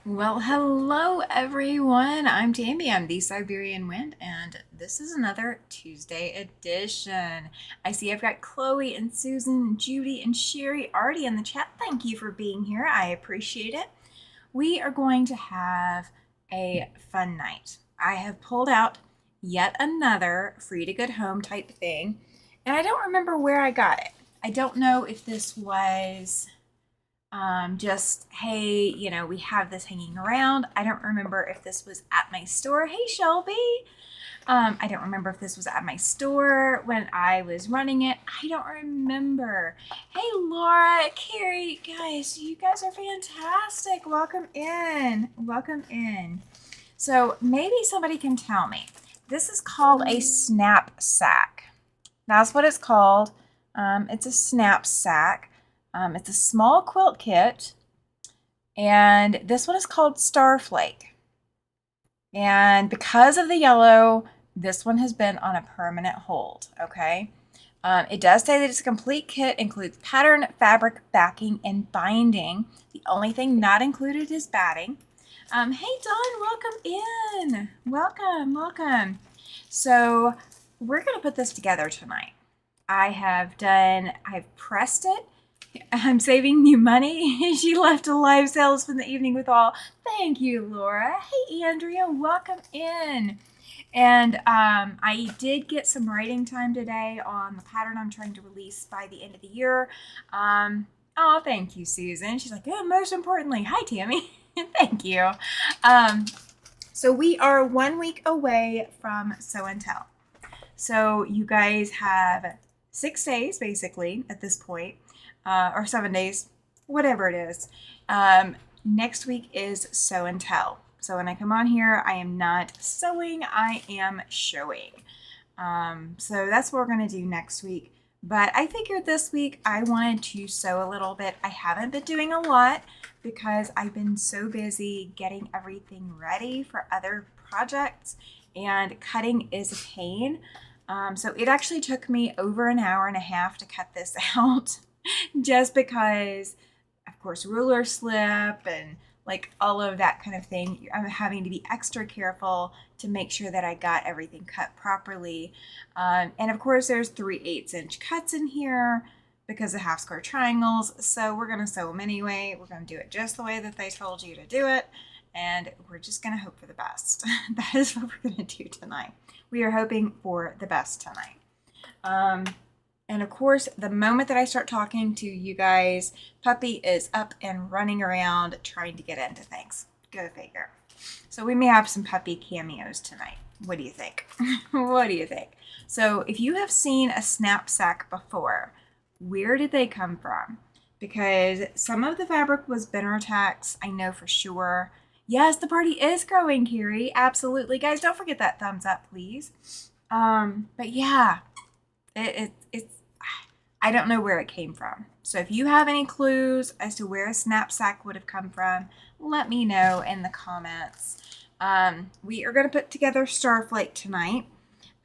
Well, hello everyone. I'm Tammy. I'm the Siberian Wind, and this is another Tuesday edition. I see I've got Chloe and Susan, Judy, and Sherry already in the chat. Thank you for being here. I appreciate it. We are going to have a fun night. I have pulled out yet another free to good home type thing, and I don't remember where I got it. I don't know if this was just, hey, we have this hanging around. I don't remember if this was at my store. Hey, Shelby. I don't remember if this was at my store when I was running it. I don't remember. Hey, Laura, Carrie, guys, you guys are fantastic. Welcome in. Welcome in. So maybe somebody can tell me. This is called a snap sack. That's what it's called. It's a snap sack. It's a small quilt kit, and this one is called Starflake. And because of the yellow, this one has been on a permanent hold, okay? It does say that it's a complete kit, includes pattern, fabric, backing, and binding. The only thing not included is batting. Hey, Dawn, welcome in. Welcome, welcome. So we're going to put this together tonight. I've pressed it. I'm saving you money. She left a live sales from the evening with all. Thank you, Laura. Hey, Andrea, welcome in. And I did get some writing time today on the pattern I'm trying to release by the end of the year. Oh, thank you, Susan. She's like, oh, most importantly, hi, Tammy. Thank you. So we are 1 week away from Sew and Tell. So you guys have 6 days, basically, at this point. Or 7 days, whatever it is. Next week is Sew and Tell. So when I come on here, I am not sewing, I am showing. So that's what we're going to do next week. But I figured this week I wanted to sew a little bit. I haven't been doing a lot because I've been so busy getting everything ready for other projects, and cutting is a pain. So it actually took me over an hour and a half to cut this out. Just because, of course, ruler slip and like all of that kind of thing. I'm having to be extra careful to make sure that I got everything cut properly. And of course, there's 3/8" cuts in here because of half square triangles. So we're going to sew them anyway. We're going to do it just the way that they told you to do it. And we're just going to hope for the best. That is what we're going to do tonight. We are hoping for the best tonight. And of course, the moment that I start talking to you guys, Puppy is up and running around trying to get into things. Go figure. So we may have some Puppy cameos tonight. What do you think? What do you think? So if you have seen a snap sack before, where did they come from? Because some of the fabric was Benarotax, I know for sure. Yes, the party is growing, Carrie. Absolutely. Guys, don't forget that thumbs up, please. But yeah, it's I don't know where it came from. So if you have any clues as to where a snap sack would have come from, let me know in the comments. We are going to put together Starflake tonight.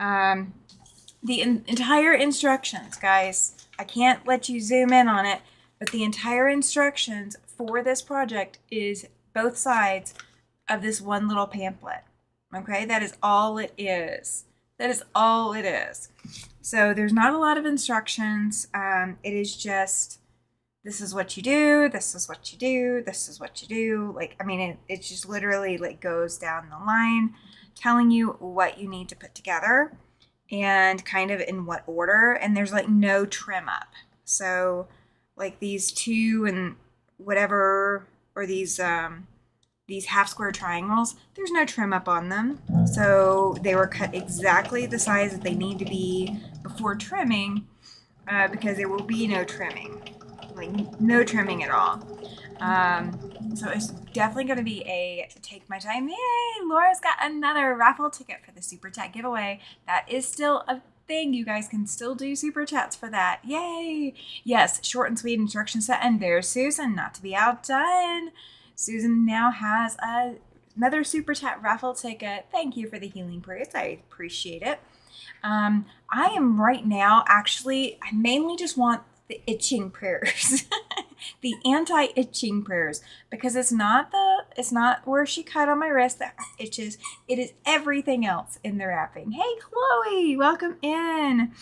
The entire instructions, guys, I can't let you zoom in on it, but the entire instructions for this project is both sides of this one little pamphlet. Okay, that is all it is. That is all it is. So there's not a lot of instructions. It is just, this is what you do, this is what you do, this is what you do. Like, I mean, it just literally like goes down the line telling you what you need to put together and kind of in what order. And there's like no trim up. So like these 2 and whatever, or these half square triangles, there's no trim up on them. So they were cut exactly the size that they need to be before trimming, because there will be no trimming, like no trimming at all. So it's definitely going to be a take my time. Yay! Laura's got another raffle ticket for the Super Chat giveaway. That is still a thing. You guys can still do Super Chats for that. Yay! Yes, short and sweet instruction set. And there's Susan, not to be outdone. Susan now has another Super Chat raffle ticket. Thank you for the healing prayers. I appreciate it. I am right now, actually, I mainly just want the itching prayers, the anti-itching prayers, because it's not It's not where she cut on my wrist that itches. It is everything else in the wrapping. Hey, Chloe, welcome in.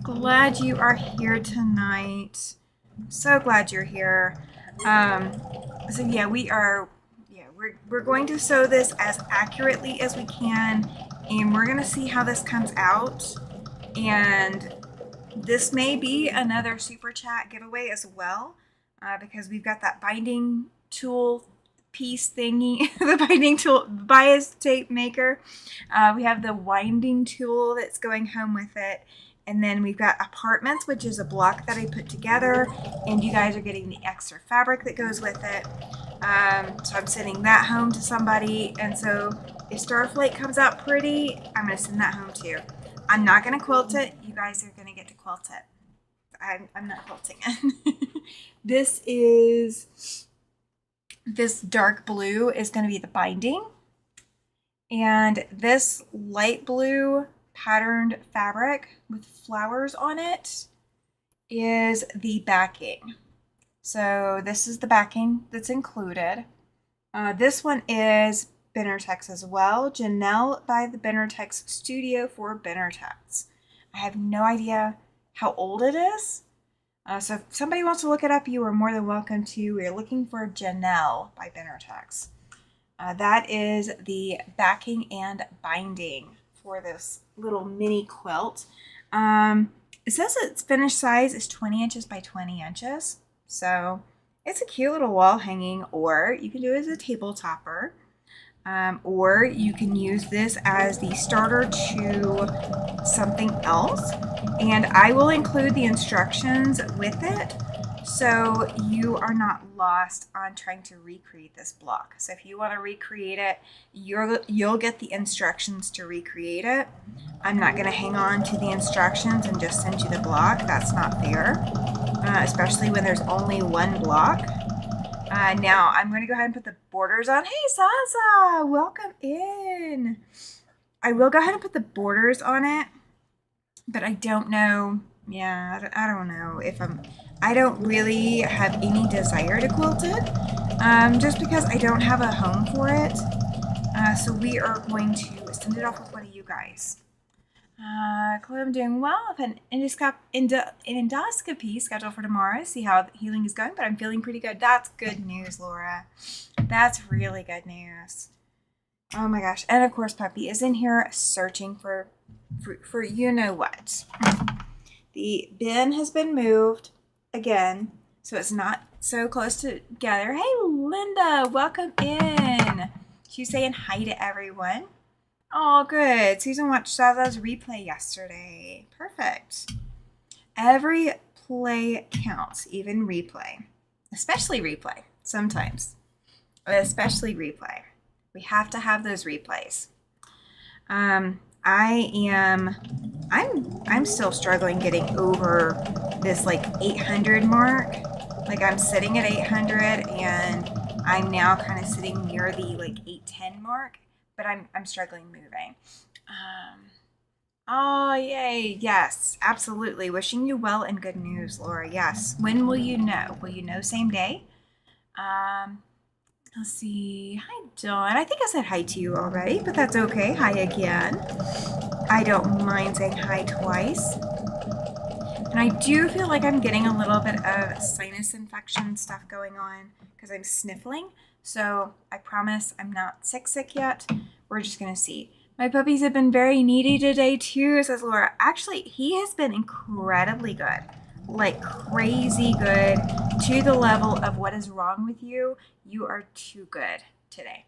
Glad you are here tonight. So glad you're here. So yeah, we're going to sew this as accurately as we can, and we're gonna see how this comes out. And this may be another super chat giveaway as well, because we've got that binding tool piece thingy, the binding tool bias tape maker. We have the winding tool that's going home with it. And then we've got Apartments, which is a block that I put together, and you guys are getting the extra fabric that goes with it. So I'm sending that home to somebody. And so if Starflake comes out pretty, I'm going to send that home too. I'm not going to quilt it. You guys are going to get to quilt it. I'm not quilting it. This dark blue is going to be the binding. And this light blue patterned fabric with flowers on it is the backing. So this is the backing that's included. This one is Benartex as well. Janelle by the Benartex Studio for Benartex. I have no idea how old it is. So if somebody wants to look it up, you are more than welcome to. We're looking for Janelle by Benartex. That is the backing and binding for this little mini quilt. It says its finished size is 20 inches by 20 inches. So it's a cute little wall hanging, or you can do it as a table topper. Or you can use this as the starter to something else. And I will include the instructions with it, so you are not lost on trying to recreate this block. So if you want to recreate it, you'll get the instructions to recreate it. I'm not going to hang on to the instructions and just send you the block. That's not fair, especially when there's only one block. Now I'm going to go ahead and put the borders on. Hey, Zaza, welcome in. I will go ahead and put the borders on it, but I don't know. Yeah, I don't know if I don't really have any desire to quilt it, just because I don't have a home for it. So we are going to send it off with one of you guys. Chloe, I'm doing well. I have an endoscopy scheduled for tomorrow. See how the healing is going, but I'm feeling pretty good. That's good news, Laura. That's really good news. Oh my gosh. And of course, Puppy is in here searching for you know what. The bin has been moved again, so it's not so close together. Hey, Linda, welcome in. She's saying hi to everyone. Oh, good. Susan watched Zaza's replay yesterday. Perfect. Every play counts, even replay. Especially replay, sometimes. Especially replay. We have to have those replays. I'm still struggling getting over this like 800 mark. Like I'm sitting at 800 and I'm now kind of sitting near the like 810 mark. But I'm struggling moving. Oh, yay. Yes, absolutely. Wishing you well and good news, Laura. Yes. When will you know? Will you know same day? Let's see. Hi, Dawn. I think I said hi to you already, but that's okay. Hi again. I don't mind saying hi twice. And I do feel like I'm getting a little bit of sinus infection stuff going on because I'm sniffling. So I promise I'm not sick yet. We're just going to see. My puppies have been very needy today too, says Laura. Actually, he has been incredibly good. Like crazy good, to the level of what is wrong with you. You are too good today.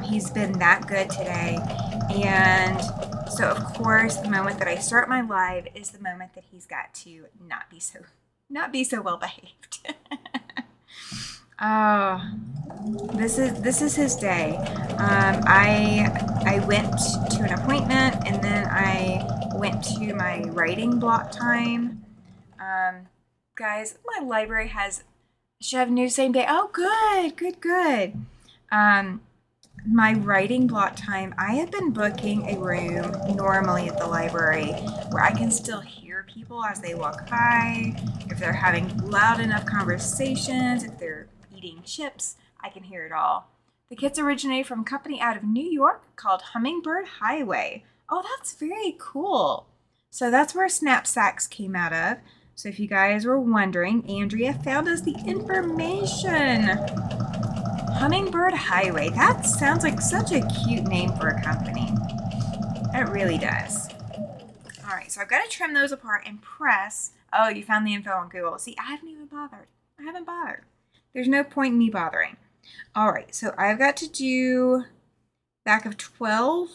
He's been that good today. And so of course, the moment that I start my live is the moment that he's got to not be so well behaved. Oh, this is his day. I went to an appointment and then I went to my writing block time. Guys, my library should have news same day. Oh, good. My writing block time, I have been booking a room normally at the library where I can still hear people as they walk by, if they're having loud enough conversations, if they're eating chips. I can hear it all. The kits originated from a company out of New York called Hummingbird Highway. Oh, that's very cool. So that's where Snapsacks came out of. So if you guys were wondering, Andrea found us the information. Hummingbird Highway. That sounds like such a cute name for a company. It really does. All right, so I've got to trim those apart and press. Oh, you found the info on Google. See, I haven't even bothered. I haven't bothered. There's no point in me bothering. All right, so I've got to do back of 12.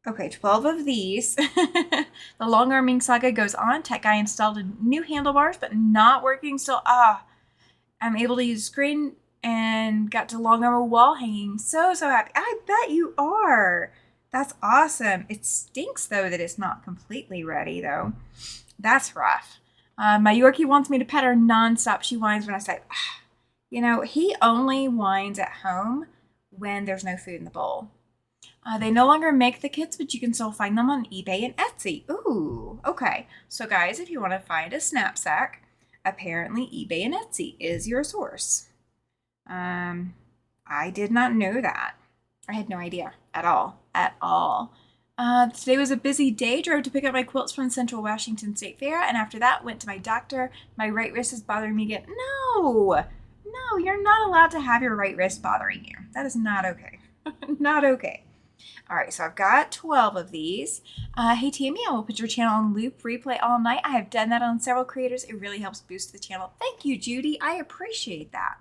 Okay, 12 of these. The Long Arming Saga goes on. Tech Guy installed new handlebars, but not working still. I'm able to use the screen and got to long arm a wall hanging. So happy. I bet you are. That's awesome. It stinks, though, that it's not completely ready, though. That's rough. My Yorkie wants me to pet her nonstop. She whines when I say, you know, he only whines at home when there's no food in the bowl. They no longer make the kits, but you can still find them on eBay and Etsy. Ooh, okay. So, guys, if you want to find a Snapsack, apparently eBay and Etsy is your source. I did not know that. I had no idea at all. Today was a busy day. Drove to pick up my quilts from Central Washington State Fair, and after that went to my doctor. My right wrist is bothering me again. No, you're not allowed to have your right wrist bothering you. That is not okay. Not okay. All right, so I've got 12 of these. Hey, Tammy, I will put your channel on loop replay all night. I have done that on several creators. It really helps boost the channel. Thank you, Judy. I appreciate that.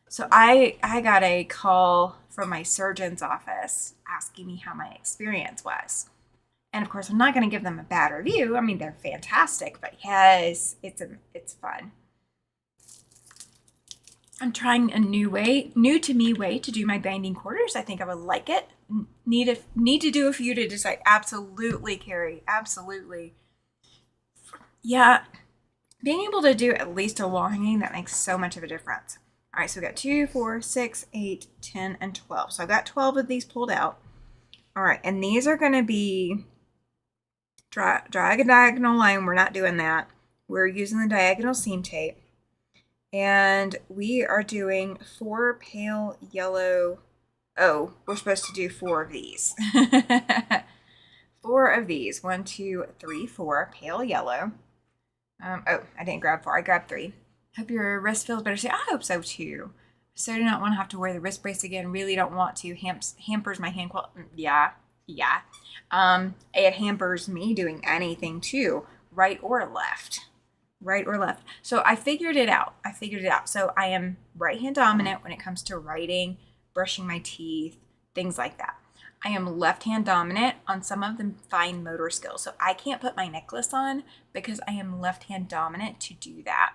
So I got a call from my surgeon's office asking me how my experience was. And of course, I'm not going to give them a bad review. I mean, they're fantastic, but yes, it's fun. I'm trying a new to me way to do my binding quarters. I think I would like it. Need to do a few to decide. Absolutely, Carrie. Absolutely. Yeah, being able to do at least a wall hanging, that makes so much of a difference. All right, so we got 2, 4, 6, 8, 10, and 12. So I've got 12 of these pulled out. All right, and these are going to be drag a diagonal line. We're not doing that. We're using the diagonal seam tape. And we are doing 4 pale yellow. Oh, we're supposed to do 4 of these. 4 of these. 1, 2, 3, 4 pale yellow. Oh, I didn't grab 4. I grabbed 3. Hope your wrist feels better. I hope so too. So do not want to have to wear the wrist brace again. Really don't want to. Hampers my hand quilt. Yeah. It hampers me doing anything too, right or left. So I figured it out. So I am right hand dominant when it comes to writing, brushing my teeth, things like that. I am left hand dominant on some of the fine motor skills. So I can't put my necklace on because I am left hand dominant to do that.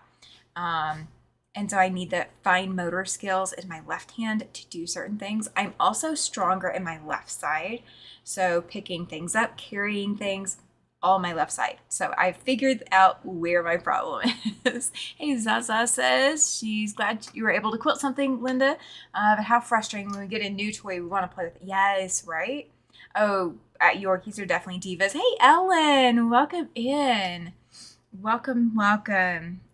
And so I need the fine motor skills in my left hand to do certain things. I'm also stronger in my left side. So picking things up, carrying things, all my left side. So I figured out where my problem is. Hey, Zaza says she's glad you were able to quilt something, Linda. But how frustrating when we get a new toy we want to play with. Yes, right? Oh, at Yorkies are definitely divas. Hey, Ellen, welcome in. Welcome.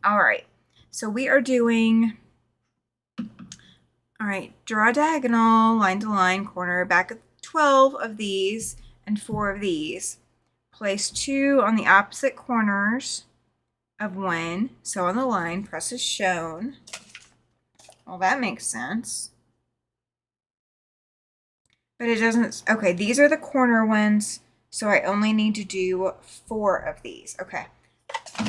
All right. So we are doing, all right, draw a diagonal, line to line, corner, back of 12 of these and 4 of these. Place 2 on the opposite corners of 1. So on the line, press as shown. Well, that makes sense. But it doesn't, okay, these are the corner ones. So I only need to do 4 of these. Okay,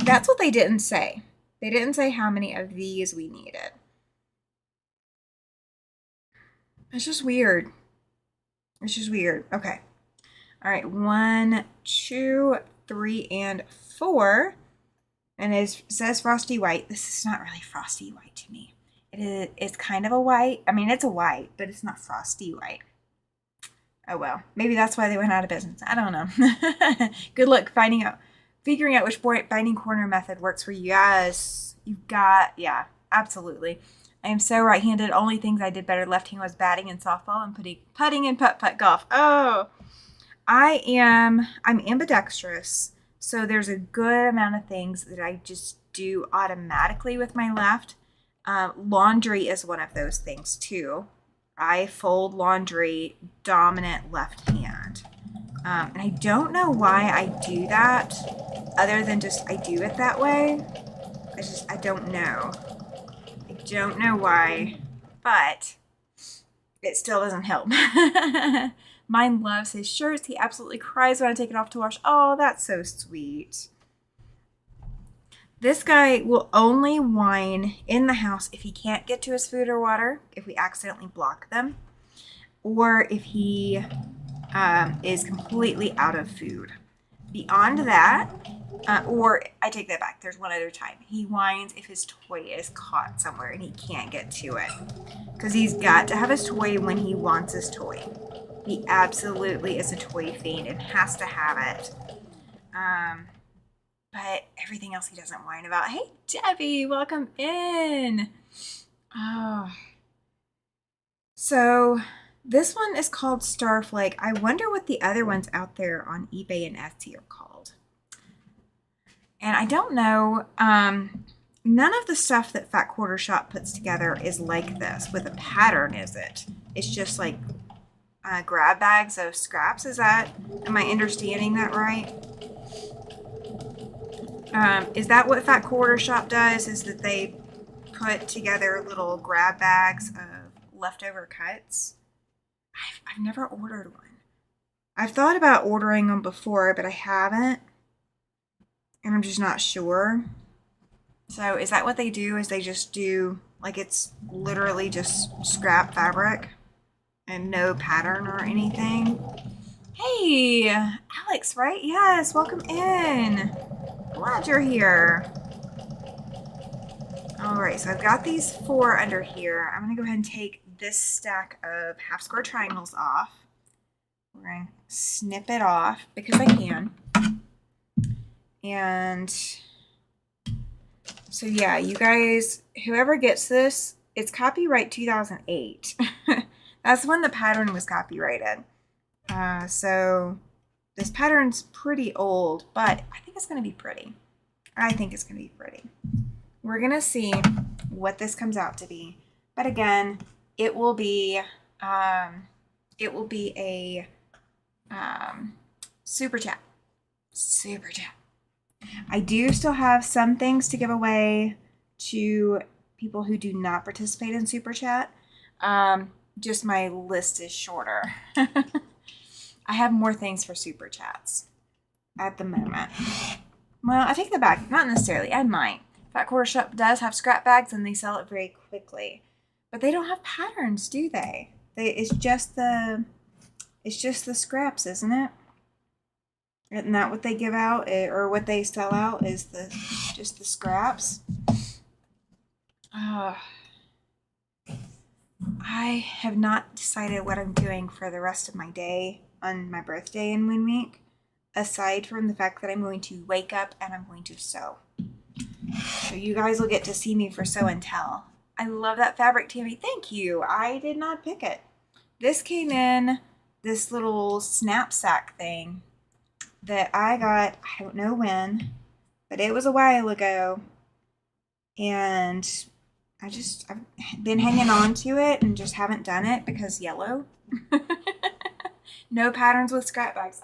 that's what they didn't say. They didn't say how many of these we needed. It's just weird. Okay. All right, 1, 2, 3, and 4. And it says frosty white. This is not really frosty white to me. It's kind of a white. I mean, it's a white, but it's not frosty white. Oh well, maybe that's why they went out of business. I don't know. Good luck figuring out which binding corner method works for you. Yes, yeah, absolutely. I am so right-handed. Only things I did better left-hand was batting in softball and putting in putt-putt golf. Oh, I'm ambidextrous. So there's a good amount of things that I just do automatically with my left. Laundry is one of those things too. I fold laundry dominant left hand. And I don't know why I do that other than just I do it that way. I don't know. I don't know why, but it still doesn't help. Mine loves his shirts. He absolutely cries when I take it off to wash. Oh, that's so sweet. This guy will only whine in the house if he can't get to his food or water, if we accidentally block them, or if he is completely out of food. Beyond that, or I take that back, there's one other time. He whines if his toy is caught somewhere and he can't get to it. Because he's got to have his toy when he wants his toy. He absolutely is a toy fiend and has to have it. But everything else he doesn't whine about. Hey, Debbie, welcome in. Oh. So this one is called Starflake. I wonder what the other ones out there on eBay and Etsy are called. And I don't know. None of the stuff that Fat Quarter Shop puts together is like this with a pattern, is it? It's just like grab bags of scraps. Am I understanding that right? Is that what Fat Quarter Shop does? Is that they put together little grab bags of leftover cuts? I've never ordered one. I've thought about ordering them before, but I haven't. And I'm just not sure. So is that what they do? Is they just do, like, it's literally just scrap fabric and no pattern or anything? Hey, Alex, right? Yes, welcome in. Glad you're here. All right, so I've got these 4 under here. I'm gonna go ahead and take this stack of half square triangles off. We're gonna snip it off because I can. And so yeah, you guys, whoever gets this, it's copyright 2008. That's when the pattern was copyrighted. So this pattern's pretty old, but I think it's going to be pretty. I think it's going to be pretty. We're going to see what this comes out to be. But again, it will be a super chat. Super chat. I do still have some things to give away to people who do not participate in super chat. Just my list is shorter. I have more things for super chats at the moment. Well, I take that back. Not necessarily. I might. Fat Quarter Shop does have scrap bags and they sell it very quickly. But they don't have patterns, do they? It's just the scraps, isn't it? Isn't that what they give out, or what they sell out is just the scraps? I have not decided what I'm doing for the rest of my day on my birthday in Moon Week, aside from the fact that I'm going to wake up and I'm going to sew. So you guys will get to see me for Sew and Tell. I love that fabric, Tammy. Thank you. I did not pick it. This came in this little snapsack thing that I got, I don't know when, but it was a while ago. And I've been hanging on to it and just haven't done it because yellow. No patterns with scrap bags.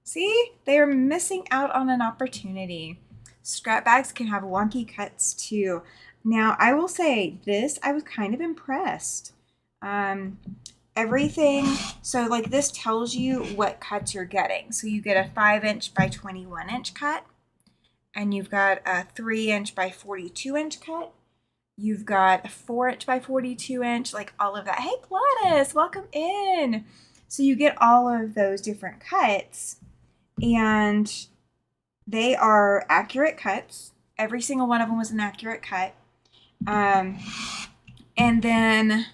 See? They are missing out on an opportunity. Scrap bags can have wonky cuts too. Now, I will say this, I was kind of impressed. Everything, so like this tells you what cuts you're getting. So you get a 5" by 21" cut, and you've got a 3" by 42" cut. You've got a 4" by 42", like all of that. Hey, Gladys, welcome in. So you get all of those different cuts, and they are accurate cuts. Every single one of them was an accurate cut. And then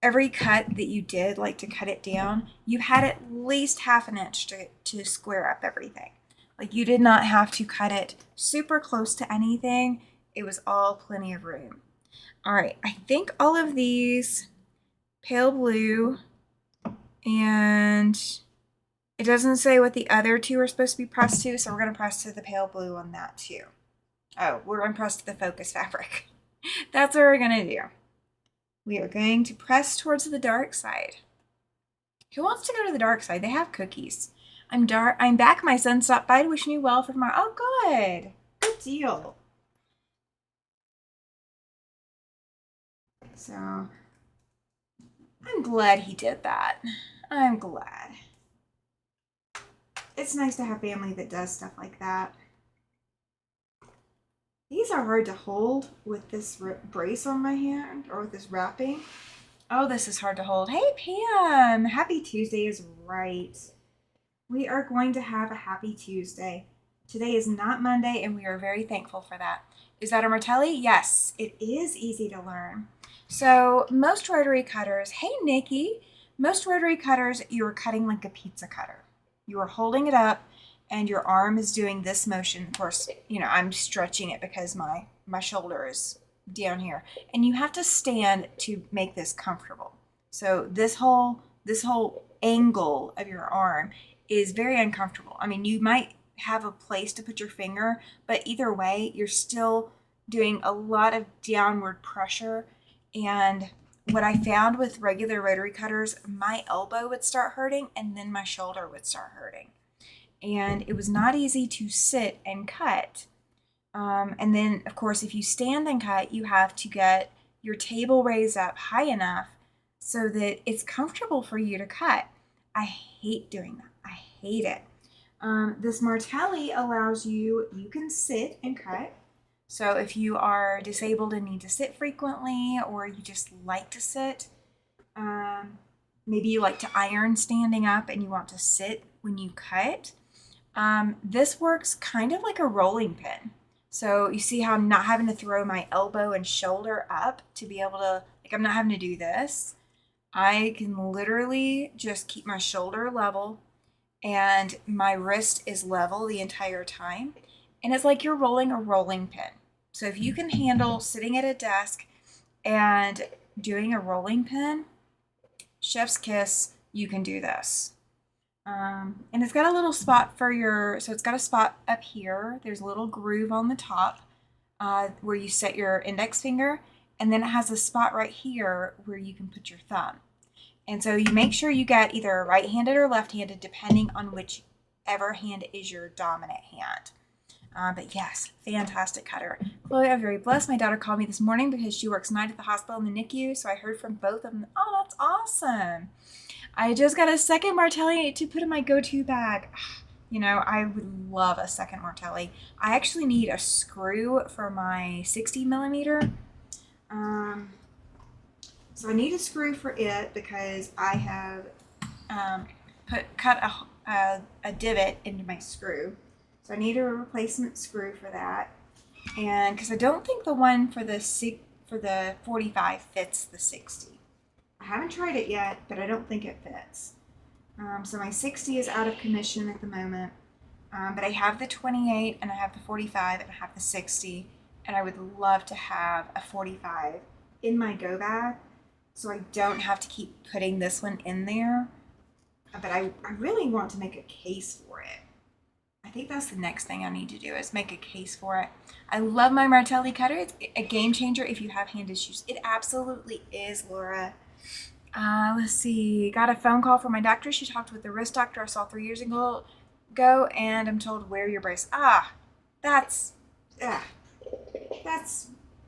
every cut that you did, like to cut it down, you had at least 1/2 inch to square up everything. Like you did not have to cut it super close to anything. It was all plenty of room. All right, I think all of these pale blue, and it doesn't say what the other 2 are supposed to be pressed to, so we're going to press to the pale blue on that too. Oh, we're going to press to the focus fabric. That's what we're gonna do. We are going to press towards the dark side. Who wants to go to the dark side? They have cookies. I'm back. My son stopped by to wish me well for tomorrow. Oh, good. Good deal. So, I'm glad he did that. I'm glad. It's nice to have family that does stuff like that. These are hard to hold with this brace on my hand, or with this wrapping. Oh, this is hard to hold. Hey, Pam. Happy Tuesday is right. We are going to have a happy Tuesday. Today is not Monday, and we are very thankful for that. Is that a Martelli? Yes, it is easy to learn. So most rotary cutters, hey, Nikki, most rotary cutters, you are cutting like a pizza cutter. You are holding it up, and your arm is doing this motion. Of course, you know, I'm stretching it because my shoulder is down here. And you have to stand to make this comfortable. So this whole angle of your arm is very uncomfortable. I mean, you might have a place to put your finger, but either way, you're still doing a lot of downward pressure. And what I found with regular rotary cutters, my elbow would start hurting and then my shoulder would start hurting. And it was not easy to sit and cut. And then, of course, if you stand and cut, you have to get your table raised up high enough so that it's comfortable for you to cut. I hate doing that. I hate it. This Martelli allows you can sit and cut. So if you are disabled and need to sit frequently, or you just like to sit, maybe you like to iron standing up and you want to sit when you cut, this works kind of like a rolling pin. So you see how I'm not having to throw my elbow and shoulder up to be able to, like, I'm not having to do this. I can literally just keep my shoulder level and my wrist is level the entire time. And it's like you're rolling a rolling pin. So if you can handle sitting at a desk and doing a rolling pin, chef's kiss, you can do this. And it's got a little spot for so it's got a spot up here. There's a little groove on the top where you set your index finger. And then it has a spot right here where you can put your thumb. And so you make sure you get either right-handed or left-handed, depending on whichever hand is your dominant hand. But yes, fantastic cutter. Chloe, I'm very blessed. My daughter called me this morning because she works night at the hospital in the NICU, so I heard from both of them. Oh, that's awesome. I just got a second Martelli to put in my go-to bag. You know, I would love a second Martelli. I actually need a screw for my 60 millimeter. So I need a screw for it because I have cut a divot into my screw. So I need a replacement screw for that. And because I don't think the one for the 45 fits the 60. I haven't tried it yet, but I don't think it fits. So my 60 is out of commission at the moment. But I have the 28 and I have the 45 and I have the 60. And I would love to have a 45 in my go bag so I don't have to keep putting this one in there. But I really want to make a case for it. I think that's the next thing I need to do is make a case for it. I love my Martelli cutter. It's a game changer if you have hand issues. It absolutely is, Laura. Let's see. Got a phone call from my doctor. She talked with the wrist doctor I saw 3 years ago, and I'm told wear your brace. That's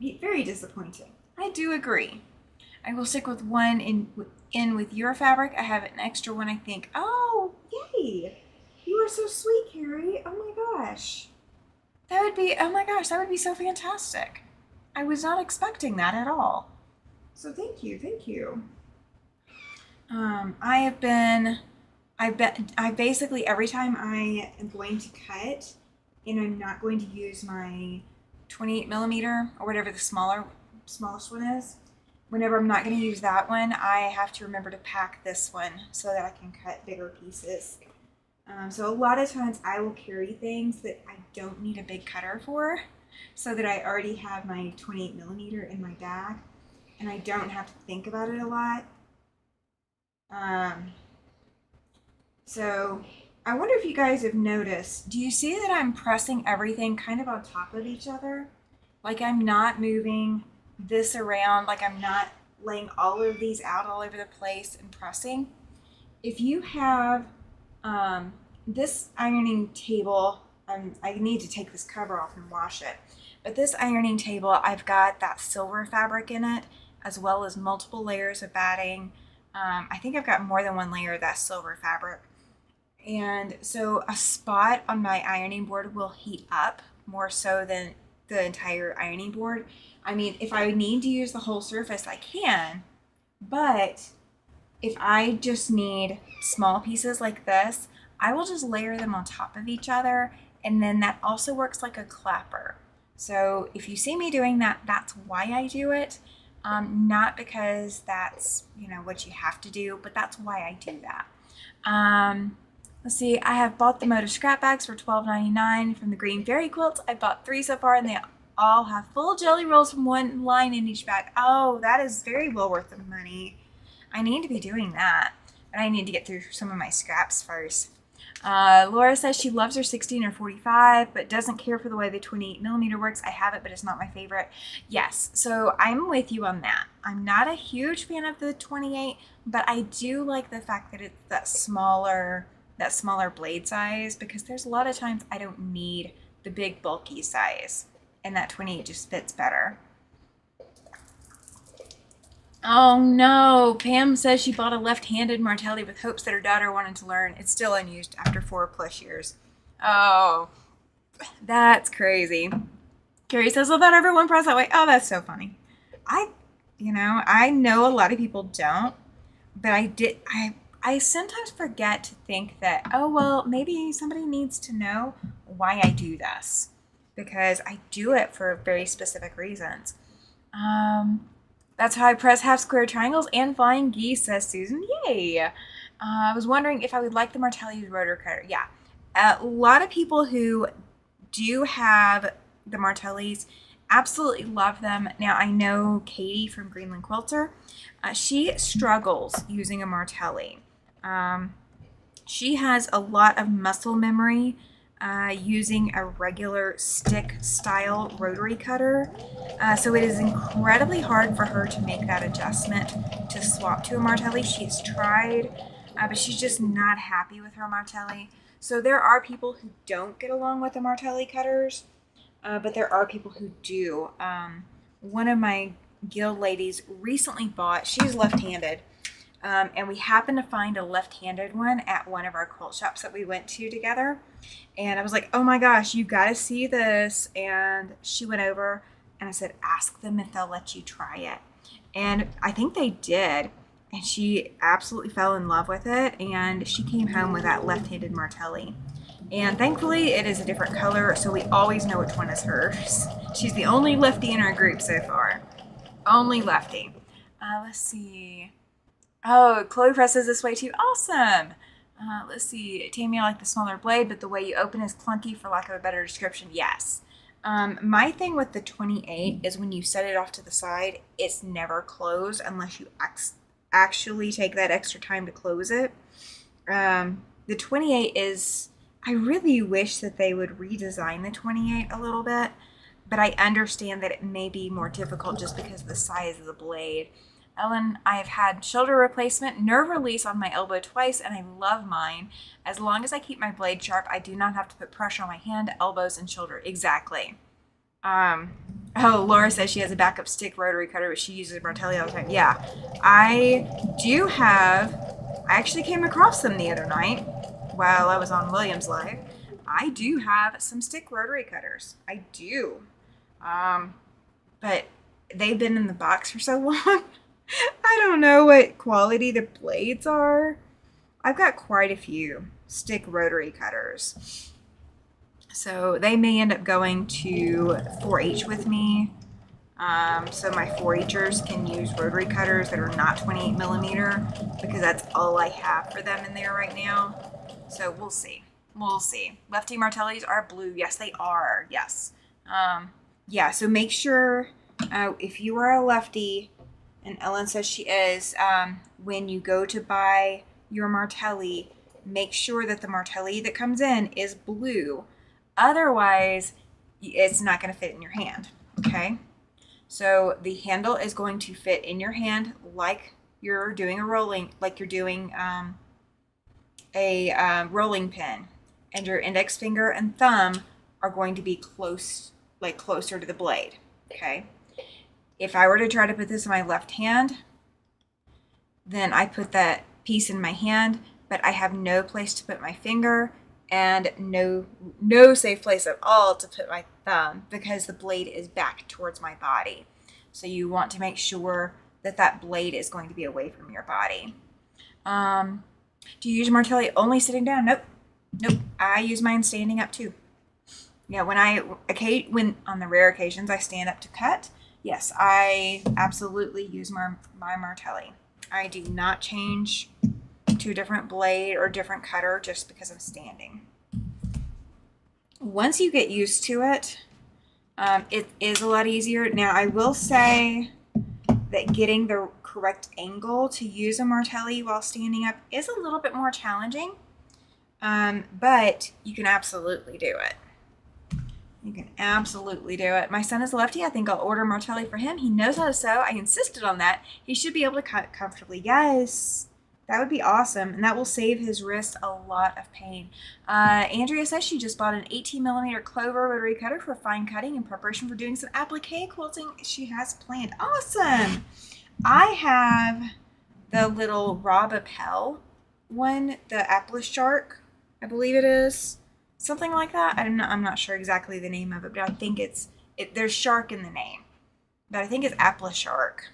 very disappointing. I do agree. I will stick with one in with your fabric. I have an extra one, I think. Oh, yay! You are so sweet, Carrie. Oh my gosh. That would be so fantastic. I was not expecting that at all. So thank you. I basically, every time I am going to cut and I'm not going to use my 28 millimeter or whatever the smallest one is, whenever I'm not going to use that one, I have to remember to pack this one so that I can cut bigger pieces. So a lot of times I will carry things that I don't need a big cutter for, so that I already have my 28 millimeter in my bag and I don't have to think about it a lot. So I wonder if you guys have noticed, do you see that I'm pressing everything kind of on top of each other? Like I'm not moving this around, like I'm not laying all of these out all over the place and pressing. If you have this ironing table, I need to take this cover off and wash it. But this ironing table, I've got that silver fabric in it, as well as multiple layers of batting. I think I've got more than one layer of that silver fabric. And so a spot on my ironing board will heat up more so than the entire ironing board. I mean, if I need to use the whole surface, I can, but if I just need small pieces like this, I will just layer them on top of each other, and then that also works like a clapper. So if you see me doing that, that's why I do it. Not because that's, what you have to do, but that's why I do that. Let's see, I have bought the Moda scrap bags for $12.99 from the Green Fairy Quilts. I bought 3 so far, and they all have full jelly rolls from one line in each bag. Oh, that is very well worth the money. I need to be doing that, but I need to get through some of my scraps first. Laura says she loves her 16 or 45, but doesn't care for the way the 28 millimeter works. I have it, but it's not my favorite. Yes, so I'm with you on that. I'm not a huge fan of the 28, but I do like the fact that it's that smaller blade size, because there's a lot of times I don't need the big bulky size, and that 28 just fits better. Oh no, Pam says she bought a left-handed Martelli with hopes that her daughter wanted to learn. It's still unused after 4+ years. Oh, that's crazy. Carrie says, well, that everyone press that way. Oh, that's so funny. I know a lot of people don't, but I sometimes forget to think that, oh, well, maybe somebody needs to know why I do this, because I do it for very specific reasons. That's how I press half square triangles and flying geese, says Susan. Yay! I was wondering if I would like the Martelli rotor cutter. Yeah. A lot of people who do have the Martellis absolutely love them. Now, I know Katie from Greenland Quilter. She struggles using a Martelli. She has a lot of muscle memory using a regular stick style rotary cutter. So it is incredibly hard for her to make that adjustment to swap to a Martelli. She's tried, but she's just not happy with her Martelli. So there are people who don't get along with the Martelli cutters, but there are people who do. One of my guild ladies recently bought, she's left-handed, and we happened to find a left-handed one at one of our quilt shops that we went to together. And I was like, oh my gosh, you got to see this. And she went over and I said, ask them if they'll let you try it. And I think they did. And she absolutely fell in love with it. And she came home with that left-handed Martelli. And thankfully, it is a different color, so we always know which one is hers. She's the only lefty in our group so far. Only lefty. Let's see. Oh, Chloe presses this way too. Awesome. Let's see. Tammy, I like the smaller blade, but the way you open is clunky, for lack of a better description. Yes. My thing with the 28 is when you set it off to the side, it's never closed unless you actually take that extra time to close it. The 28 is... I really wish that they would redesign the 28 a little bit, but I understand that it may be more difficult just because of the size of the blade. Ellen, I have had shoulder replacement, nerve release on my elbow twice, and I love mine. As long as I keep my blade sharp, I do not have to put pressure on my hand, elbows, and shoulder. Exactly. Laura says she has a backup stick rotary cutter, but she uses a Martelli all the time. Yeah, I actually came across them the other night while I was on Williams Live. I do have some stick rotary cutters. I do. But they've been in the box for so long. I don't know what quality the blades are. I've got quite a few stick rotary cutters. So they may end up going to 4-H with me. So my 4-Hers can use rotary cutters that are not 28 millimeter, because that's all I have for them in there right now. So we'll see. We'll see. Lefty Martellis are blue. Yes, they are. Yes. Yeah, so make sure if you are a lefty, and Ellen says she is, when you go to buy your Martelli, make sure that the Martelli that comes in is blue. Otherwise, it's not going to fit in your hand. Okay? So the handle is going to fit in your hand like you're doing a rolling, like you're doing a rolling pin, and your index finger and thumb are going to be close, like closer to the blade. Okay. If I were to try to put this in my left hand, then I put that piece in my hand, but I have no place to put my finger and no safe place at all to put my thumb because the blade is back towards my body. So you want to make sure that that blade is going to be away from your body. Do you use martelli only sitting down? Nope. Nope. I use mine standing up too. Yeah, when on the rare occasions I stand up to cut, yes, I absolutely use my martelli. I do not change to a different blade or different cutter just because I'm standing. Once you get used to it, it is a lot easier. Now, I will say that getting the correct angle to use a martelli while standing up is a little bit more challenging, but you can absolutely do it. You can absolutely do it. My son is a lefty. I think I'll order martelli for him. He knows how to sew. I insisted on that. He should be able to cut comfortably. Yes, that would be awesome. And that will save his wrist a lot of pain. Andrea says she just bought an 18mm Clover rotary cutter for fine cutting in preparation for doing some applique quilting she has planned. Awesome. I have the little Robapel one, the Apple Shark, I believe it is. Something like that. I'm not sure exactly the name of it, but I think there's shark in the name. But I think it's Apple Shark.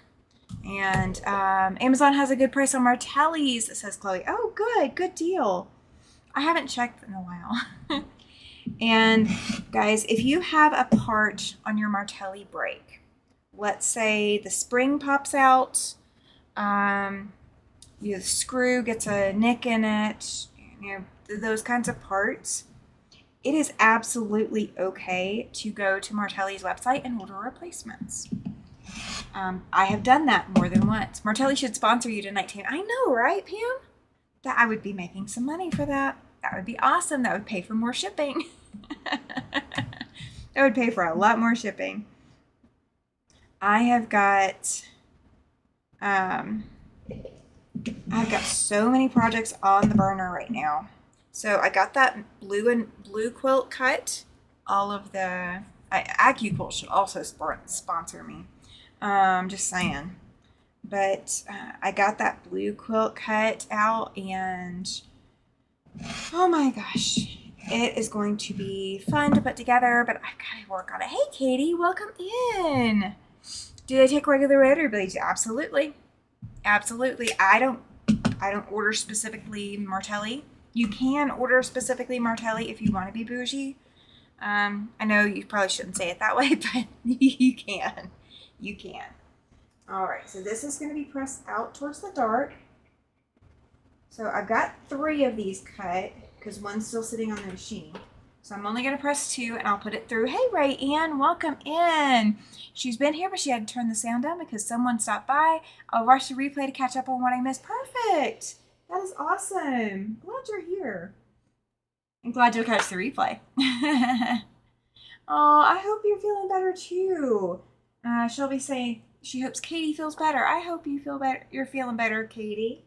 And Amazon has a good price on martellis, says Chloe. Oh, good deal. I haven't checked in a while. And guys, if you have a part on your martelli break, let's say the spring pops out, the screw gets a nick in it, those kinds of parts, it is absolutely okay to go to Martelli's website and order replacements. I have done that more than once. Martelli should sponsor you tonight, Tam. I know, right, Pam? That I would be making some money for that. That would be awesome. That would pay for more shipping. That would pay for a lot more shipping. I have got so many projects on the burner right now. So I got that blue quilt cut. All of the AccuQuilt should also sponsor me. Just saying. But I got that blue quilt cut out, and oh my gosh, it is going to be fun to put together. But I gotta work on it. Hey, Katie, welcome in. Do they take regular rotary blades? Absolutely, absolutely. I don't order specifically Martelli. You can order specifically Martelli if you want to be bougie. I know you probably shouldn't say it that way, but you can. You can. All right, so this is going to be pressed out towards the dart. So I've got 3 of these cut because one's still sitting on the machine. So I'm only going to press 2 and I'll put it through. Hey, Ray Ann, welcome in. She's been here, but she had to turn the sound down because someone stopped by. I'll watch the replay to catch up on what I missed. Perfect. That is awesome. Glad you're here. I'm glad you'll catch the replay. Oh, I hope you're feeling better too. Shelby saying she hopes Katie feels better. I hope you feel better. You're feeling better, Katie.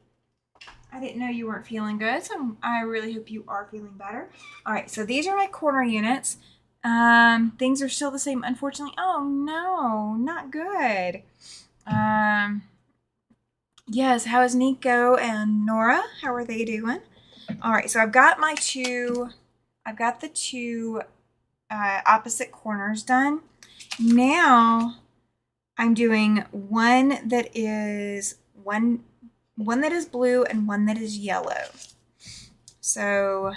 I didn't know you weren't feeling good, so I really hope you are feeling better. All right, so these are my corner units. Things are still the same, unfortunately. Oh no, not good. Yes, how is Nico and Nora? How are they doing? All right, so I've got the two opposite corners done. Now I'm doing one that is blue and one that is yellow. So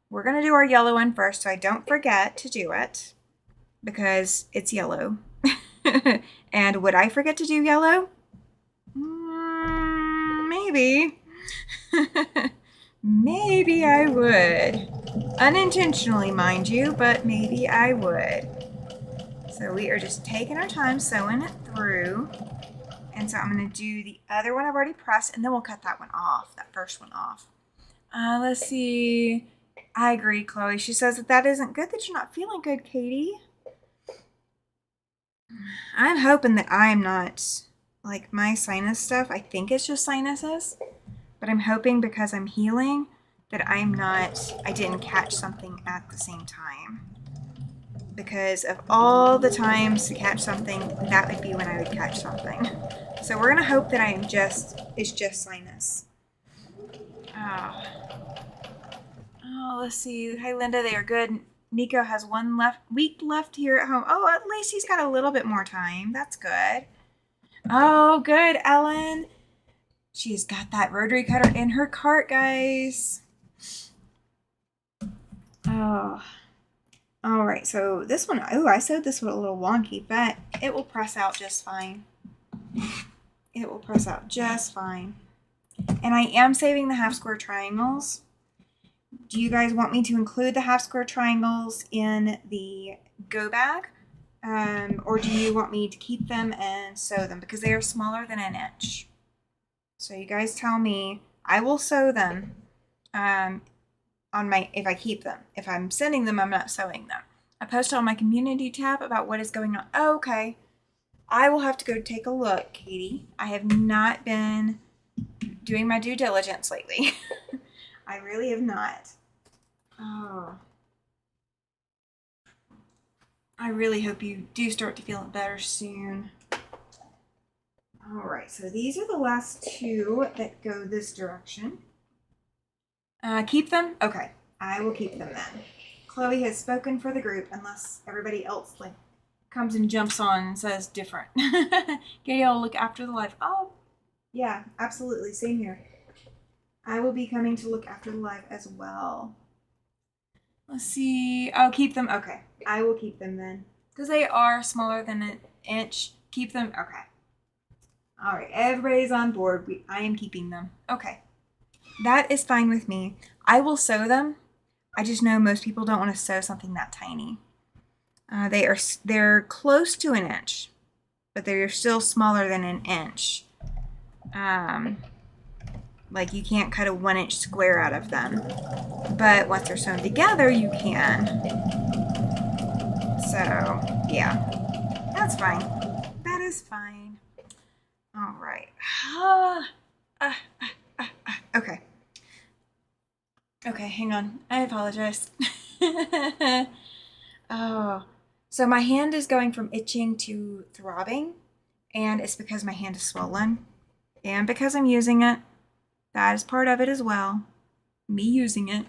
we're going to do our yellow one first, so I don't forget to do it because it's yellow. And would I forget to do yellow? Maybe. Maybe I would. Unintentionally, mind you, but maybe I would. So we are just taking our time sewing it through. And so I'm going to do the other one I've already pressed, and then we'll cut that one off, that first one off. Let's see. I agree, Chloe. She says that isn't good, that you're not feeling good, Katie. I'm hoping that I'm not, like, my sinus stuff, I think it's just sinuses, but I'm hoping because I'm healing that I didn't catch something at the same time. Because of all the times to catch something, that would be when I would catch something. So we're gonna hope that it's just sinus. Oh. Oh, let's see. Hi, Linda. They are good. Nico has one week left here at home. Oh, at least he's got a little bit more time. That's good. Oh, good, Ellen. She's got that rotary cutter in her cart, guys. Oh. All right, so this one, oh, I sewed this one a little wonky, but it will press out just fine. It will press out just fine. And I am saving the half square triangles. Do you guys want me to include the half square triangles in the go bag? Or do you want me to keep them and sew them? Because they are smaller than an inch. So you guys tell me. I will sew them if I keep them. If I'm sending them, I'm not sewing them. I posted on my community tab about what is going on. Oh, okay. I will have to go take a look, Katie. I have not been doing my due diligence lately. I really have not. Oh. I really hope you do start to feel better soon. All right, so these are the last two that go this direction. Keep them? Okay, I will keep them then. Chloe has spoken for the group, unless everybody else comes and jumps on and says different. Katie, I'll look after the live. Oh, yeah, absolutely. Same here. I will be coming to look after the live as well. Let's see. I'll keep them. Okay, I will keep them then. Because they are smaller than an inch. Keep them. Okay. All right, everybody's on board. I am keeping them. Okay. That is fine with me. I will sew them. I just know most people don't want to sew something that tiny. They're close to an inch, but they're still smaller than an inch. Like you can't cut a 1 inch square out of them, but once they're sewn together, you can. So yeah, that's fine. That is fine. All right. Okay. Okay, hang on. I apologize. Oh, so my hand is going from itching to throbbing, and it's because my hand is swollen, and because I'm using it. That is part of it as well. Me using it.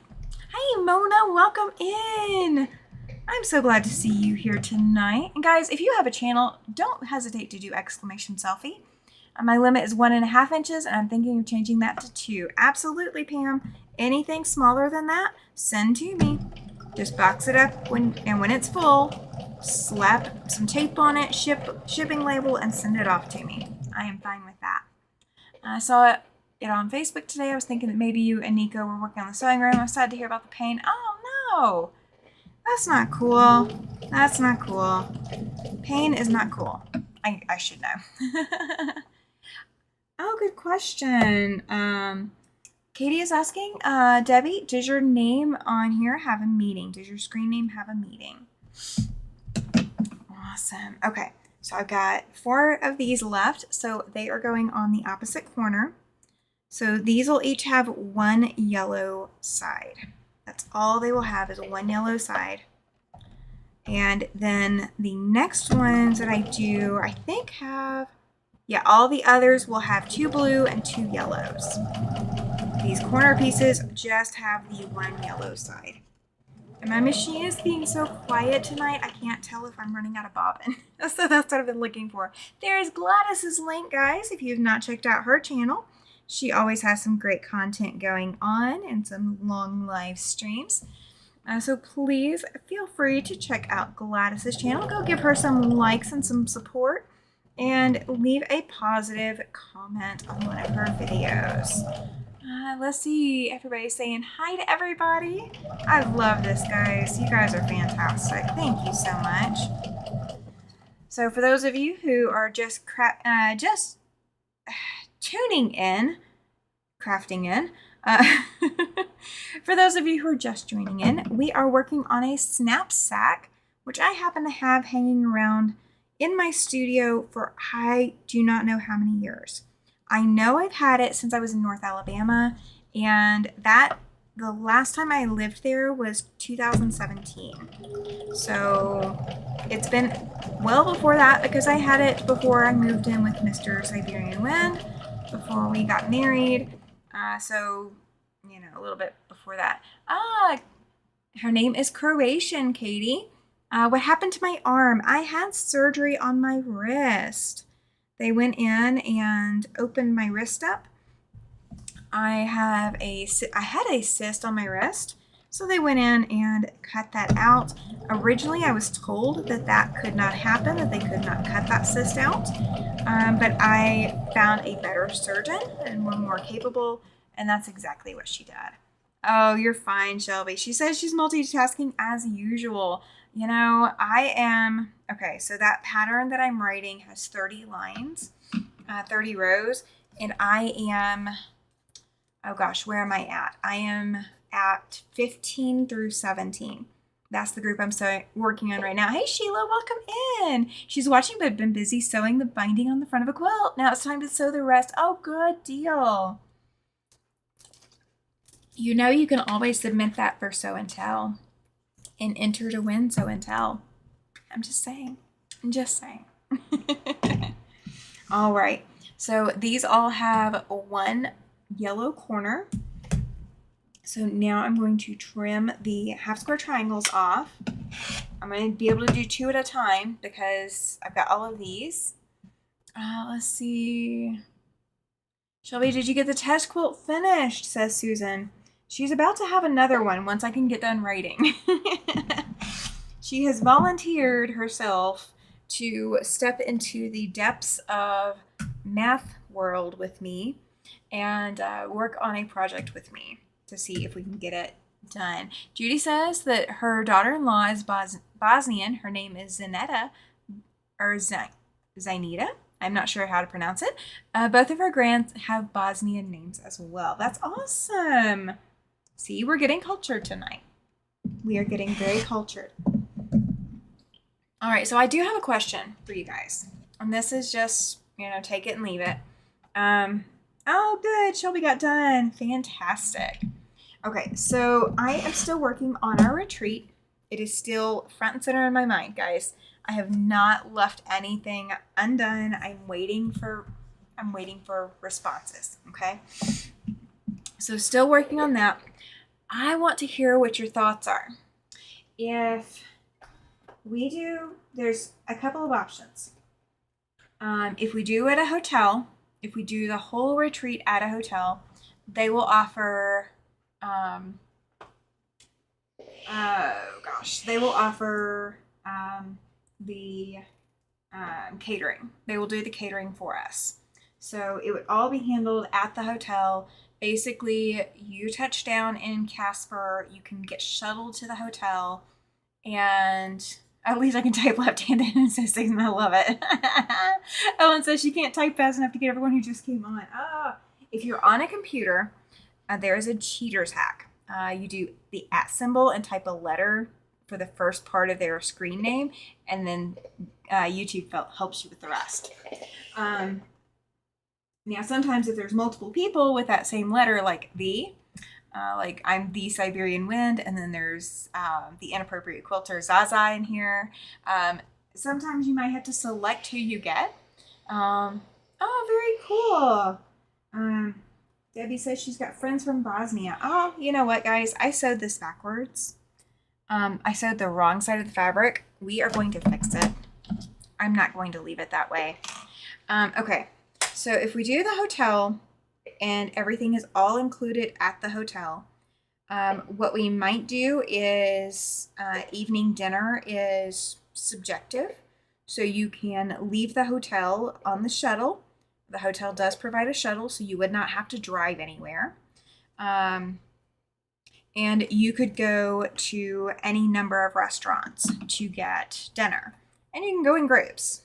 Hey, Mona, welcome in. I'm so glad to see you here tonight. And guys, if you have a channel, don't hesitate to do exclamation selfie. My limit is 1.5 inches, and I'm thinking of changing that to 2. Absolutely, Pam. Anything smaller than that, send to me. Just box it up when it's full, slap some tape on it, shipping label, and send it off to me. I am fine with that. I saw it on Facebook today. I was thinking that maybe you and Nico were working on the sewing room. I was sad to hear about the pain. Oh no, that's not cool. That's not cool. Pain is not cool. I should know. Oh, good question. Katie is asking, Debbie, does your name on here have a meaning? Does your screen name have a meaning? Awesome. Okay, so I've got 4 of these left, so they are going on the opposite corner. So these will each have 1 yellow side. That's all they will have is 1 yellow side. And then the next ones that I do, I think all the others will have 2 blue and 2 yellows. These corner pieces just have the 1 yellow side. And my machine is being so quiet tonight, I can't tell if I'm running out of bobbin. So that's what I've been looking for. There's Gladys's link, guys, if you have not checked out her channel. She always has some great content going on and some long live streams. So please feel free to check out Gladys's channel. Go give her some likes and some support. And leave a positive comment on one of her videos. Let's see. Everybody's saying hi to everybody. I love this, guys. You guys are fantastic. Thank you so much. So for those of you who are just tuning in, crafting in, for those of you who are just joining in, we are working on a snap sack, which I happen to have hanging around in my studio for I do not know how many years. I know I've had it since I was in North Alabama, and that the last time I lived there was 2017. So it's been well before that because I had it before I moved in with Mr. Siberian Wind, before we got married. So, a little bit before that. Her name is Croatian, Katie. What happened to my arm? I had surgery on my wrist. They went in and opened my wrist up. I had a cyst on my wrist, so they went in and cut that out. Originally, I was told that that could not happen, that they could not cut that cyst out, but I found a better surgeon and one more capable, and that's exactly what she did. Oh, you're fine, Shelby. She says she's multitasking as usual. I am. Okay, so that pattern that I'm writing has 30 lines, 30 rows, and I am, oh gosh, where am I at? I am at 15 through 17. That's the group I'm working on right now. Hey, Sheila, welcome in. She's watching, but been busy sewing the binding on the front of a quilt. Now it's time to sew the rest. Oh, good deal. You can always submit that for Sew and Tell and enter to win Sew and Tell. I'm just saying. All right. So these all have one yellow corner. So now I'm going to trim the half square triangles off. I'm going to be able to do 2 at a time because I've got all of these. Let's see. Shelby, did you get the test quilt finished? Says Susan. She's about to have another one once I can get done writing. She has volunteered herself to step into the depths of math world with me and work on a project with me to see if we can get it done. Judy says that her daughter-in-law is Bosnian. Her name is Zanetta, or Zainita. I'm not sure how to pronounce it. Both of her grands have Bosnian names as well. That's awesome. See, we're getting cultured tonight. We are getting very cultured. All right, so I do have a question for you guys. And this is just, take it and leave it. Oh, good. Shelby got done. Fantastic. Okay, so I am still working on our retreat. It is still front and center in my mind, guys. I have not left anything undone. I'm waiting for responses, okay? So still working on that. I want to hear what your thoughts are. If we do, there's a couple of options. If we do at a hotel, if we do the whole retreat at a hotel, they will offer, they will offer the catering. They will do the catering for us. So it would all be handled at the hotel. Basically, you touch down in Casper, you can get shuttled to the hotel, and at least I can type left-handed and says things, and I love it. Ellen says she can't type fast enough to get everyone who just came on. If you're on a computer, there is a cheater's hack. You do the @ symbol and type a letter for the first part of their screen name, and then YouTube helps you with the rest. Now, sometimes if there's multiple people with that same letter, like like I'm the Siberian Wind, and then there's the inappropriate quilter Zaza in here. Sometimes you might have to select who you get. Oh, very cool. Debbie says she's got friends from Bosnia. Oh, you know what, guys? I sewed this backwards. I sewed the wrong side of the fabric. We are going to fix it. I'm not going to leave it that way. Okay. So if we do the hotel and everything is all included at the hotel, what we might do is evening dinner is subjective. So you can leave the hotel on the shuttle. The hotel does provide a shuttle, so you would not have to drive anywhere. And you could go to any number of restaurants to get dinner. And you can go in groups.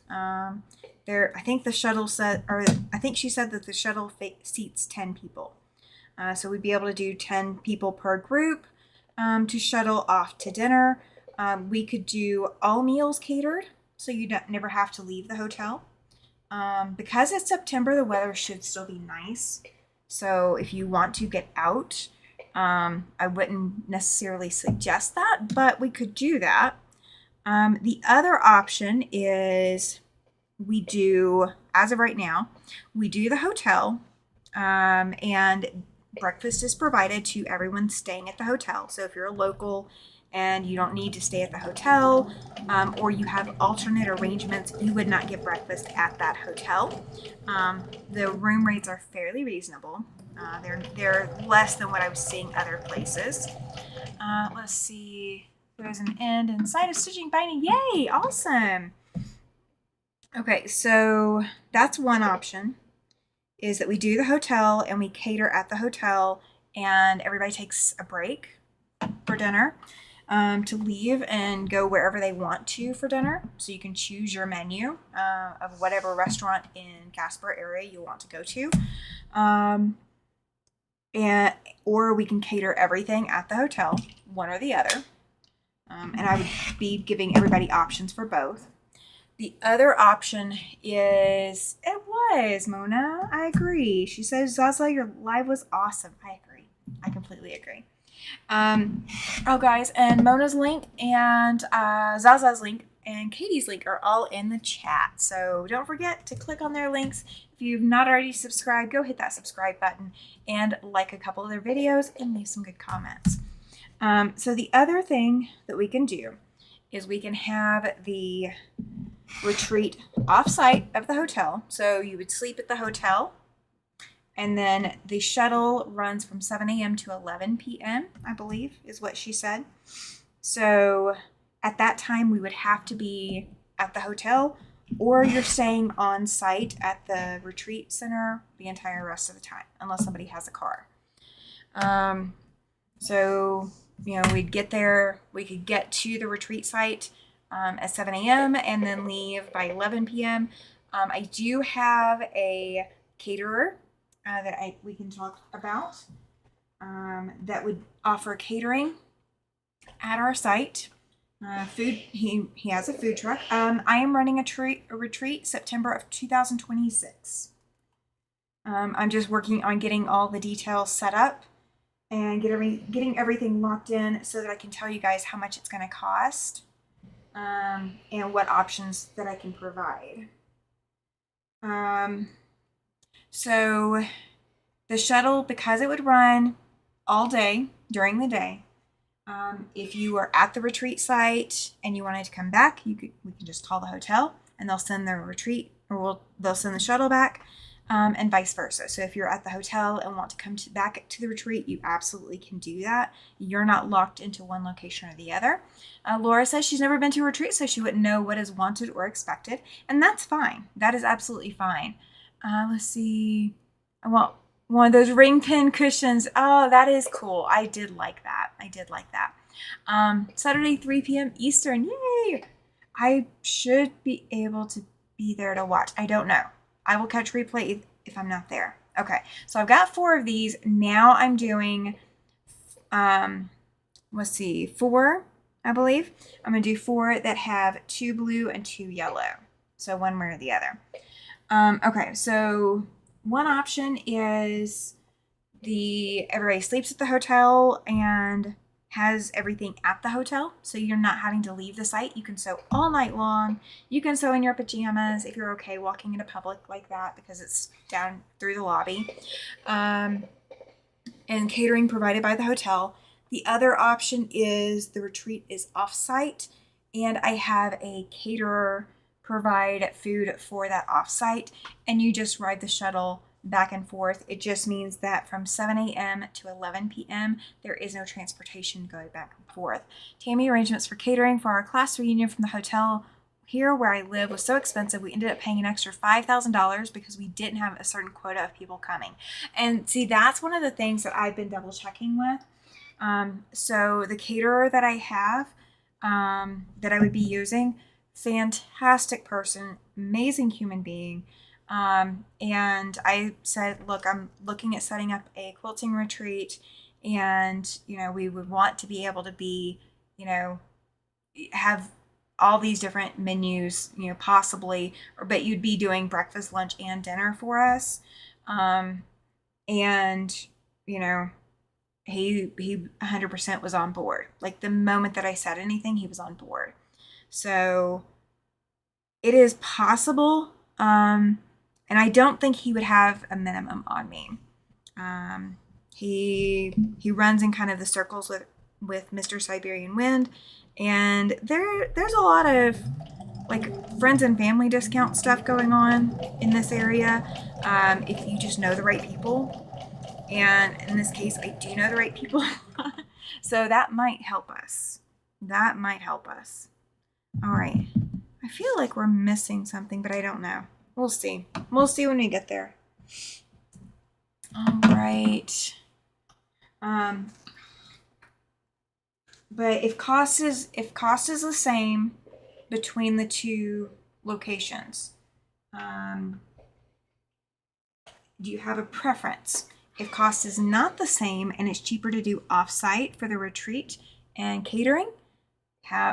I think the shuttle said, or I think she said that the shuttle seats 10 people. So we'd be able to do 10 people per group to shuttle off to dinner. We could do all meals catered. so you don't never have to leave the hotel. Because it's September, the weather should still be nice. So if you want to get out, I wouldn't necessarily suggest that, but we could do that. The other option is we do, as of right now, we do the hotel, and breakfast is provided to everyone staying at the hotel. So if you're a local and you don't need to stay at the hotel, or you have alternate arrangements, you would not get breakfast at that hotel. The room rates are fairly reasonable. They're less than what I was seeing other places. Let's see. There's an end in sight of stitching binding. Yay! Awesome. Okay, so that's one option, is that we do the hotel and we cater at the hotel, and everybody takes a break for dinner, to leave and go wherever they want to for dinner. So you can choose your menu of whatever restaurant in Casper area you want to go to. Or we can cater everything at the hotel, one or the other. And I would be giving everybody options for both. The other option is, it was, Mona. I agree. She says, Zaza, your live was awesome. I agree. I completely agree. Oh, guys, and Mona's link and Zaza's link and Katie's link are all in the chat. So don't forget to click on their links. If you've not already subscribed, go hit that subscribe button and like a couple of their videos and leave some good comments. So the other thing that we can do is we can have the retreat off-site of the hotel. So you would sleep at the hotel, and then the shuttle runs from 7 a.m. to 11 p.m., I believe is what she said. So at that time, we would have to be at the hotel, or you're staying on site at the retreat center the entire rest of the time, unless somebody has a car. So, we'd get there, we could get to the retreat site at 7 a.m. and then leave by 11 p.m. I do have a caterer that we can talk about that would offer catering at our site. Food. He has a food truck. I am running a retreat September of 2026. I'm just working on getting all the details set up and getting everything locked in so that I can tell you guys how much it's going to cost, and what options that I can provide. So the shuttle, because it would run all day during the day, if you were at the retreat site and you wanted to come back, we can just call the hotel and they'll send the retreat, or they'll send the shuttle back, and vice versa. So if you're at the hotel and want to come back to the retreat, you absolutely can do that. You're not locked into one location or the other. Laura says she's never been to a retreat, so she wouldn't know what is wanted or expected, and that's fine. That is absolutely fine. Let's see. I want one of those ring pin cushions. Oh, that is cool. I did like that. Saturday, 3 p.m. Eastern. Yay! I should be able to be there to watch. I don't know. I will catch replay if I'm not there. Okay, so I've got 4 of these. Now I'm doing, let's see, 4, I believe. I'm going to do 4 that have 2 blue and 2 yellow. So one way or the other. Okay, so one option is everybody sleeps at the hotel and has everything at the hotel, so you're not having to leave the site. You can sew all night long. You can sew in your pajamas if you're okay walking into public like that, because it's down through the lobby. And catering provided by the hotel. The other option is the retreat is off-site, and I have a caterer provide food for that off-site, and you just ride the shuttle back and forth. It just means that from 7 a.m. to 11 p.m. there is no transportation going back and forth. Tammy, arrangements for catering for our class reunion from the hotel here where I live was so expensive, we ended up paying an extra $5,000 because we didn't have a certain quota of people coming. And see, that's one of the things that I've been double checking with. So the caterer that I have, that I would be using, fantastic person, amazing human being. And I said, look, I'm looking at setting up a quilting retreat, and, we would want to be able to be, have all these different menus, possibly, but you'd be doing breakfast, lunch, and dinner for us. And, you know, he 100% was on board. Like the moment that I said anything, he was on board. So it is possible. And I don't think he would have a minimum on me. He runs in kind of the circles with Mr. Siberian Wind, and there's a lot of like friends and family discount stuff going on in this area, if you just know the right people. And in this case, I do know the right people. So that might help us. That might help us. All right. I feel like we're missing something, but I don't know. We'll see. We'll see when we get there. All right. But if cost is the same between the two locations, do you have a preference? If cost is not the same and it's cheaper to do off-site for the retreat and catering,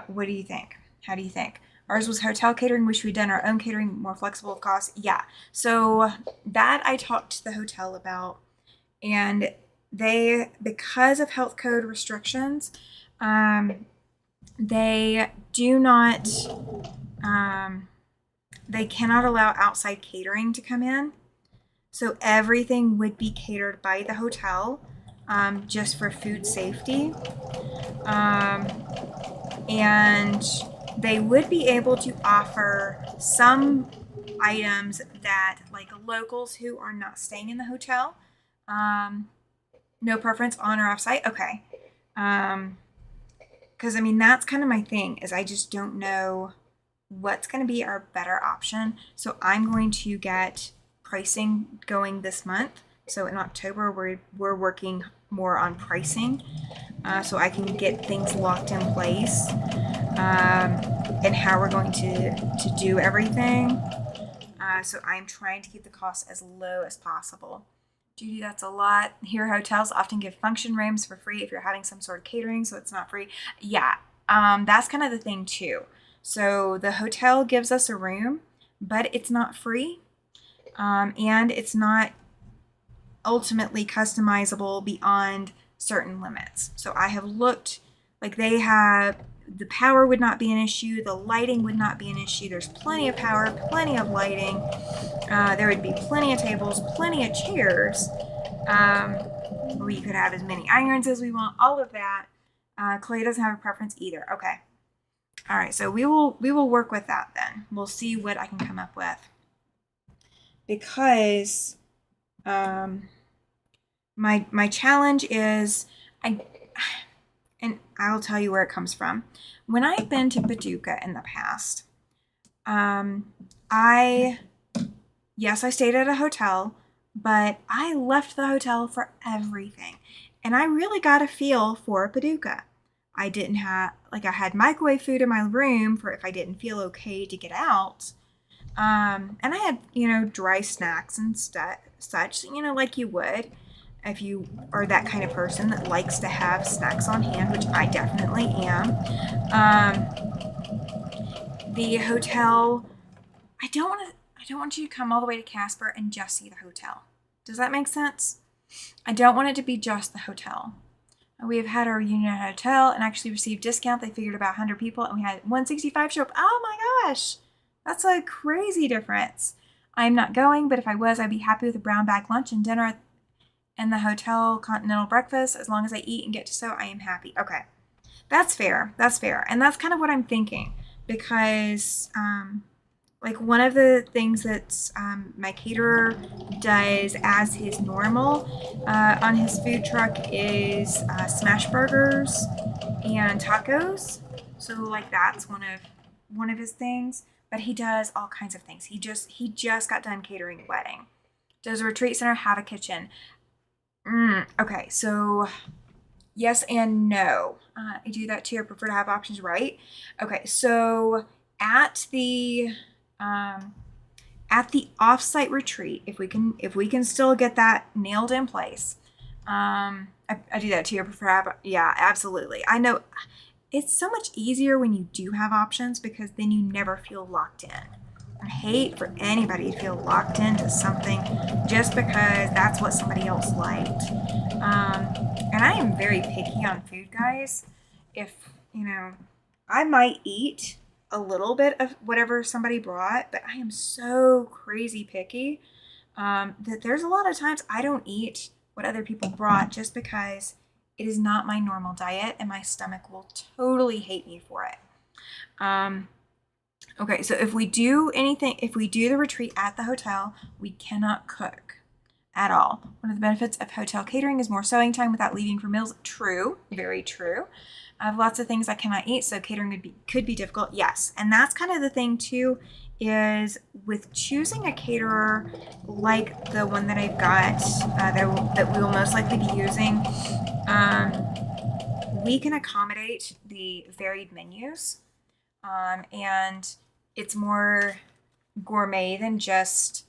what do you think? How do you think? Ours was hotel catering. Wish we'd done our own catering, more flexible of cost. Yeah. So that I talked to the hotel about, and they, because of health code restrictions, they do not, they cannot allow outside catering to come in. So everything would be catered by the hotel, just for food safety. And they would be able to offer some items that, like locals who are not staying in the hotel, no preference on or off site. Okay. Because I mean, that's kind of my thing, is I just don't know what's going to be our better option. So I'm going to get pricing going this month. So in October, we're working more on pricing, so I can get things locked in place, and how we're going to do everything. So I'm trying to keep the cost as low as possible. Judy, that's a lot. Here, hotels often give function rooms for free if you're having some sort of catering, so it's not free. Yeah, that's kind of the thing too. So the hotel gives us a room, but it's not free, and it's not ultimately customizable beyond certain limits. So I have looked, like they have, the power would not be an issue, the lighting would not be an issue. There's plenty of power, plenty of lighting. There would be plenty of tables, plenty of chairs. We could have as many irons as we want, all of that. Clay doesn't have a preference either. Okay. All right, so we will work with that then. We'll see what I can come up with. Because my challenge is, and I'll tell you where it comes from. When I've been to Paducah in the past, I stayed at a hotel, but I left the hotel for everything. And I really got a feel for Paducah. I didn't have, I had microwave food in my room for if I didn't feel okay to get out. And I had, dry snacks and such, like you would if you are that kind of person that likes to have snacks on hand, which I definitely am. The hotel, I don't want you to come all the way to Casper and just see the hotel. Does that make sense? I don't want it to be just the hotel. We have had our reunion at a hotel and actually received discount. They figured about 100 people and we had 165 show up. Oh my gosh, that's a crazy difference. I'm not going, but if I was, I'd be happy with a brown bag lunch and dinner and the hotel continental breakfast. As long as I eat and get to sew, I am happy. Okay, that's fair. That's fair. And that's kind of what I'm thinking, because one of the things that my caterer does as his normal on his food truck is smash burgers and tacos. So that's one of his things. But he does all kinds of things. He just got done catering a wedding. Does a retreat center have a kitchen? Okay, so yes and no. I do that too. I prefer to have options, right? Okay, so at the offsite retreat, if we can still get that nailed in place, I do that too. I prefer to have, yeah, absolutely. I know it's so much easier when you do have options because then you never feel locked in. I hate for anybody to feel locked into something just because that's what somebody else liked. Um, and I am very picky on food, guys. If, you know, I might eat a little bit of whatever somebody brought, but I am so crazy picky that there's a lot of times I don't eat what other people brought just because it is not my normal diet and my stomach will totally hate me for it. Um, okay, so if we do the retreat at the hotel, we cannot cook at all. One of the benefits of hotel catering is more sewing time without leaving for meals. True, very true. I have lots of things I cannot eat, so catering could be difficult. Yes, and that's kind of the thing too, is with choosing a caterer like the one that I've got that we will most likely be using. Um, we can accommodate the varied menus, and it's more gourmet than just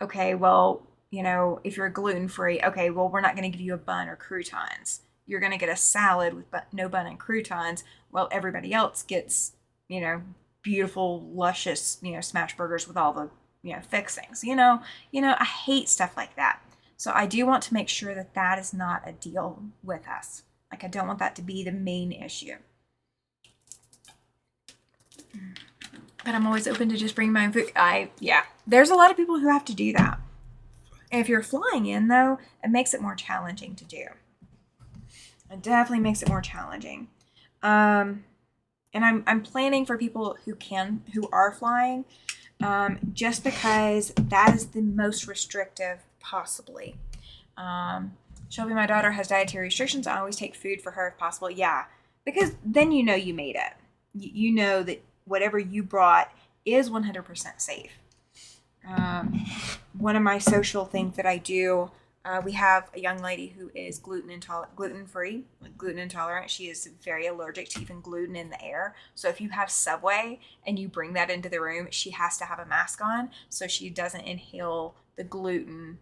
okay, well, if you're gluten free, okay, well, we're not going to give you a bun or croutons. You're going to get a salad with no bun and croutons, while everybody else gets, beautiful, luscious, smash burgers with all the, fixings. I hate stuff like that. So I do want to make sure that that is not a deal with us. Like I don't want that to be the main issue. But I'm always open to just bring my own food. There's a lot of people who have to do that. If you're flying in, though, it makes it more challenging to do. It definitely makes it more challenging. And I'm planning for people who are flying, just because that is the most restrictive possibly. Shelby, my daughter, has dietary restrictions. I always take food for her if possible. Yeah, because then you made it. You know that whatever you brought is 100% safe. One of my social things that I do, we have a young lady who is gluten intolerant. She is very allergic to even gluten in the air. So if you have Subway and you bring that into the room, she has to have a mask on so she doesn't inhale the gluten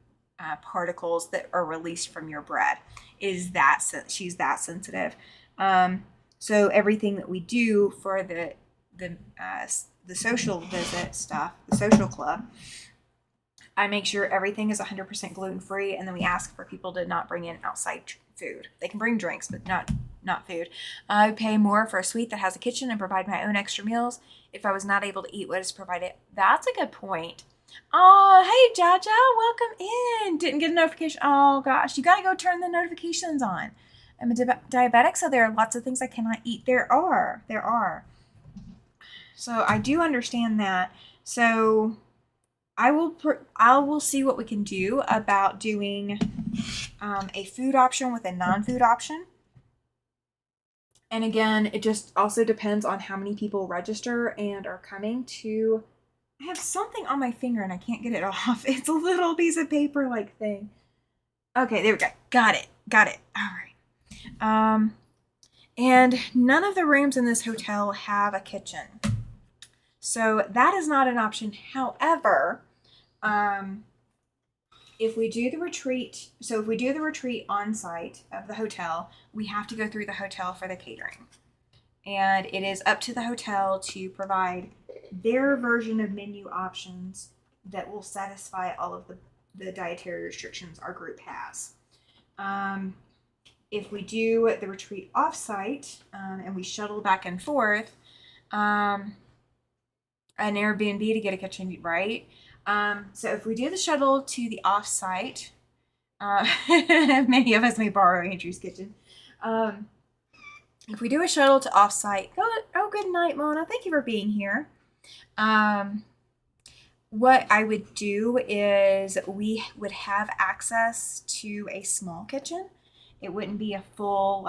particles that are released from your bread. She's that sensitive. So everything that we do for the social visit stuff, the social club, I make sure everything is 100% gluten free, and then we ask for people to not bring in outside food. They can bring drinks, but not food. I pay more for a suite that has a kitchen and provide my own extra meals if I was not able to eat what is provided. That's a good point. Oh, hey, Jaja, welcome in. Didn't get a notification. Oh, gosh, you got to go turn the notifications on. I'm a diabetic, so there are lots of things I cannot eat. There are. So I do understand that. So I will see what we can do about doing a food option with a non-food option. And again, it just also depends on how many people register and are coming to. I have something on my finger and I can't get it off. It's a little piece of paper like thing. Okay, there we go. Got it. All right. And none of the rooms in this hotel have a kitchen. So that is not an option. However, if we do the retreat on site of the hotel, we have to go through the hotel for the catering. And it is up to the hotel to provide their version of menu options that will satisfy all of the dietary restrictions our group has. If we do the retreat off-site and we shuttle back and forth, an Airbnb to get a kitchen, right? So if we do the shuttle to the off-site, many of us may borrow Andrew's kitchen. If we do a shuttle to off-site, good night, Mona. Thank you for being here. What I would do is we would have access to a small kitchen. It wouldn't be a full,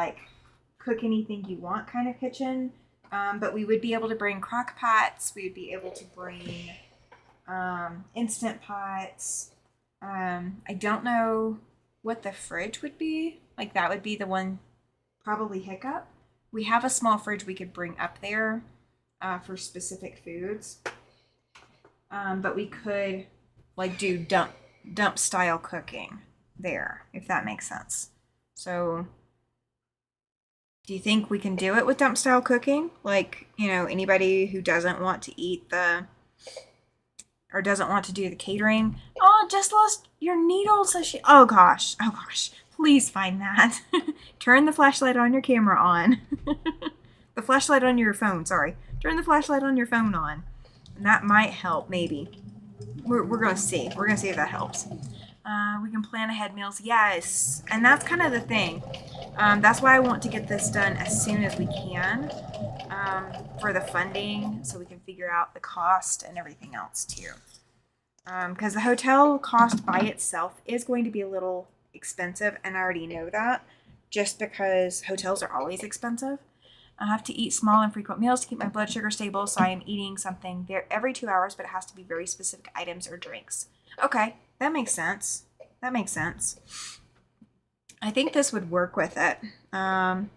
cook anything you want kind of kitchen, but we would be able to bring crock pots. We would be able to bring Instant Pots. I don't know what the fridge would be. That would be the one, probably Hiccup. We have a small fridge we could bring up there for specific foods. But we could do dump style cooking there, if that makes sense. So Do you think we can do it with dump style cooking? Like, you know, anybody who doesn't want to eat the or doesn't want to do the catering. Oh, just lost your needle, so she. Oh gosh. Oh gosh. Please find that. Turn the flashlight on your camera on. The flashlight on your phone, sorry. Turn the flashlight on your phone on. And that might help, maybe. We're going to see. We're going to see if that helps. We can plan ahead meals. Yes. And that's kind of the thing. That's why I want to get this done as soon as we can for the funding so we can figure out the cost and everything else too. Because the hotel cost by itself is going to be a little expensive, and I already know that just because hotels are always expensive. I have to eat small and frequent meals to keep my blood sugar stable, so I am eating something there every 2 hours, but it has to be very specific items or drinks. Okay, that makes sense. That makes sense. I think this would work with it. And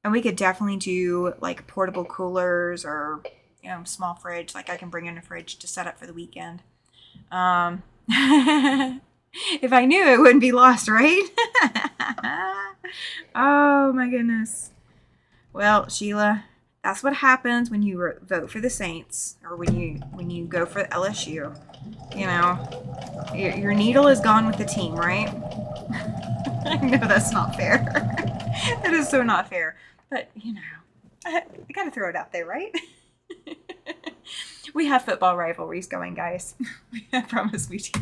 we could definitely do like portable coolers or, you know, small fridge. Like I can bring in a fridge to set up for the weekend. If I knew it wouldn't be lost, right? Oh my goodness. Well, Sheila, that's what happens when you vote for the Saints or when you go for LSU. You know, your needle is gone with the team, right? I know that's not fair. That is so not fair. But, you know, I gotta throw it out there, right? We have football rivalries going, guys. I promise we do.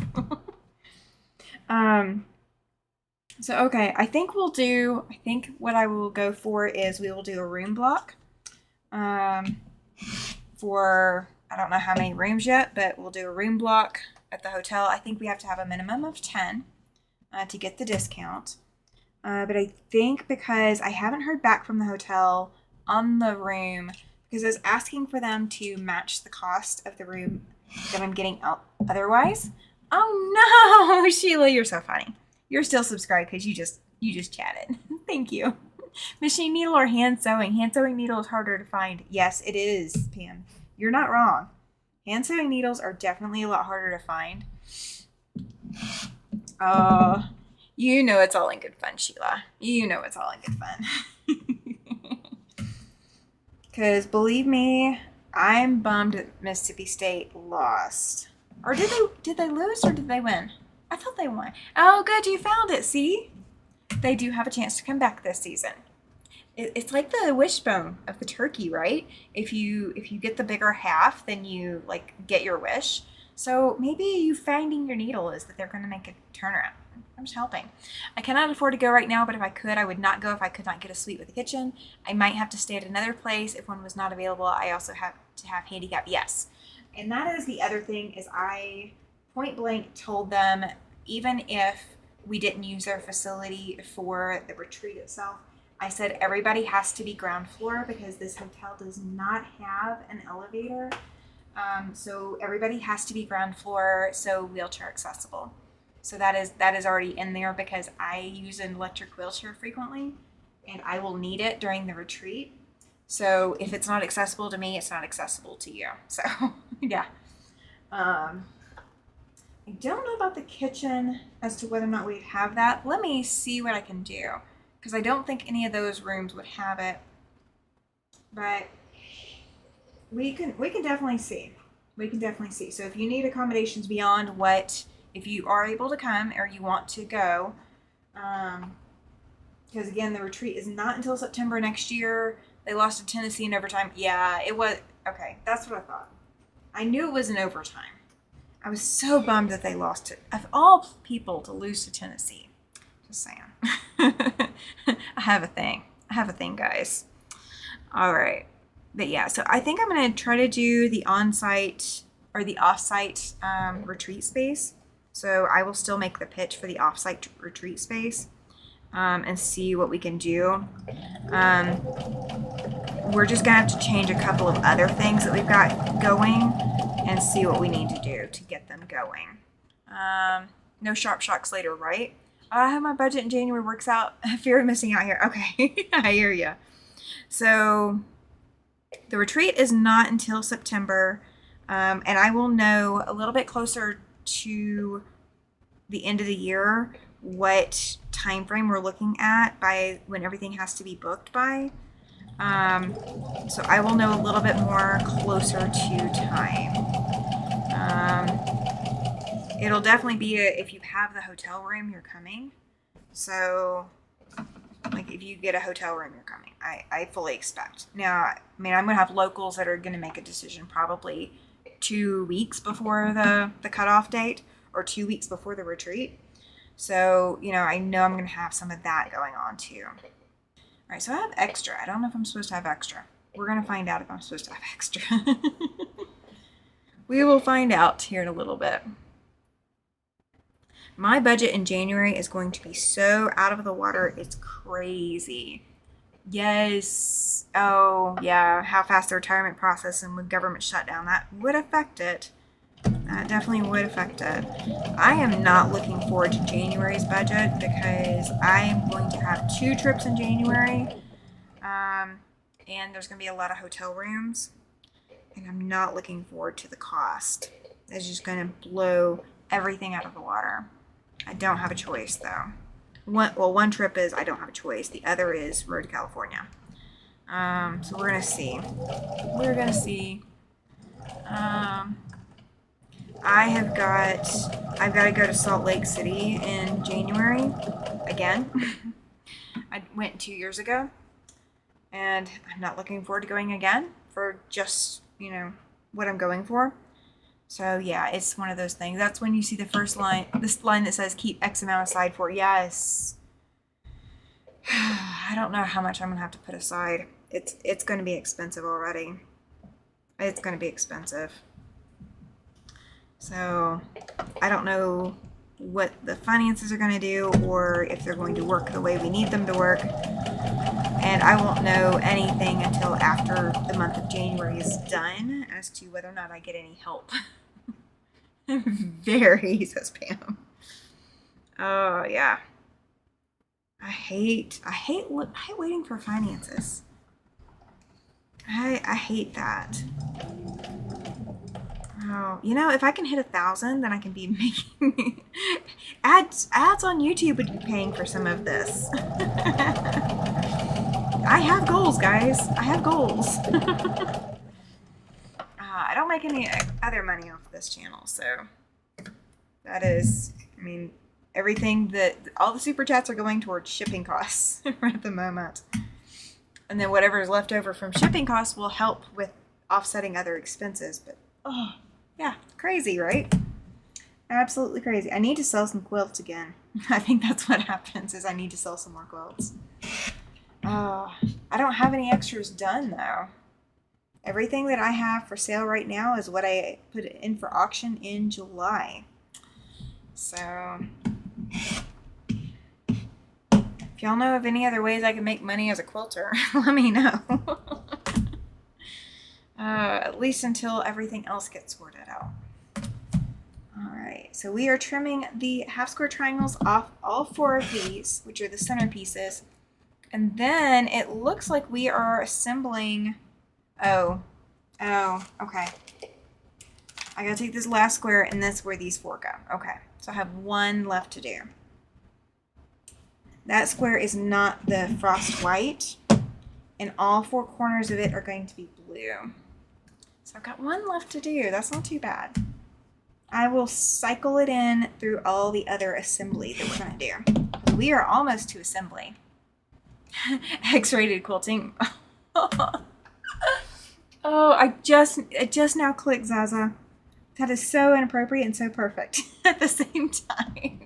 So, okay, I think what I will go for is we will do a room block for, I don't know how many rooms yet, but we'll do a room block at the hotel. I think we have to have a minimum of 10 to get the discount. But I think because I haven't heard back from the hotel on the room, because I was asking for them to match the cost of the room that I'm getting out otherwise. Oh no, Sheila, you're so funny. You're still subscribed because you just chatted. Thank you. Machine needle or hand sewing? Hand sewing needle is harder to find. Yes, it is, Pam. You're not wrong. Hand sewing needles are definitely a lot harder to find. You know it's all in good fun, Sheila. You know it's all in good fun. Because believe me, I'm bummed that Mississippi State lost. Or did they lose or did they win? I thought they won. Oh, good, you found it. See? They do have a chance to come back this season. It's like the wishbone of the turkey, right? If you get the bigger half, then you like get your wish. So maybe you finding your needle is that they're going to make a turnaround. I'm just helping. I cannot afford to go right now, but if I could, I would not go if I could not get a suite with a kitchen. I might have to stay at another place if one was not available. I also have to have handicap. Yes. And that is the other thing is I point blank told them even if we didn't use their facility for the retreat itself, I said everybody has to be ground floor because this hotel does not have an elevator. So everybody has to be ground floor, so wheelchair accessible. So that is already in there because I use an electric wheelchair frequently and I will need it during the retreat. So if it's not accessible to me, it's not accessible to you. So yeah. I don't know about the kitchen as to whether or not we'd have that. Let me see what I can do because I don't think any of those rooms would have it. But we can definitely see. We can definitely see. So if you need accommodations beyond what, if you are able to come or you want to go, because again, the retreat is not until September next year. They lost to Tennessee in overtime. Yeah, it was. Okay, that's what I thought. I knew it was in overtime. I was so bummed that they lost it. Of all people to lose to Tennessee. Just saying. I have a thing. Guys. All right. But yeah, so I think I'm going to try to do the on-site or the off-site retreat space. So I will still make the pitch for the off-site retreat space and see what we can do. We're just going to have to change a couple of other things that we've got going and see what we need to do to get them going. No sharp shocks later, right? I hope my budget in January works out. I fear of missing out here. Okay, I hear you. So the retreat is not until September, and I will know a little bit closer to the end of the year what time frame we're looking at by when everything has to be booked by. So I will know a little bit more closer to time. It'll definitely be if you have the hotel room, you're coming. So, like, if you get a hotel room, you're coming. I fully expect. Now, I mean, I'm going to have locals that are going to make a decision probably 2 weeks before the cutoff date or 2 weeks before the retreat. So, I know I'm going to have some of that going on too. All right, so I have extra. I don't know if I'm supposed to have extra. We're going to find out if I'm supposed to have extra. We will find out here in a little bit. My budget in January is going to be so out of the water, it's crazy. Yes. Oh, yeah. How fast the retirement process and with government shutdown, that would affect it. That definitely would affect it. I am not looking forward to January's budget because I am going to have 2 trips in January. And there's going to be a lot of hotel rooms. And I'm not looking forward to the cost. It's just going to blow everything out of the water. I don't have a choice, though. One trip is I don't have a choice. The other is Road to California. So we're going to see. I've got to go to Salt Lake City in January again. I went 2 years ago, and I'm not looking forward to going again for just, what I'm going for. So yeah, it's one of those things. That's when you see the first line, this line that says keep X amount aside for. Yes. I don't know how much I'm going to have to put aside. It's going to be expensive already. It's going to be expensive. So I don't know what the finances are going to do or if they're going to work the way we need them to work. And I won't know anything until after the month of January is done as to whether or not I get any help. Very, says Pam. Oh, yeah. I hate waiting for finances. I hate that. Oh, if I can hit 1,000, then I can be making ads on YouTube would be paying for some of this. I have goals, guys. I have goals. I don't make any other money off this channel, so that is, everything all the super chats are going towards shipping costs right at the moment. And then whatever is left over from shipping costs will help with offsetting other expenses. But, yeah, crazy, right? Absolutely crazy. I need to sell some quilts again. I think that's what happens is I need to sell some more quilts. I don't have any extras done, though. Everything that I have for sale right now is what I put in for auction in July. So, if y'all know of any other ways I can make money as a quilter, let me know. At least until everything else gets sorted out. Alright, so we are trimming the half square triangles off all 4 of these, which are the centerpieces. And then it looks like we are assembling... Oh, okay. I gotta take this last square, and that's where these 4 go. Okay, so I have 1 left to do. That square is not the frost white, and all 4 corners of it are going to be blue. So I've got 1 left to do. That's not too bad. I will cycle it in through all the other assembly that we're going to do. We are almost to assembly. X-rated quilting. It just now clicked, Zaza. That is so inappropriate and so perfect at the same time.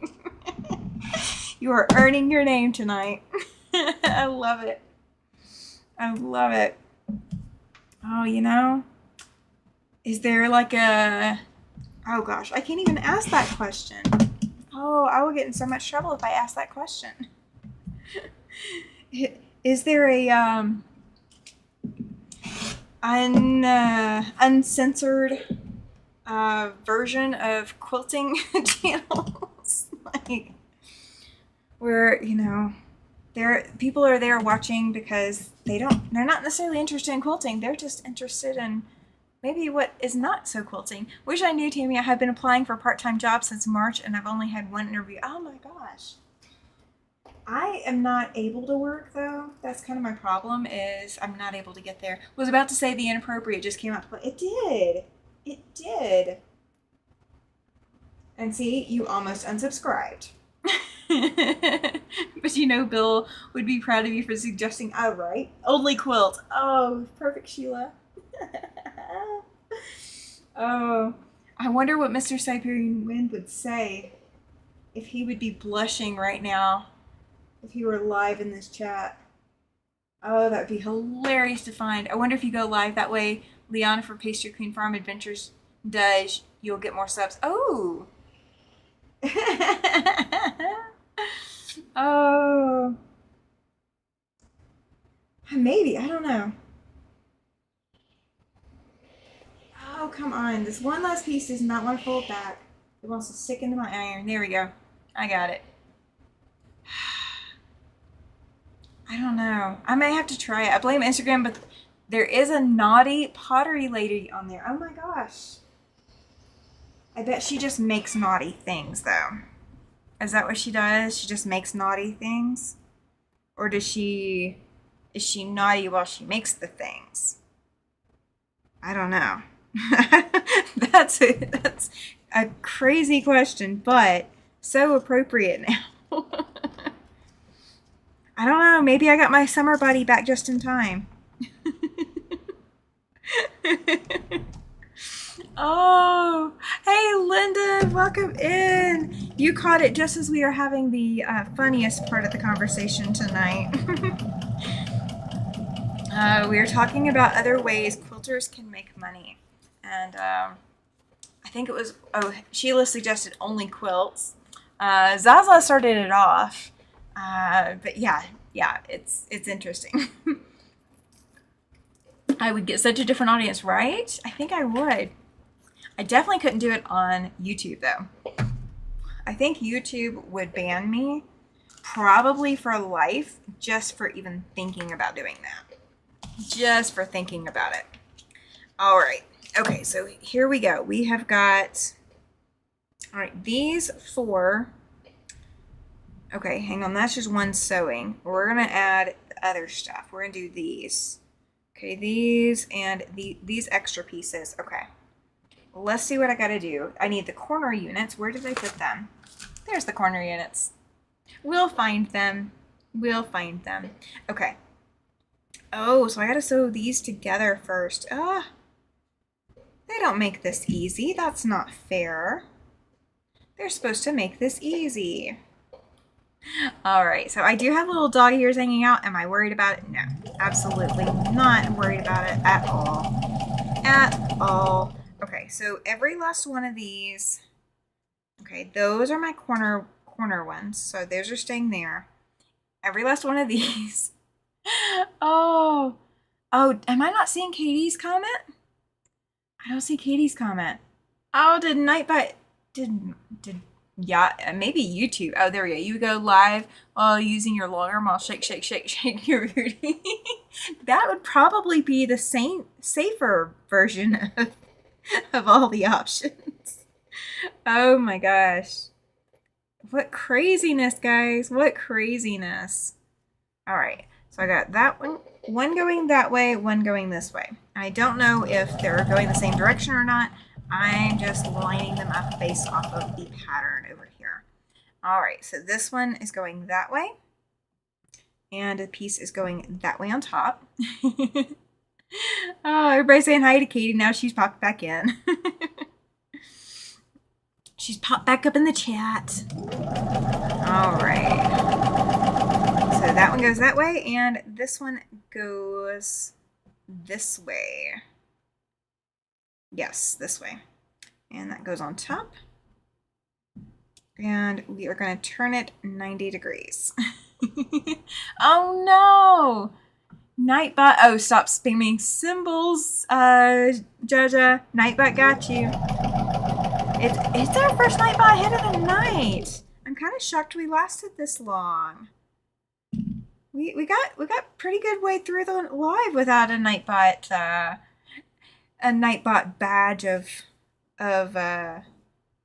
You are earning your name tonight. I love it. I love it. Oh, is there like oh gosh, I can't even ask that question. Oh, I will get in so much trouble if I ask that question. Is there a uncensored version of quilting channels? Like, where, people are there watching because they're not necessarily interested in quilting. They're just interested in maybe what is not so quilting. Wish I knew, Tammy. I have been applying for part-time jobs since March, and I've only had 1 interview. Oh my gosh. I am not able to work though. That's kind of my problem is I'm not able to get there. Was about to say the inappropriate just came out, but it did. It did. And see, you almost unsubscribed. But you know, Bill would be proud of you for suggesting, oh, right, only quilt. Oh, perfect, Sheila. Oh, I wonder what Mr. Siberian Wind would say if he would be blushing right now if he were live in this chat. Oh, that would be hilarious to find. I wonder if you go live that way, Liana for Pastry Queen Farm Adventures does, you'll get more subs. Oh. Oh. Maybe, I don't know. Oh, come on. This one last piece does not want to fold back. It wants to stick into my iron. There we go. I got it. I don't know. I may have to try it. I blame Instagram, but there is a naughty pottery lady on there. Oh my gosh. I bet she just makes naughty things, though. Is that what she does? She just makes naughty things? Or is she naughty while she makes the things? I don't know. That's a crazy question, but so appropriate now. I don't know. Maybe I got my summer body back just in time. Oh, hey, Linda, welcome in. You caught it just as we are having the funniest part of the conversation tonight. We are talking about other ways quilters can make money. And I think it was, Sheila suggested only quilts. Zaza started it off. But yeah, it's interesting. I would get such a different audience, right? I think I would. I definitely couldn't do it on YouTube, though. I think YouTube would ban me probably for life just for even thinking about doing that. Just for thinking about it. All right. Okay, so here we go. We have got, all right, these 4. Okay, hang on. That's just one sewing. We're going to add the other stuff. We're going to do these. Okay, these and these extra pieces. Okay. Let's see what I got to do. I need the corner units. Where did I put them? There's the corner units. We'll find them. We'll find them. Okay. Oh, so I got to sew these together first. They don't make this easy. That's not fair. They're supposed to make this easy. All right, so I do have little dog ears hanging out. Am I worried about it? No, absolutely not worried about it at all. At all. Okay, so every last one of these, okay, those are my corner ones. So those are staying there. Every last one of these. Oh, am I not seeing Katie's comment? I don't see Katie's comment. Oh, did Nightbite, yeah, maybe YouTube. Oh, there we go. You go live while using your long arm while shake your booty. That would probably be the safer version of all the options. Oh my gosh. What craziness, guys. What craziness. All right. So I got that one going that way, one going this way. I don't know if they're going the same direction or not. I'm just lining them up based off of the pattern over here. All right, so this one is going that way, and a piece is going that way on top. Oh, everybody's saying hi to Katie. Now she's popped back in. She's popped back up in the chat. All right. So that one goes that way, and this one goes this way. Yes, this way. And that goes on top. And we are going to turn it 90 degrees. Oh no! Nightbot. Oh, stop spamming symbols, Jaja. Nightbot got you. It's our first Nightbot hit of the night. I'm kind of shocked we lasted this long. We got pretty good way through the live without a Nightbot badge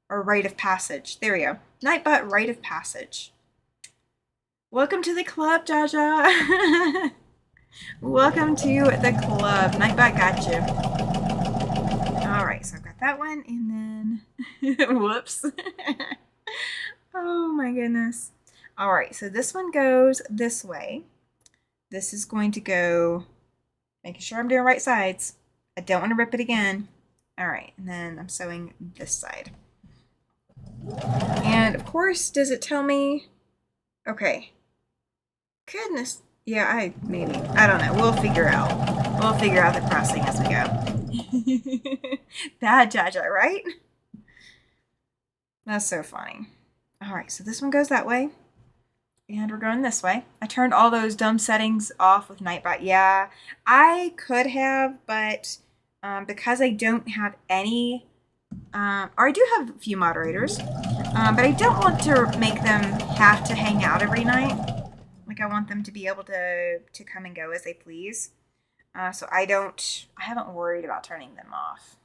or rite of passage. There we go. Nightbot rite of passage. Welcome to the club, Jaja. Welcome to the club. Nightbot got you. Alright, so I've got that one, and then... Whoops. Oh my goodness. Alright, so this one goes this way. This is going to go... Making sure I'm doing right sides. I don't want to rip it again. Alright, and then I'm sewing this side. And of course, does it tell me... Okay. Goodness. Yeah, I don't know. We'll figure out. We'll figure out the crossing as we go. Bad Jaja, right? That's so funny. Alright, so this one goes that way. And we're going this way. I turned all those dumb settings off with Nightbot. Yeah, I could have, but because I don't have any, or I do have a few moderators, but I don't want to make them have to hang out every night. Like, I want them to be able to come and go as they please. So I haven't worried about turning them off.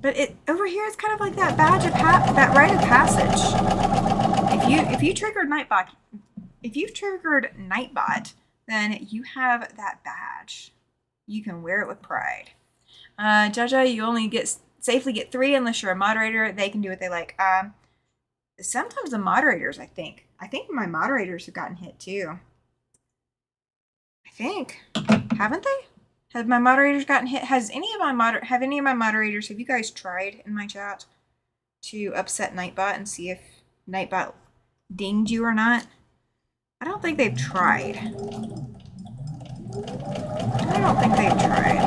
But over here it's kind of like that badge of that rite of passage. If you triggered Nightbot, then you have that badge. You can wear it with pride. Jaja, you only safely get 3 unless you're a moderator. They can do what they like. Sometimes the moderators, I think my moderators have gotten hit too. I think, haven't they? Have my moderators gotten hit? Have any of my moderators, have you guys tried in my chat to upset Nightbot and see if Nightbot dinged you or not? I don't think they've tried. I don't think they've tried.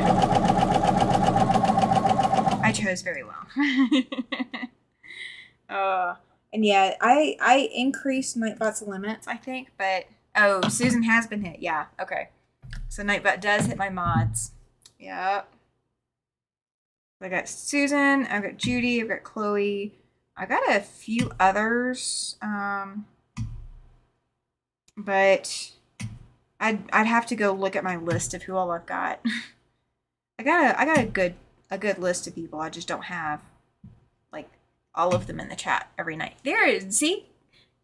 I chose very well. And yeah, I increased Nightbot's limits, I think, but oh, Susan has been hit. Yeah, okay. So Nightbot does hit my mods. Yep. I got Susan, I've got Judy, I've got Chloe. I got a few others, but I'd have to go look at my list of who all I've got. I got a good list of people. I just don't have like all of them in the chat every night. There it is. See,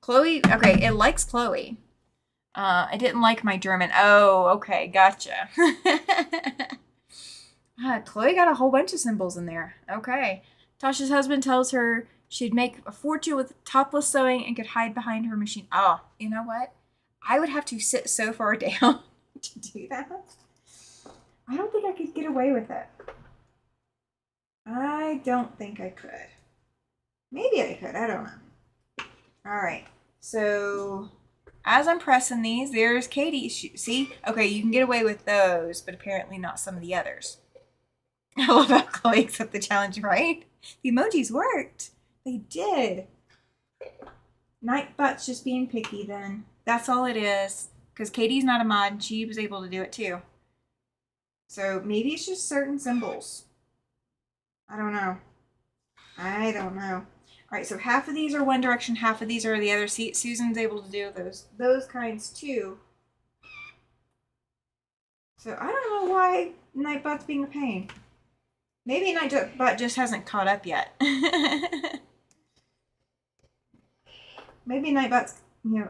Chloe. Okay, it likes Chloe. I didn't like my German. Oh, okay, gotcha. Chloe got a whole bunch of symbols in there. Okay. Tasha's husband tells her she'd make a fortune with topless sewing and could hide behind her machine. Oh, you know what? I would have to sit so far down to do that. I don't think I could get away with it. I don't think I could. Maybe I could. I don't know. All right. So... as I'm pressing these, there's Katie. See? Okay, you can get away with those, but apparently not some of the others. I love how Chloe accepted the challenge, right? The emojis worked. They did. Nightbot's just being picky then. That's all it is. Because Katie's not a mod, and she was able to do it too. So maybe it's just certain symbols. I don't know. All right, so half of these are one direction, half of these are the other. See, Susan's able to do those kinds too. So I don't know why Nightbot's being a pain. Maybe Nightbot just hasn't caught up yet. Maybe Nightbot's,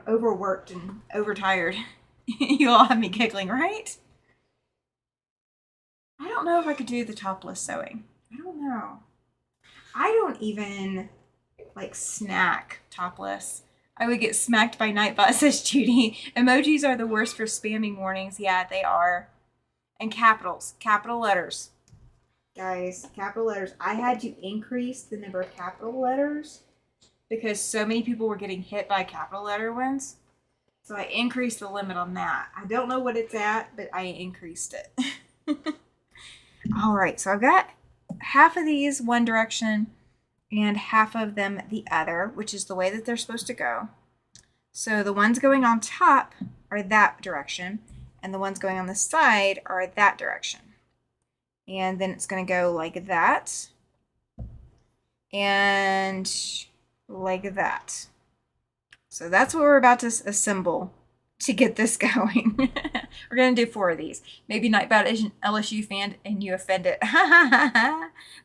overworked and overtired. You all have me giggling, right? I don't know if I could do the topless sewing. I don't know. I don't even snack topless. I would get smacked by Nightbot, says Judy. Emojis are the worst for spamming warnings. Yeah, they are. And capitals. Capital letters. Guys, capital letters. I had to increase the number of capital letters because so many people were getting hit by capital letter ones. So I increased the limit on that. I don't know what it's at, but I increased it. All right, so I've got half of these one direction and half of them the other, which is the way that they're supposed to go. So the ones going on top are that direction, and the ones going on the side are that direction. And then it's going to go like that, and like that. So that's what we're about to assemble to get this going. We're going to do 4 of these. Maybe Nightbot is an LSU fan and you offend it.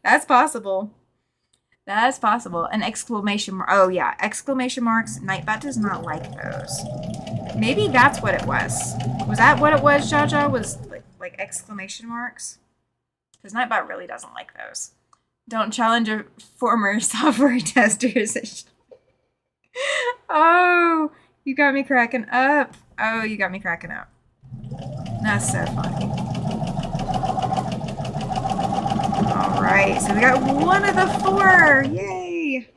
That's possible. That's possible. An exclamation mark. Oh, yeah. Exclamation marks. Nightbot does not like those. Maybe that's what it was. Was that what it was, Jaja? Was like exclamation marks? Because Nightbot really doesn't like those. Don't challenge a former software testers. Oh, you got me cracking up. Oh, you got me cracking up. That's so funny. All right, so we got one of the 4. Yay!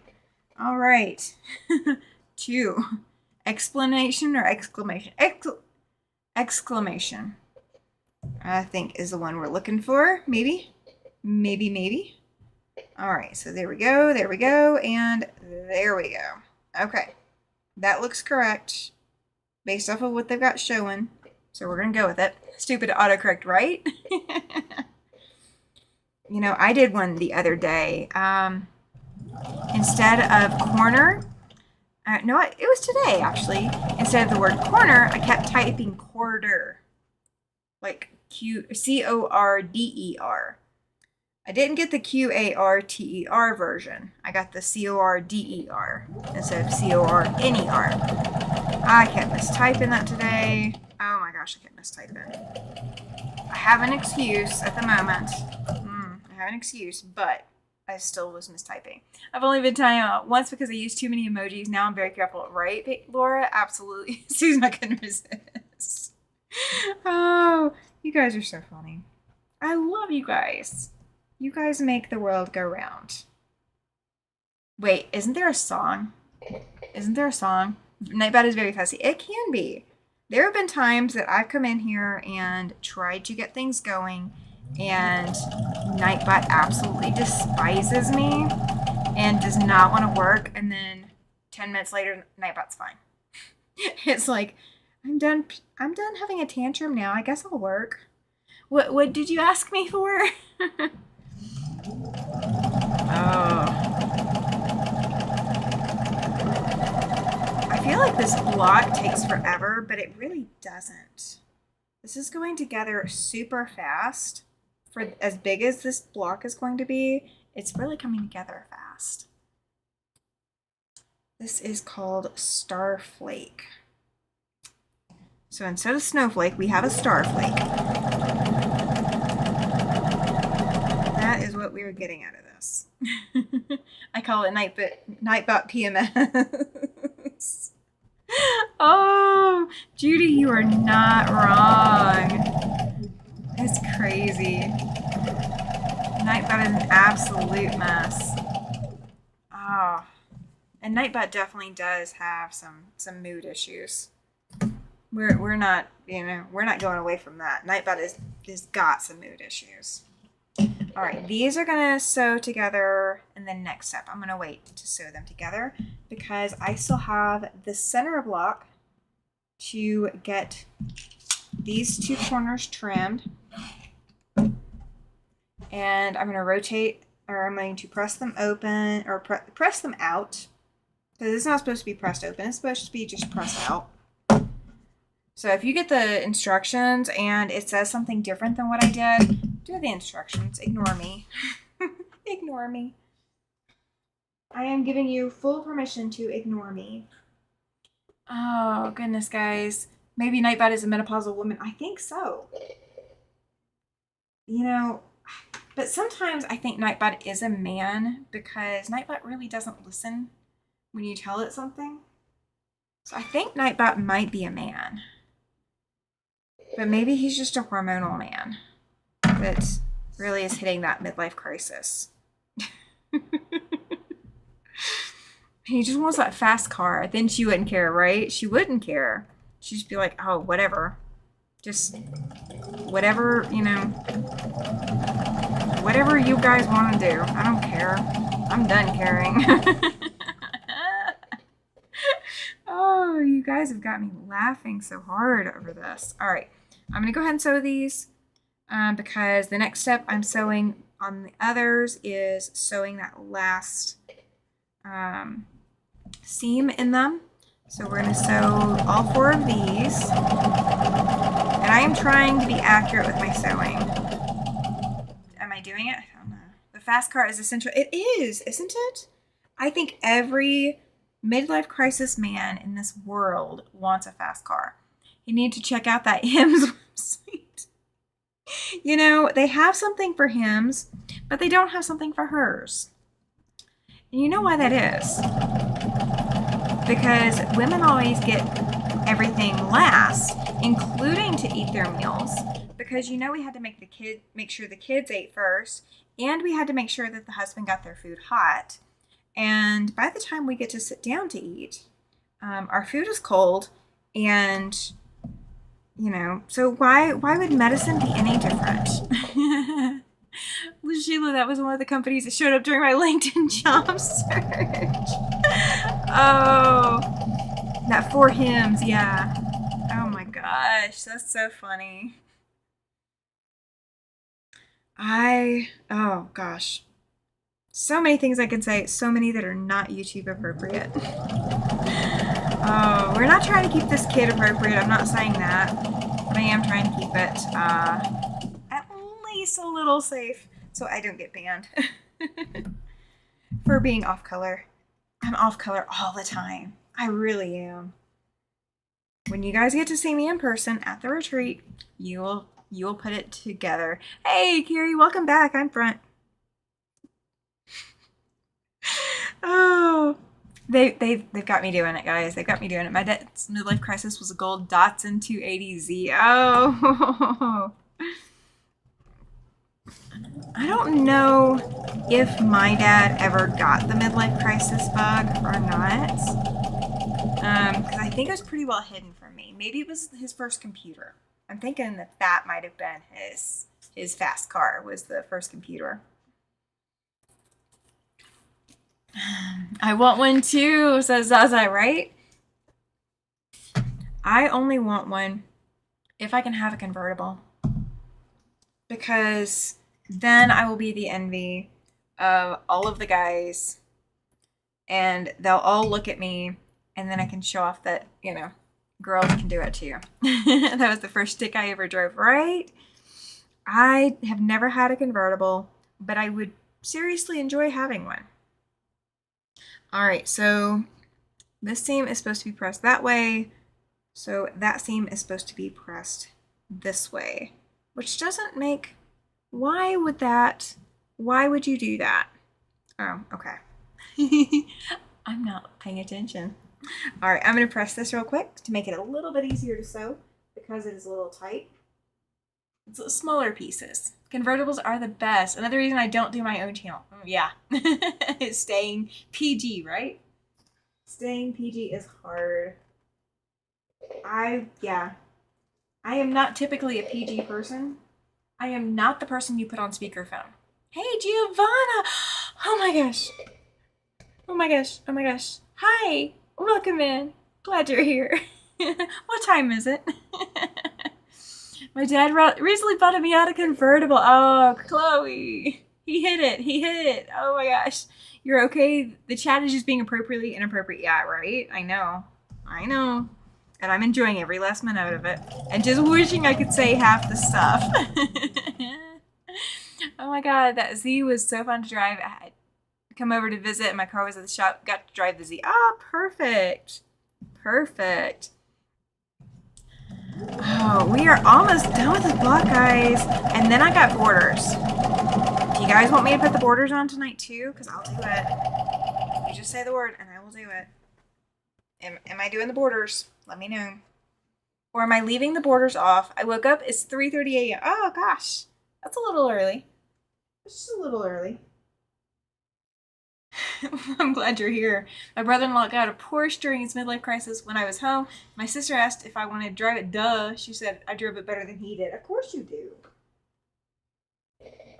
All right. 2. Explanation or exclamation? Exclamation. I think is the one we're looking for. Maybe. Maybe. All right, so there we go, and there we go. Okay, that looks correct based off of what they've got showing. So we're going to go with it. Stupid autocorrect, right? You know, I did one the other day. Instead of corner, no, it was today, actually. Instead of the word corner, I kept typing quarter. Like C-O-R-D-E-R. I didn't get the Q-A-R-T-E-R version. I got the C-O-R-D-E-R instead of C-O-R-N-E-R. I kept mistyping that today. Oh my gosh, I kept mistyping. I have an excuse at the moment. I have an excuse, but I still was mistyping. I've only been typing out once because I used too many emojis. Now I'm very careful, right, Laura? Absolutely. Sue's not going to resist. Oh, you guys are so funny. I love you guys. You guys make the world go round. Wait, isn't there a song? Nightbot is very fussy. It can be. There have been times that I've come in here and tried to get things going, and Nightbot absolutely despises me and does not want to work, and then 10 minutes later, Nightbot's fine. It's like, I'm done having a tantrum now. I guess I'll work. What did you ask me for? Oh. I feel like this block takes forever, but it really doesn't. This is going together super fast. For as big as this block is going to be, it's really coming together fast. This is called Starflake. So instead of snowflake, we have a starflake. That is what we were getting out of this. I call it Nightbot PMS. Oh, Judy, you are not wrong. It's crazy. Nightbot is an absolute mess. Oh, and Nightbot definitely does have some mood issues. We're not going away from that. Nightbot is got some mood issues. All right, these are gonna sew together, and then next step, I'm gonna wait to sew them together because I still have the center block to get these 2 corners trimmed, and I'm gonna rotate, or I'm going to press them open, or press them out, because it's not supposed to be pressed open. It's supposed to be just pressed out. So if you get the instructions and it says something different than what I did, do the instructions. Ignore me. Ignore me. I am giving you full permission to ignore me. Oh, goodness, guys. Maybe Nightbot is a menopausal woman. I think so. You know, but sometimes I think Nightbot is a man because Nightbot really doesn't listen when you tell it something. So I think Nightbot might be a man. But maybe he's just a hormonal man that really is hitting that midlife crisis. He just wants that fast car. Then she wouldn't care, right? She wouldn't care. She'd just be like, oh, whatever. Just whatever, whatever you guys want to do. I don't care. I'm done caring. Oh, you guys have got me laughing so hard over this. All right. I'm going to go ahead and sew these because the next step I'm sewing on the others is sewing that last seam in them. So we're going to sew all 4 of these. And I am trying to be accurate with my sewing. Am I doing it? I don't know. The fast car is essential. It is, isn't it? I think every midlife crisis man in this world wants a fast car. You need to check out that Hims website. You know, they have something for Hims, but they don't have something for hers. And you know why that is? Because women always get everything last, including to eat their meals. Because you know we had to make sure the kids ate first, and we had to make sure that the husband got their food hot. And by the time we get to sit down to eat, our food is cold, and you know, so why would medicine be any different? Sheila, that was one of the companies that showed up during my LinkedIn job search. Oh, that for Hims, yeah. Oh my gosh, that's so funny. Oh gosh. So many things I can say, so many that are not YouTube appropriate. Oh, we're not trying to keep this kid appropriate. I'm not saying that. But I am trying to keep it at least a little safe so I don't get banned for being off color. I'm off color all the time. I really am. When you guys get to see me in person at the retreat, you will put it together. Hey, Carrie, welcome back. I'm front. Oh, they've got me doing it, guys. They've got me doing it. My dad's midlife crisis was a gold Datsun 280Z. Oh, I don't know if my dad ever got the midlife crisis bug or not. Because I think it was pretty well hidden from me. Maybe it was his first computer. I'm thinking that might have been his fast car was the first computer. I want one too, says Zaza, right? I only want one if I can have a convertible. Because then I will be the envy of all of the guys, and they'll all look at me, and then I can show off that, you know, girls can do it too. That was the first stick I ever drove, right? I have never had a convertible, but I would seriously enjoy having one. All right, so this seam is supposed to be pressed that way, so that seam is supposed to be pressed this way, which doesn't make, why would you do that? Oh, okay. I'm not paying attention. All right, I'm gonna press this real quick to make it a little bit easier to sew because it is a little tight. It's smaller pieces. Convertibles are the best. Another reason I don't do my own channel. Yeah. Is staying PG, right? Staying PG is hard. I am not typically a PG person. I am not the person you put on speakerphone. Hey, Giovanna! Oh my gosh. Oh my gosh. Oh my gosh. Hi. Welcome in. Glad you're here. What time is it? My dad recently bought me out a convertible. Oh, Chloe. He hit it. Oh my gosh. You're okay? The chat is just being appropriately inappropriate. Yeah, right? I know. And I'm enjoying every last minute of it. And just wishing I could say half the stuff. Oh my god, that Z was so fun to drive. I had come over to visit. My car was at the shop. Got to drive the Z. Ah, perfect. Perfect. Oh, we are almost done with this block, guys. And then I got borders. Do you guys want me to put the borders on tonight too? Because I'll do it. You just say the word and I will do it. Am I doing the borders? Let me know. Or am I leaving the borders off? I woke up, it's 3:30 a.m. Oh gosh, that's a little early. It's just a little early. I'm glad you're here. My brother-in-law got a Porsche during his midlife crisis when I was home. My sister asked if I wanted to drive it. Duh. She said I drove it better than he did. Of course you do.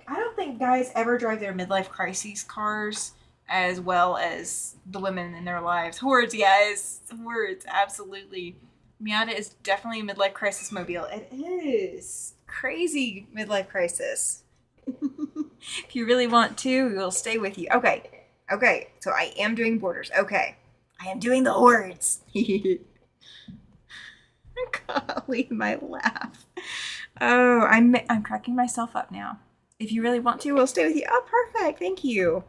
I don't think guys ever drive their midlife crises cars as well as the women in their lives. Words, guys. Words, absolutely. Miata is definitely a midlife crisis mobile. It is. Crazy midlife crisis. If you really want to, we'll stay with you. Okay, so I am doing borders. Okay, I am doing the words. Golly, my laugh. Oh, I'm cracking myself up now. if you really want to, we'll stay with you. Oh, perfect. Thank you.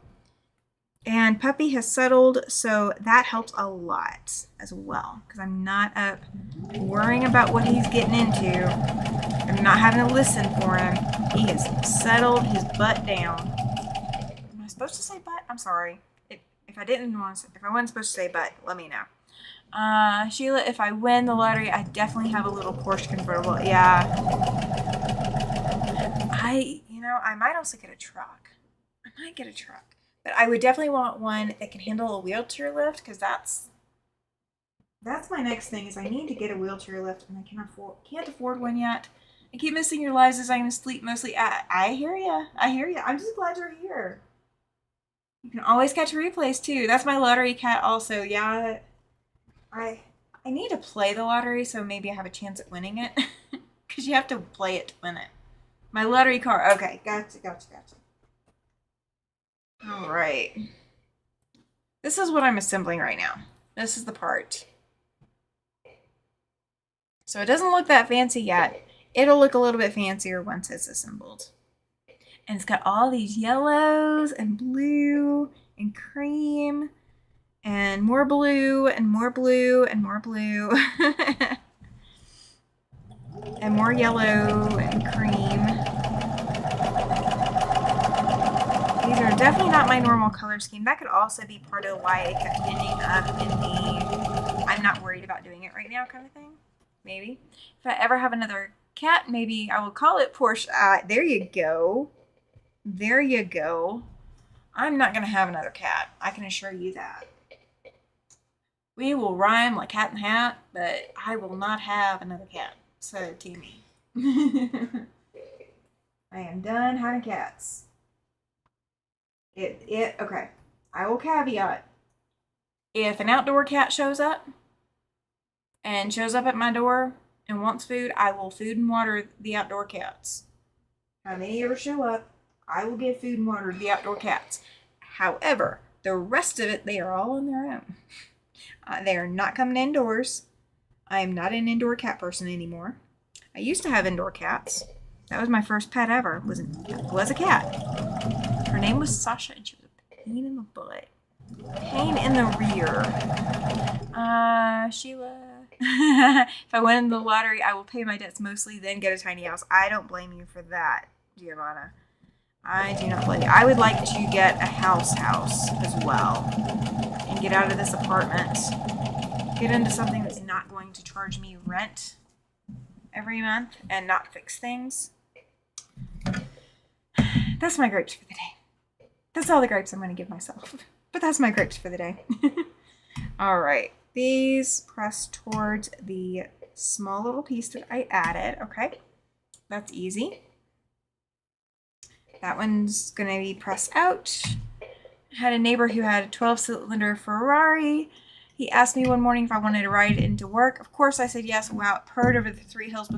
And Puppy has settled, so that helps a lot as well, because I'm not up worrying about what he's getting into. I'm not having to listen for him. He has settled his butt down. Am I supposed to say butt? I'm sorry. If I didn't want to, if I wasn't supposed to say butt, let me know. Sheila, if I win the lottery, I definitely have a little Porsche convertible. Yeah. I might also get a truck. I might get a truck. But I would definitely want one that can handle a wheelchair lift, because that's my next thing. Is I need to get a wheelchair lift, and I can't afford one yet. I keep missing your lives as I'm asleep mostly. I hear ya. I hear ya. I'm just glad you're here. You can always catch replays too. That's my lottery cat also. Yeah. I need to play the lottery, so maybe I have a chance at winning it. Because you have to play it to win it. My lottery card. Okay, gotcha. All right. This is what I'm assembling right now. This is the part. So it doesn't look that fancy yet. It'll look a little bit fancier once it's assembled. And it's got all these yellows and blue and cream and more blue and more blue and more blue and more yellow and cream. These are definitely not my normal color scheme. That could also be part of why it kept ending up in the I'm not worried about doing it right now kind of thing. Maybe. If I ever have another cat, maybe I will call it Porsche. There you go. There you go. I'm not going to have another cat. I can assure you that. We will rhyme like hat and hat, but I will not have another cat. So, Tammy. I am done having cats. Okay. I will caveat. If an outdoor cat shows up at my door and wants food, I will food and water the outdoor cats. How many ever show up, I will give food and water to the outdoor cats. However, the rest of it, they are all on their own. They are not coming indoors. I am not an indoor cat person anymore. I used to have indoor cats. That was my first pet ever. Was a cat. Her name was Sasha, and she was a pain in the butt. Pain in the rear. Sheila. If I win the lottery, I will pay my debts mostly, then get a tiny house. I don't blame you for that, Giovanna. I do not blame you. I would like to get a house as well. And get out of this apartment. Get into something that's not going to charge me rent every month and not fix things. That's my grapes for the day. That's all the grapes I'm going to give myself. But that's my grapes for the day. All right. These press towards the small little piece that I added. Okay. That's easy. That one's going to be pressed out. I had a neighbor who had a 12-cylinder Ferrari. He asked me one morning if I wanted to ride into work. Of course, I said yes. Wow, it purred over the 3 hills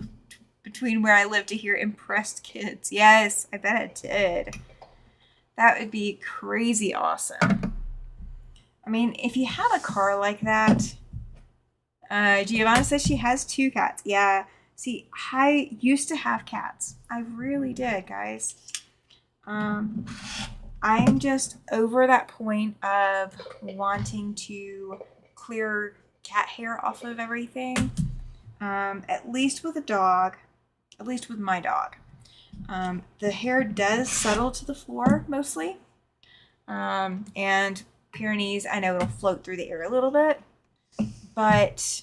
between where I live to hear impressed kids. Yes, I bet it did. That would be crazy awesome. I mean, if you have a car like that, Giovanna says she has 2 cats. Yeah, see, I used to have cats. I really did, guys. I'm just over that point of wanting to clear cat hair off of everything. At least with a dog. At least with my dog. The hair does settle to the floor mostly. And Pyrenees, I know it'll float through the air a little bit. But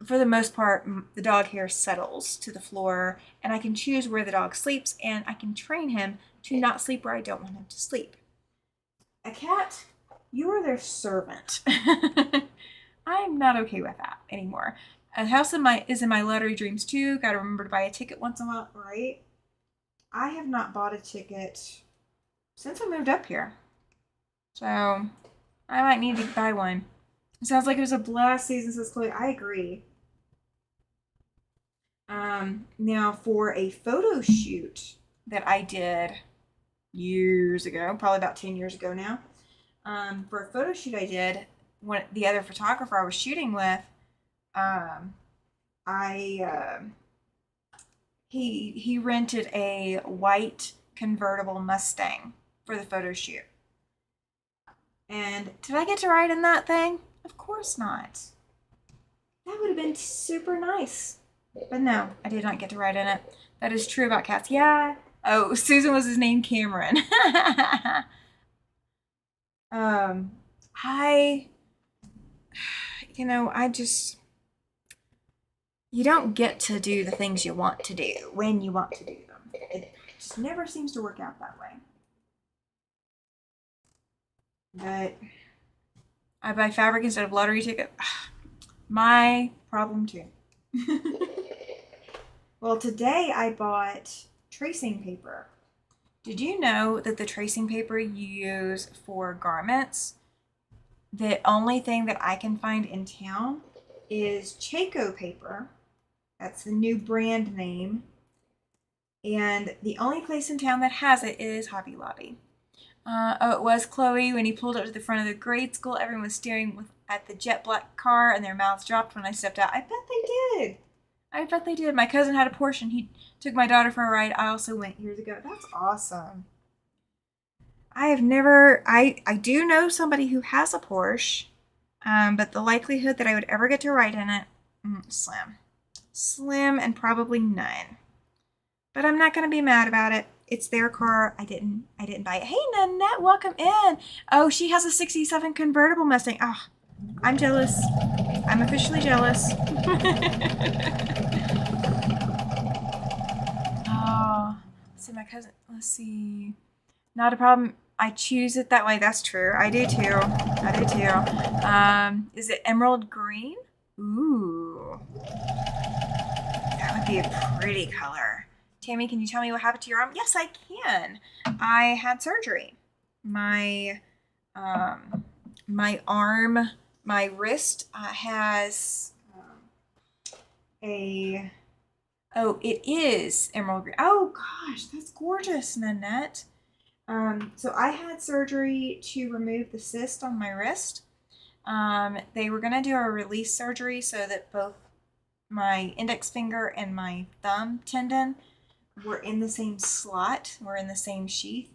for the most part, the dog hair settles to the floor. And I can choose where the dog sleeps. And I can train him to not sleep where I don't want him to sleep. A cat, you are their servant. I am not okay with that anymore. A house is in my lottery dreams too. Got to remember to buy a ticket once in a while, right? I have not bought a ticket since I moved up here. So I might need to buy one. It sounds like it was a blast season, says Chloe. I agree. Now for a photo shoot that I did years ago, probably about 10 years ago now. For a photo shoot I did, when the other photographer I was shooting with, he rented a white convertible Mustang for the photo shoot. And did I get to ride in that thing? Of course not. That would have been super nice. But no, I did not get to ride in it. That is true about cats. Yeah. Oh, Susan was his name, Cameron. You don't get to do the things you want to do when you want to do them. It just never seems to work out that way. But I buy fabric instead of lottery ticket. My problem too. Well, today I bought tracing paper. Did you know that the tracing paper you use for garments, the only thing that I can find in town is Chaco paper. That's the new brand name. And the only place in town that has it is Hobby Lobby. Oh, it was Chloe. When he pulled up to the front of the grade school, everyone was staring at the jet black car and their mouths dropped when I stepped out. I bet they did. I bet they did. My cousin had a Porsche and he took my daughter for a ride. I also went years ago. That's awesome. I do know somebody who has a Porsche, but the likelihood that I would ever get to ride in it, slim. Slim and probably none. But I'm not going to be mad about it. It's their car. I didn't buy it. Hey, Nanette, welcome in. Oh, she has a 67 convertible Mustang. Oh, I'm jealous. I'm officially jealous. Oh, see my cousin. Let's see. Not a problem. I choose it that way. That's true. I do too. Is it emerald green? Ooh. That would be a pretty color. Tammy, can you tell me what happened to your arm? Yes, I can. I had surgery. My wrist has it is emerald green. Oh gosh, that's gorgeous, Nanette. So I had surgery to remove the cyst on my wrist. They were gonna do a release surgery so that both my index finger and my thumb tendon were in the same slot, were in the same sheath,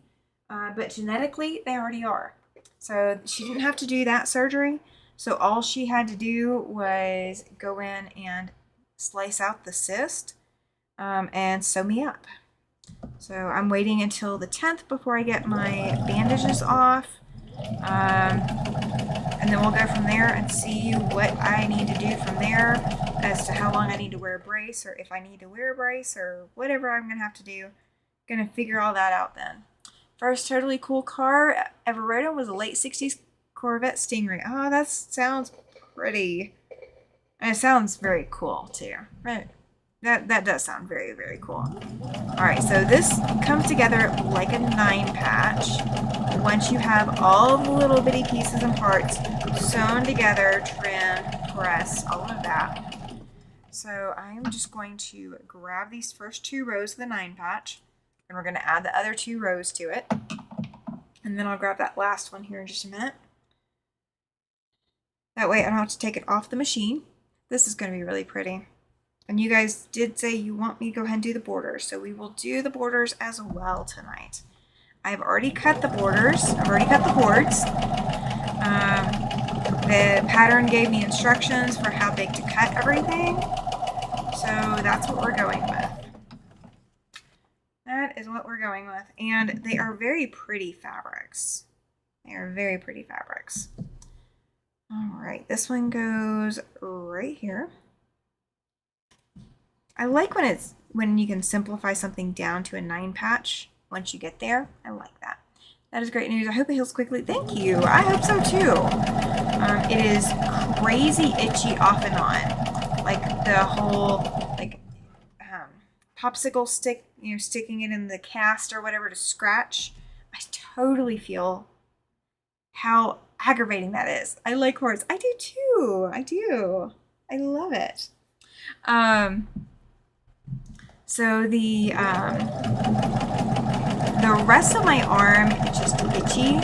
but genetically they already are. So she didn't have to do that surgery. So all she had to do was go in and slice out the cyst and sew me up. So I'm waiting until the 10th before I get my bandages off. And then we'll go from there and see what I need to do from there as to how long I need to wear a brace, or if I need to wear a brace, or whatever I'm going to have to do. Going to figure all that out then. First totally cool car ever rode in was a late 60s Corvette Stingray. Oh, that sounds pretty. And it sounds very cool too. Right. That does sound very, very cool. Alright, so this comes together like a 9-patch. Once you have all the little bitty pieces and parts sewn together, trimmed, pressed, all of that. So I'm just going to grab these first 2 rows of the 9-patch, and we're going to add the other 2 rows to it. And then I'll grab that last one here in just a minute. That way I don't have to take it off the machine. This is going to be really pretty. And you guys did say you want me to go ahead and do the borders, so we will do the borders as well tonight. I've already cut the borders. I've already cut the boards. The pattern gave me instructions for how big to cut everything. So that's what we're going with. That is what we're going with. And they are very pretty fabrics. They are very pretty fabrics. All right, this one goes right here. I like when you can simplify something down to a 9-patch once you get there. I like that. That is great news. I hope it heals quickly. Thank you. I hope so too. It is crazy itchy off and on. Like the whole popsicle stick, sticking it in the cast or whatever to scratch. I totally feel how aggravating that is. I like horse. I do too. I do. I love it. So the rest of my arm is just itchy,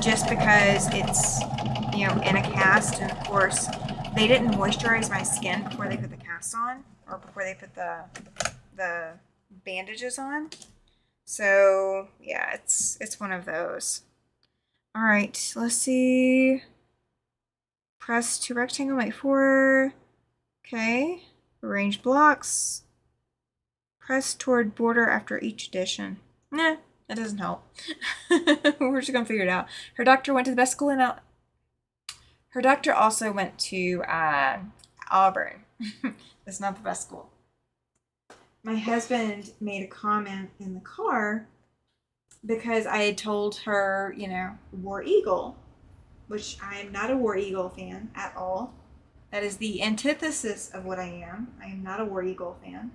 just because it's in a cast, and of course they didn't moisturize my skin before they put the cast on, or before they put the bandages on. So yeah, it's one of those. All right, let's see. Press to rectangle, make 4. Okay. Arrange blocks. Press toward border after each addition. Nah, that doesn't help. We're just gonna figure it out. Her doctor went to the best school in her doctor also went to Auburn. That's not the best school. My husband made a comment in the car because I had told her, War Eagle, which I am not a War Eagle fan at all. That is the antithesis of what I am. I am not a War Eagle fan.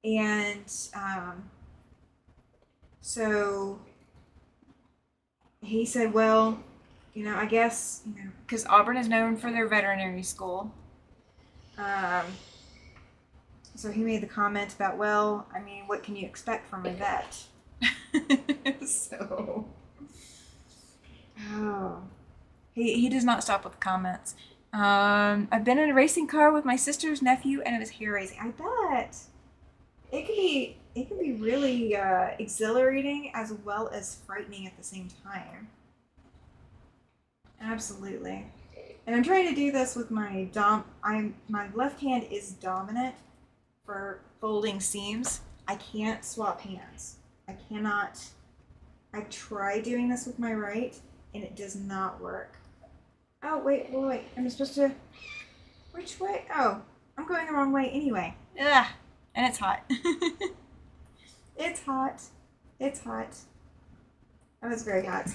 And so he said, well, I guess, because Auburn is known for their veterinary school. So he made the comment about, well, I mean, what can you expect from a vet? So, oh, he does not stop with comments. I've been in a racing car with my sister's nephew, and it was hair raising. I bet it can be really exhilarating as well as frightening at the same time. Absolutely. And I'm trying to do this with my my left hand is dominant for folding seams. I can't swap hands. I cannot. I tried doing this with my right, and it does not work. Oh, wait. I'm supposed to. Which way? Oh, I'm going the wrong way anyway. Ugh. And it's hot. It's hot. It's hot. Oh, it's very hot.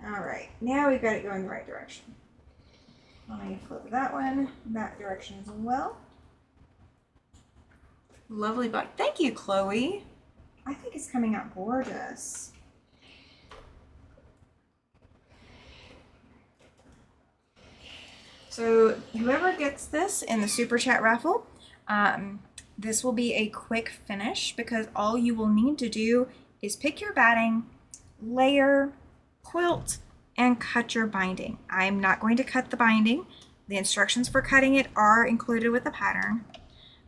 Alright, now we've got it going the right direction. Let me flip that one that direction as well. Lovely book. Thank you, Chloe. I think it's coming out gorgeous. So whoever gets this in the Super Chat raffle, this will be a quick finish because all you will need to do is pick your batting, layer, quilt, and cut your binding. I'm not going to cut the binding. The instructions for cutting it are included with the pattern,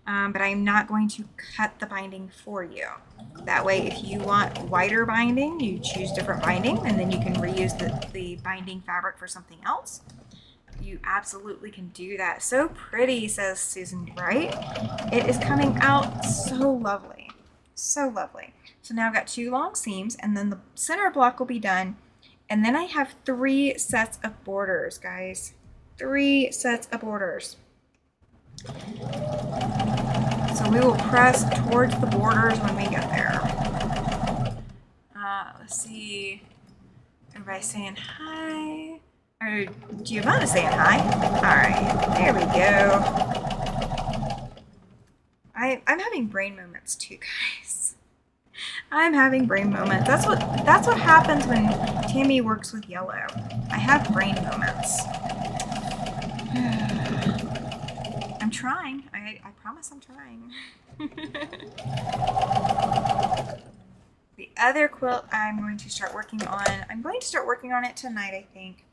but I'm not going to cut the binding for you. That way, if you want wider binding, you choose different binding, and then you can reuse the binding fabric for something else. You absolutely can do that. So pretty, says Susan Wright. It is coming out so lovely. So lovely. So now I've got 2 long seams, and then the center block will be done. And then I have 3 sets of borders, guys. 3 sets of borders. So we will press towards the borders when we get there. Let's see. Everybody saying hi. Or Giovanna saying hi. Alright, there we go. I'm having brain moments too, guys. I'm having brain moments. That's what happens when Tammy works with yellow. I have brain moments. I'm trying. I promise I'm trying. The other quilt I'm going to start working on, it tonight, I think,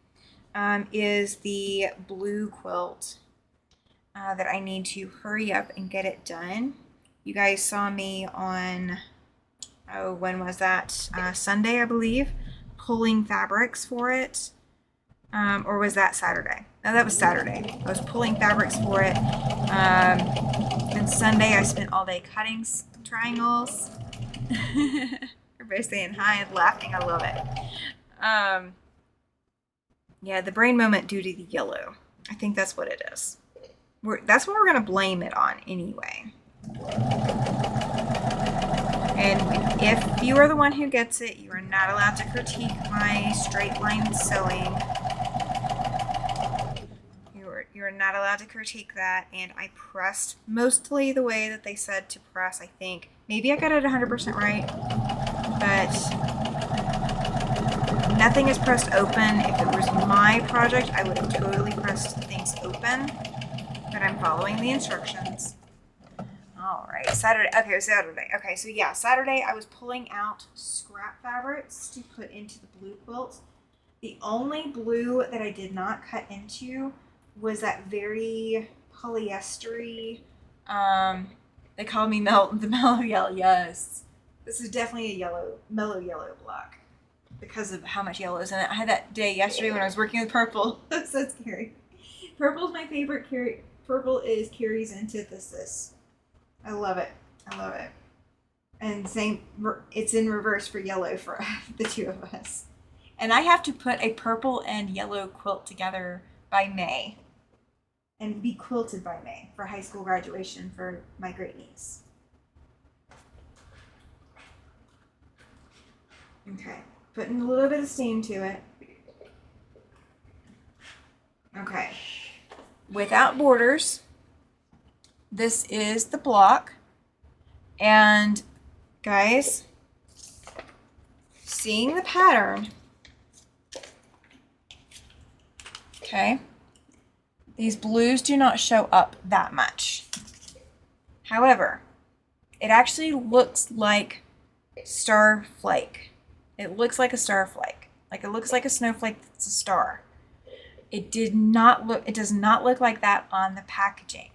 is the blue quilt that I need to hurry up and get it done. You guys saw me on, when was that? Sunday, I believe, pulling fabrics for it. Or was that Saturday? No, that was Saturday. I was pulling fabrics for it. And Sunday I spent all day cutting triangles. Everybody's saying hi and laughing. I love it. Yeah, the brain moment due to the yellow. I think that's what it is. That's what we're going to blame it on anyway. And if you are the one who gets it, you are not allowed to critique my straight line sewing. You're not allowed to critique that, and I pressed mostly the way that they said to press, I think. Maybe I got it 100% right, but nothing is pressed open. If it was my project, I would have totally pressed things open, but I'm following the instructions. All right, Saturday. Okay, Saturday. Okay, so yeah, Saturday I was pulling out scrap fabrics to put into the blue quilt. The only blue that I did not cut into was that very polyestery They call me the mellow yellow. Yes. This is definitely a mellow yellow block because of how much yellow is in it. I had that day yesterday when I was working with purple. That's so scary. Purple's my favorite. Purple is Carrie's antithesis. I love it. I love it. And same, it's in reverse for yellow for the two of us. And I have to put a purple and yellow quilt together by May. And be quilted by May for high school graduation for my great niece. Okay, putting a little bit of steam to it. Okay, without borders, this is the block. And guys, seeing the pattern, okay, these blues do not show up that much. However, it actually looks like star flake. It looks like a star flake. Like it looks like a snowflake that's a star. It does not look like that on the packaging.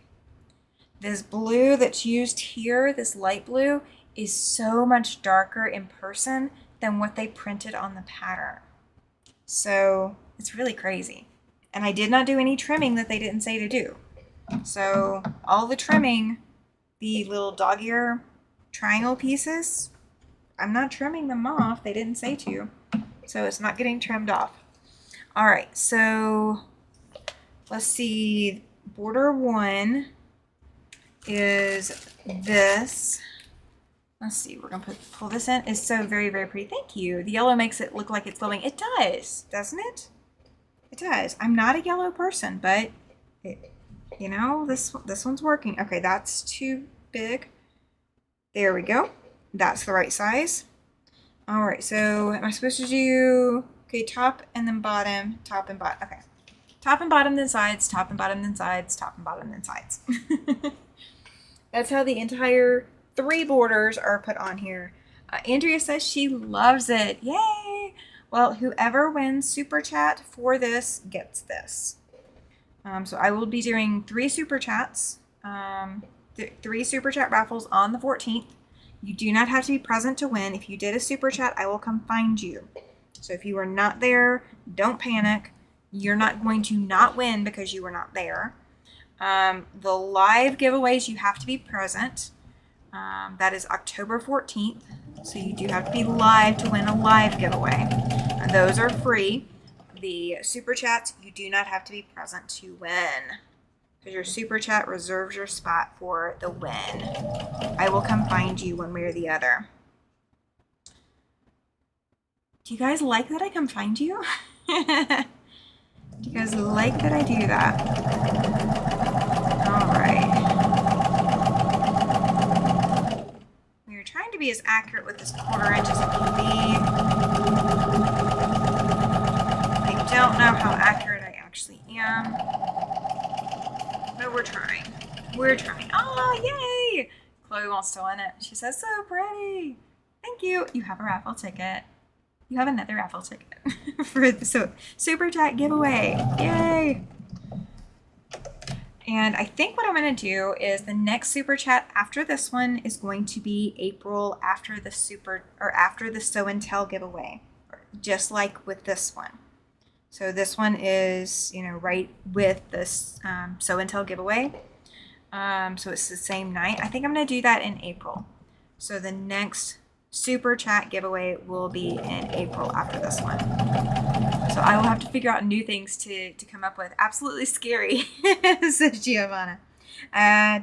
This blue that's used here, this light blue, is so much darker in person than what they printed on the pattern. So it's really crazy. And I did not do any trimming that they didn't say to do. So all the trimming, the little dog ear triangle pieces, I'm not trimming them off. They didn't say to. So it's not getting trimmed off. All right, so let's see. Border 1 is this. Let's see, we're gonna pull this in. It's so very, very pretty. Thank you. The yellow makes it look like it's glowing. It does, doesn't it? It does. I'm not a yellow person, but it, you know, this one's working. Okay, that's too big. There we go. That's the right size. All right, so am I supposed to do, okay, top and then bottom, top and bottom. Okay, top and bottom, then sides, top and bottom, then sides, top and bottom, then sides. That's how the entire 3 borders are put on here. Andrea says she loves it. Yay! Well, whoever wins Super Chat for this gets this. So I will be doing 3 Super Chats, 3 Super Chat raffles on the 14th. You do not have to be present to win. If you did a Super Chat, I will come find you. So if you are not there, don't panic. You're not going to not win because you were not there. The live giveaways, you have to be present. That is October 14th. So you do have to be live to win a live giveaway. Those are free. The Super Chats, you do not have to be present to win. Because your Super Chat reserves your spot for the win. I will come find you one way or the other. Do you guys like that I come find you? Do you guys like that I do that? All right. We are trying to be as accurate with this 1/4 inch as it can be. I don't know how accurate I actually am. But we're trying. We're trying. Oh, yay! Chloe wants to win it. She says, so pretty. Thank you. You have a raffle ticket. You have another raffle ticket for the Super Chat giveaway. Yay! And I think what I'm going to do is the next Super Chat after this one is going to be April after the Show and Tell giveaway, just like with this one. So this one is, you know, right with this Show and Tell giveaway. So it's the same night. I think I'm going to do that in April. So the next Super Chat giveaway will be in April after this one. So I will have to figure out new things to come up with. Absolutely scary, says Giovanna.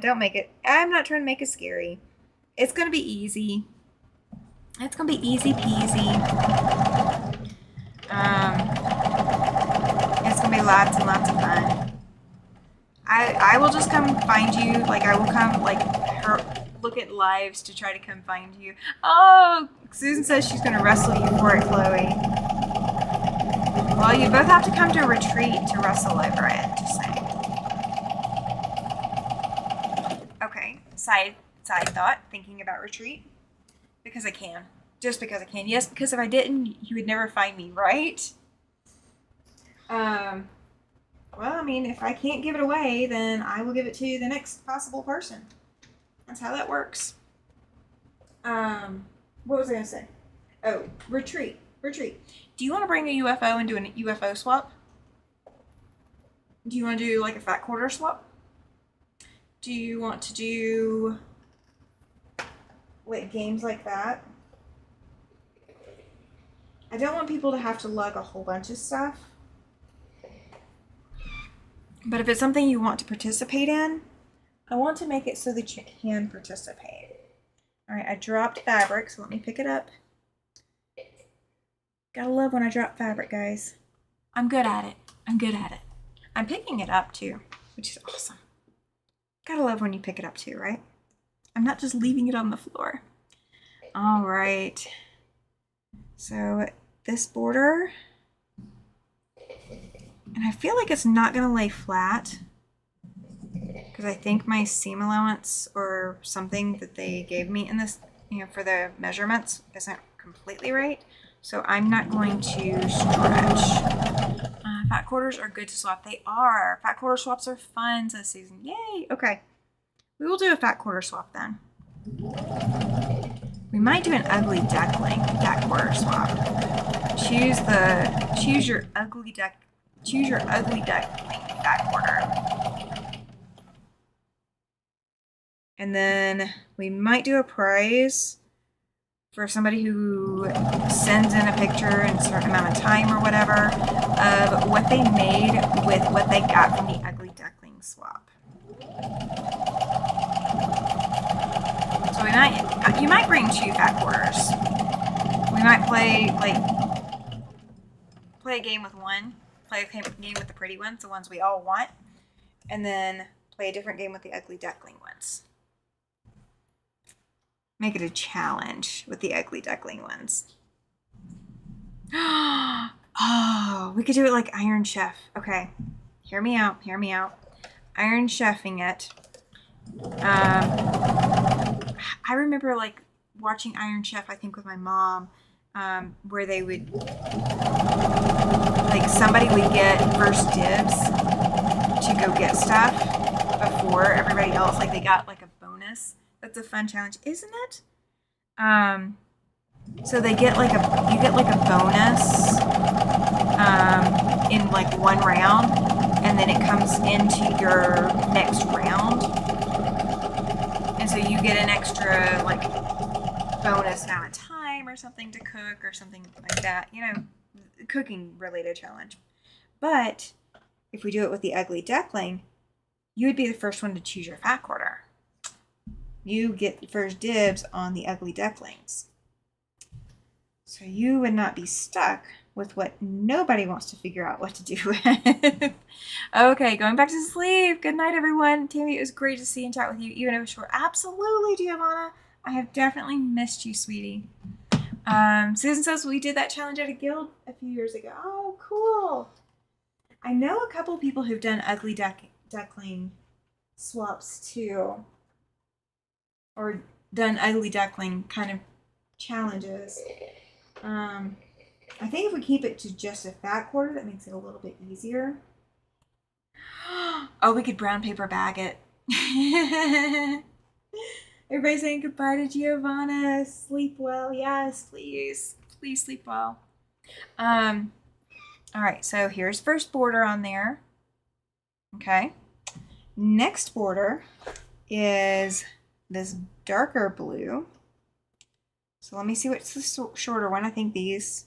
Don't make it. I'm not trying to make it scary. It's going to be easy. It's going to be easy peasy. It's going to be lots and lots of fun. I will just come find you. Like, I will come, like, look at lives to try to come find you. Oh, Susan says she's going to wrestle you for it, Chloe. Well, you both have to come to a retreat to wrestle over it, just saying. Okay, side thought, thinking about retreat. Because I can. Just because I can. Yes, because if I didn't, you would never find me, right? Well, I mean, if I can't give it away, then I will give it to the next possible person. That's how that works. What was I gonna say? Oh, retreat. Do you want to bring a UFO and do a UFO swap? Do you want to do like a fat quarter swap? Do you want to do like games like that? I don't want people to have to lug a whole bunch of stuff. But if it's something you want to participate in, I want to make it so that you can participate. All right, I dropped fabric, so let me pick it up. Gotta love when I drop fabric, guys. I'm good at it. I'm picking it up too, which is awesome. Gotta love when you pick it up too, right? I'm not just leaving it on the floor. All right. So this border, and I feel like it's not gonna lay flat because I think my seam allowance or something that they gave me in this, for the measurements isn't completely right. So I'm not going to stretch. Fat quarters are good to swap. They are. Fat quarter swaps are fun this season. Yay. Okay. We will do a fat quarter swap then. We might do an ugly duckling fat quarter swap. Choose your ugly duckling fat quarter. And then we might do a prize for somebody who sends in a picture in a certain amount of time or whatever of what they made with what they got from the ugly duckling swap. So you might bring 2 fat quarters. We might play a game with one, play a game with the pretty ones, the ones we all want, and then play a different game with the ugly duckling ones. Make it a challenge with the ugly duckling ones. Oh, we could do it like Iron Chef. Okay, hear me out. Iron Chefing it. I remember like watching Iron Chef, I think with my mom, where they would, like somebody would get first dibs to go get stuff before everybody else. Like they got like a bonus. That's a fun challenge, isn't it? So you get like a bonus in like one round, and then it comes into your next round, and so you get an extra like bonus amount of time or something to cook or something like that. Cooking related challenge. But if we do it with the ugly duckling, you would be the first one to choose your fat quarter. You get first dibs on the ugly ducklings. So you would not be stuck with what nobody wants to figure out what to do with. Okay, going back to sleep. Good night, everyone. Tammy, it was great to see and chat with you, even if it was short. Absolutely, Giovanna. I have definitely missed you, sweetie. Susan says we did that challenge at a guild a few years ago. Oh, cool. I know a couple people who've done ugly duckling swaps too. Or done ugly duckling kind of challenges. I think if we keep it to just a fat quarter, that makes it a little bit easier. Oh, we could brown paper bag it. Everybody's saying goodbye to Giovanna. Sleep well. Yes, please. Please sleep well. All right, so here's first border on there. Okay. Next border is this darker blue. So let me see what's the shorter one. I think these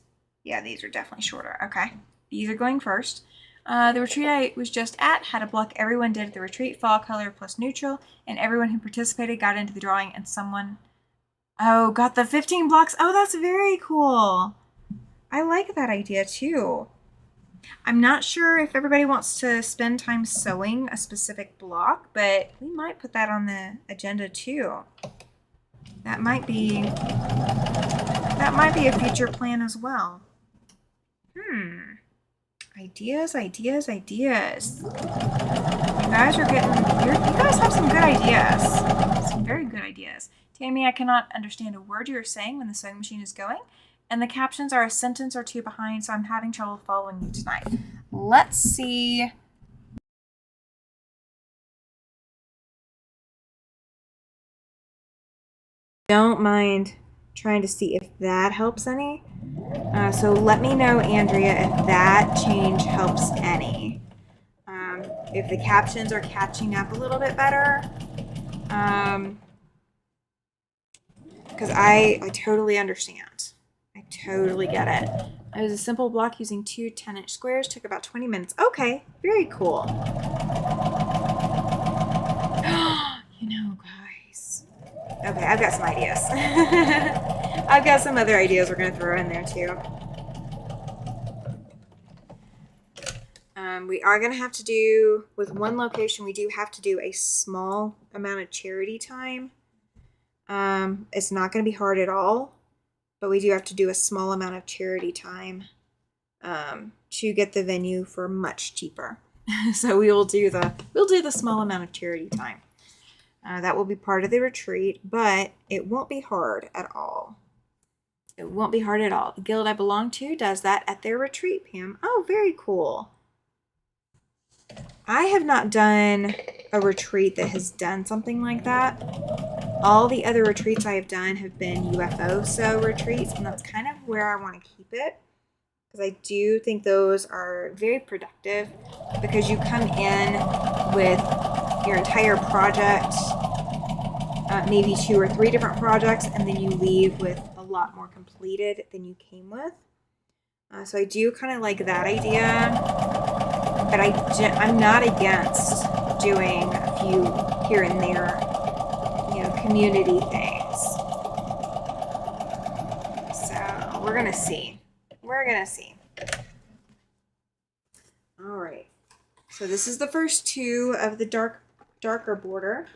are definitely shorter. Okay, these are going first. The retreat I was just at had a block everyone did at the retreat, fall color plus neutral, and everyone who participated got into the drawing, and someone, got the 15 blocks. Oh, that's very cool. I like that idea too. I'm not sure if everybody wants to spend time sewing a specific block, but we might put that on the agenda too. That might be a future plan as well. Ideas. You guys have some good ideas. Some very good ideas. Tammy, I cannot understand a word you're saying when the sewing machine is going, and the captions are a sentence or two behind, so I'm having trouble following you tonight. Let's see. don't mind trying to see if that helps any. So let me know, Andrea, if that change helps any. If the captions are catching up a little bit better. Because I totally understand. I totally get it. It was a simple block using 2 10-inch squares. Took about 20 minutes. Okay, very cool. Guys. Okay, I've got some ideas. I've got some other ideas we're going to throw in there too. We are going to have to do, with one location, we do have to do a small amount of charity time. It's not going to be hard at all, but we do have to do a small amount of charity time to get the venue for much cheaper. So we'll do the small amount of charity time. That will be part of the retreat, but it won't be hard at all. It won't be hard at all. The guild I belong to does that at their retreat, Pam. Oh, very cool. I have not done a retreat that has done something like that. All the other retreats I have done have been UFO retreats, and that's kind of where I want to keep it, because I do think those are very productive, because you come in with your entire project, maybe 2 or 3 different projects, and then you leave with a lot more completed than you came with. So I do kind of like that idea, but I'm not against doing a few here and there, community things. So we're gonna see. All right. So this is the first 2 of the darker border,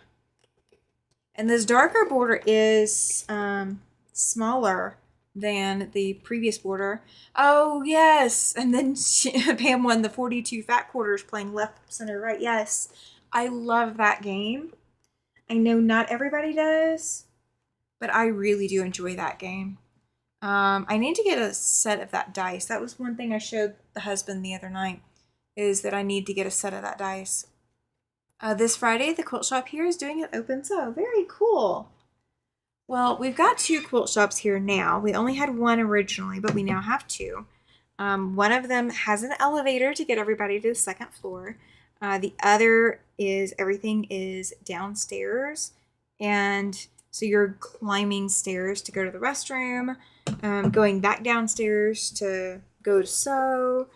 and this darker border is smaller than the previous border. Oh yes, and then Pam won the 42 fat quarters playing left, center, right. Yes, I love that game. I know not everybody does, but I really do enjoy that game. I need to get a set of that dice. That was one thing I showed the husband the other night, is that I need to get a set of that dice. This Friday, the quilt shop here is doing an open sew. Very cool. Well, we've got 2 quilt shops here now. We only had 1 originally, but we now have 2. One of them has an elevator to get everybody to the 2nd floor. The other is everything is downstairs, and so you're climbing stairs to go to the restroom, going back downstairs to go to sew.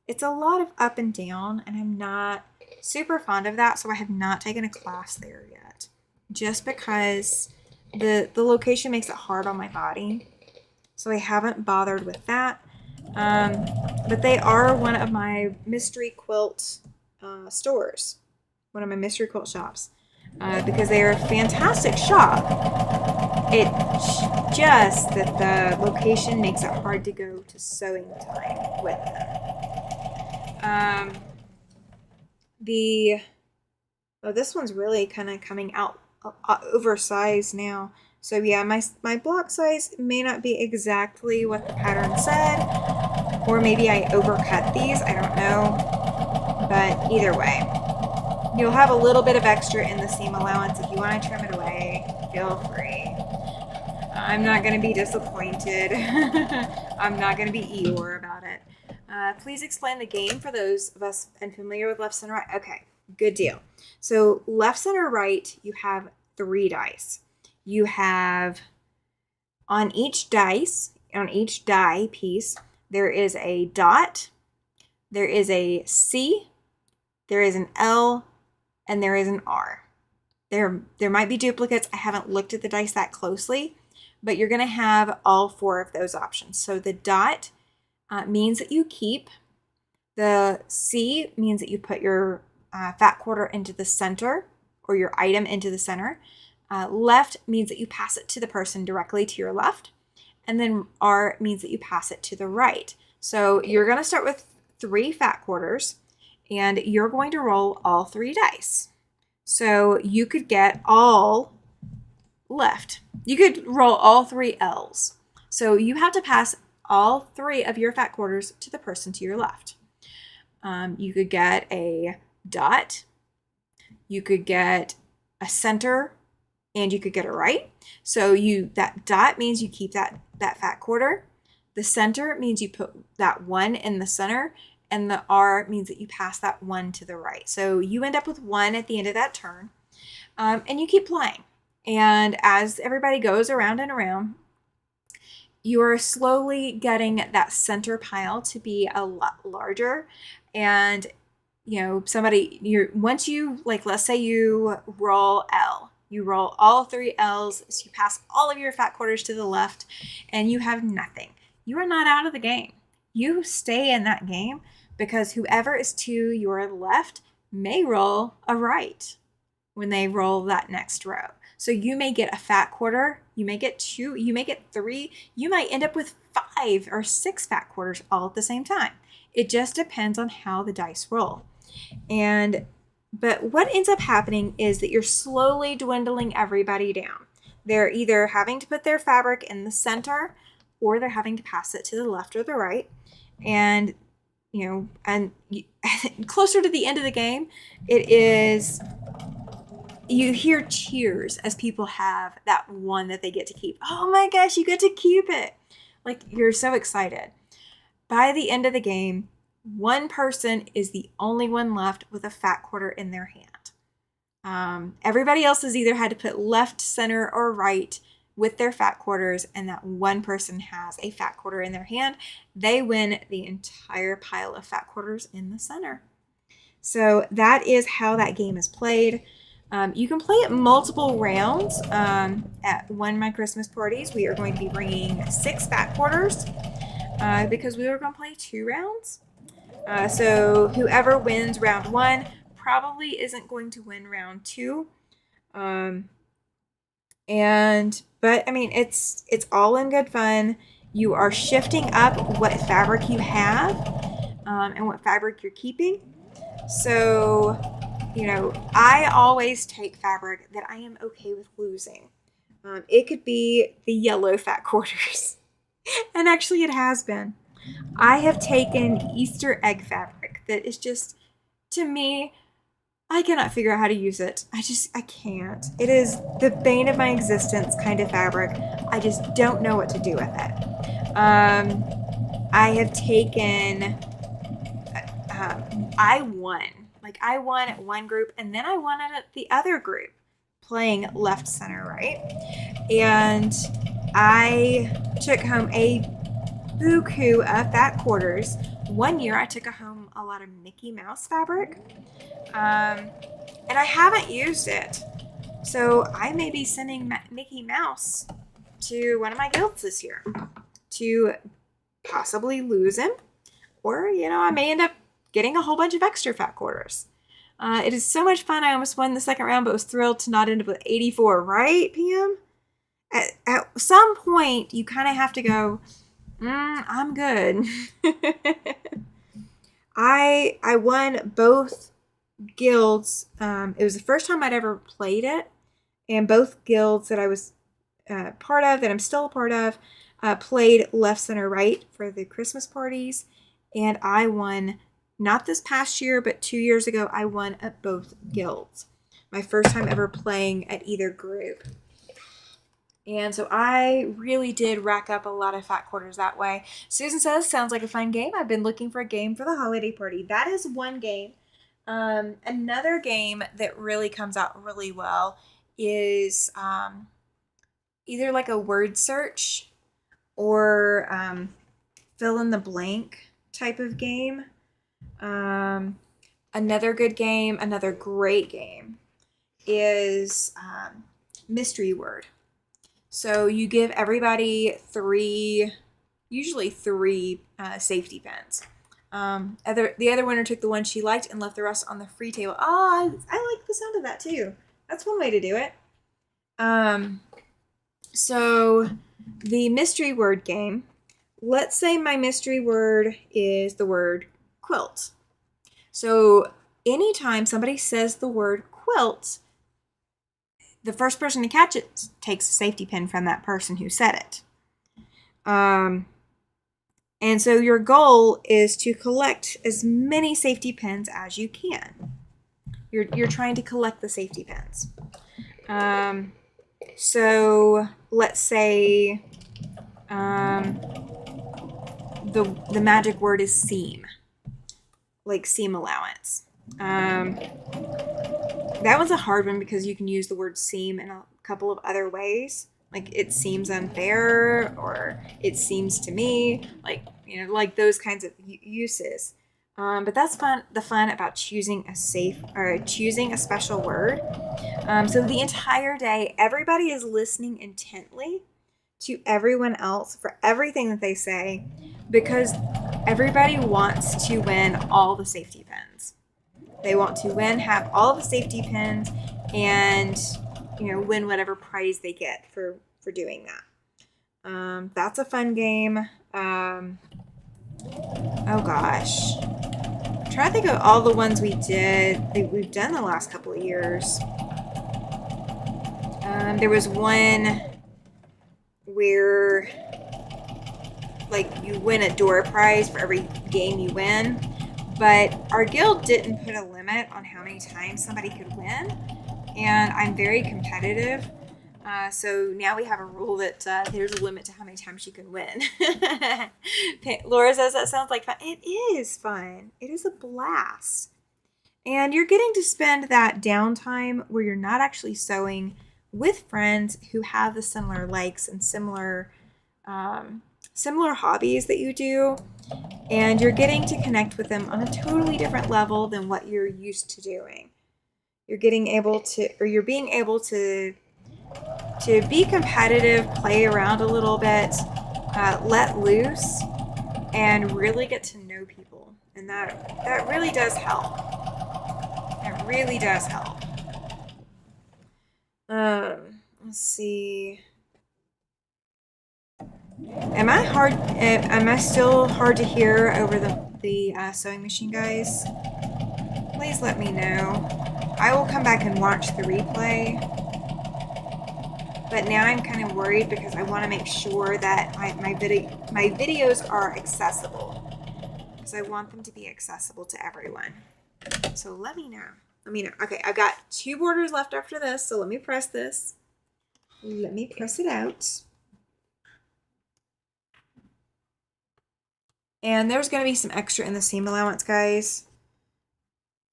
It's a lot of up and down, and I'm not super fond of that, so I have not taken a class there yet, just because the location makes it hard on my body, so I haven't bothered with that. But they are one of my mystery quilt stores, one of my mystery quilt shops, because they are a fantastic shop. It's just that the location makes it hard to go to sewing time with them. This one's really kind of coming out oversized now. So yeah, my block size may not be exactly what the pattern said, or maybe I overcut these, I don't know. But either way, you'll have a little bit of extra in the seam allowance. If you want to trim it away, feel free. I'm not going to be disappointed. I'm not going to be Eeyore about it. Please explain the game for those of us unfamiliar with left, center, right. Okay, good deal. So left, center, right, you have 3 dice. You have on each die piece, there is a dot, there is a C, there is an L, and there is an R. There might be duplicates. I haven't looked at the dice that closely, but you're going to have all 4 of those options. So the dot means that you keep. The C means that you put your fat quarter into the center, or your item into the center. Left means that you pass it to the person directly to your left. And then R means that you pass it to the right. So you're going to start with 3 fat quarters, and you're going to roll all 3 dice. So you could get all left. You could roll all 3 L's. So you have to pass all 3 of your fat quarters to the person to your left. You could get a dot. You could get a center and you could get it right. So that dot means you keep that fat quarter. The center means you put that 1 in the center, and the R means that you pass that 1 to the right. So you end up with 1 at the end of that turn, and you keep playing. And as everybody goes around and around, you are slowly getting that center pile to be a lot larger. And once you, like, let's say you roll L, you roll all 3 L's, so you pass all of your fat quarters to the left, and you have nothing. You are not out of the game. You stay in that game, because whoever is to your left may roll a right when they roll that next row. So you may get a fat quarter, you may get 2, you may get 3, you might end up with 5 or 6 fat quarters all at the same time. It just depends on how the dice roll. But what ends up happening is that you're slowly dwindling everybody down. They're either having to put their fabric in the center, or they're having to pass it to the left or the right. And closer to the end of the game, you hear cheers as people have that one that they get to keep. Oh my gosh, you get to keep it. Like, you're so excited. By the end of the game, one person is the only one left with a fat quarter in their hand. Everybody else has either had to put left, center, or right with their fat quarters, and that one person has a fat quarter in their hand. They win the entire pile of fat quarters in the center. So that is how that game is played. You can play it multiple rounds. At one of my Christmas parties, we are going to be bringing 6 fat quarters because we are going to play 2 rounds. So whoever wins round 1 probably isn't going to win round 2. But I mean, it's all in good fun. You are shifting up what fabric you have, and what fabric you're keeping. So, I always take fabric that I am okay with losing. It could be the yellow fat quarters. And actually it has been. I have taken Easter egg fabric that is just, to me, I cannot figure out how to use it. I can't. It is the bane of my existence kind of fabric. I just don't know what to do with it. I have taken, I won. I won at one group, and then I won at the other group, playing left, center, right. And I took home a buku of fat quarters. One year I took home a lot of Mickey Mouse fabric, and I haven't used it. So I may be sending Mickey Mouse to one of my guilds this year to possibly lose him, or, I may end up getting a whole bunch of extra fat quarters. It is so much fun. I almost won the second round, but was thrilled to not end up with 84, right, PM? At some point, you kind of have to go, I'm good. I won both guilds. It was the first time I'd ever played it, and both guilds that I was part of, that I'm still a part of, played left, center, right for the Christmas parties, and I won. Not this past year, but 2 years ago, I won at both guilds. My first time ever playing at either group. And so I really did rack up a lot of fat quarters that way. Susan says, sounds like a fun game. I've been looking for a game for the holiday party. That is one game. Another game that really comes out really well is either like a word search or fill in the blank type of game. Another good game, another great game is mystery word. So you give everybody usually three safety pins. The other winner took the one she liked and left the rest on the free table. Oh, I like the sound of that too. That's one way to do it. So the mystery word game, let's say my mystery word is the word quilt. So anytime somebody says the word quilt, the first person to catch it takes a safety pin from that person who said it. And so your goal is to collect as many safety pins as you can. You're trying to collect the safety pins. So let's say the magic word is seam, like seam allowance. That was a hard one because you can use the word seem in a couple of other ways. Like it seems unfair, or it seems to me, like like those kinds of uses. But that's fun. The fun about choosing a safe or choosing a special word. So the entire day, everybody is listening intently to everyone else for everything that they say, because everybody wants to win all the safety pins. They want to win, have all the safety pins, and win whatever prize they get for doing that. That's a fun game. Oh gosh, I'm trying to think of all the ones we've done the last couple of years. There was one where like you win a door prize for every game you win, but our guild didn't put a limit on how many times somebody could win, and I'm very competitive. So now we have a rule that there's a limit to how many times you can win. Laura says that sounds like fun. It is fun. It is a blast. And you're getting to spend that downtime where you're not actually sewing with friends who have the similar likes and similar hobbies that you do, and you're getting to connect with them on a totally different level than what you're used to doing. You're being able to be competitive, play around a little bit, let loose, and really get to know people, and that really does help. It really does help. Let's see. Am I still hard to hear over the sewing machine, guys? Please let me know. I will come back and watch the replay. But now I'm kind of worried because I want to make sure that my videos are accessible, because I want them to be accessible to everyone. So let me know. Let me know. Okay, I've got 2 borders left after this, so let me press this. Let me press it out. And there's going to be some extra in the seam allowance, guys,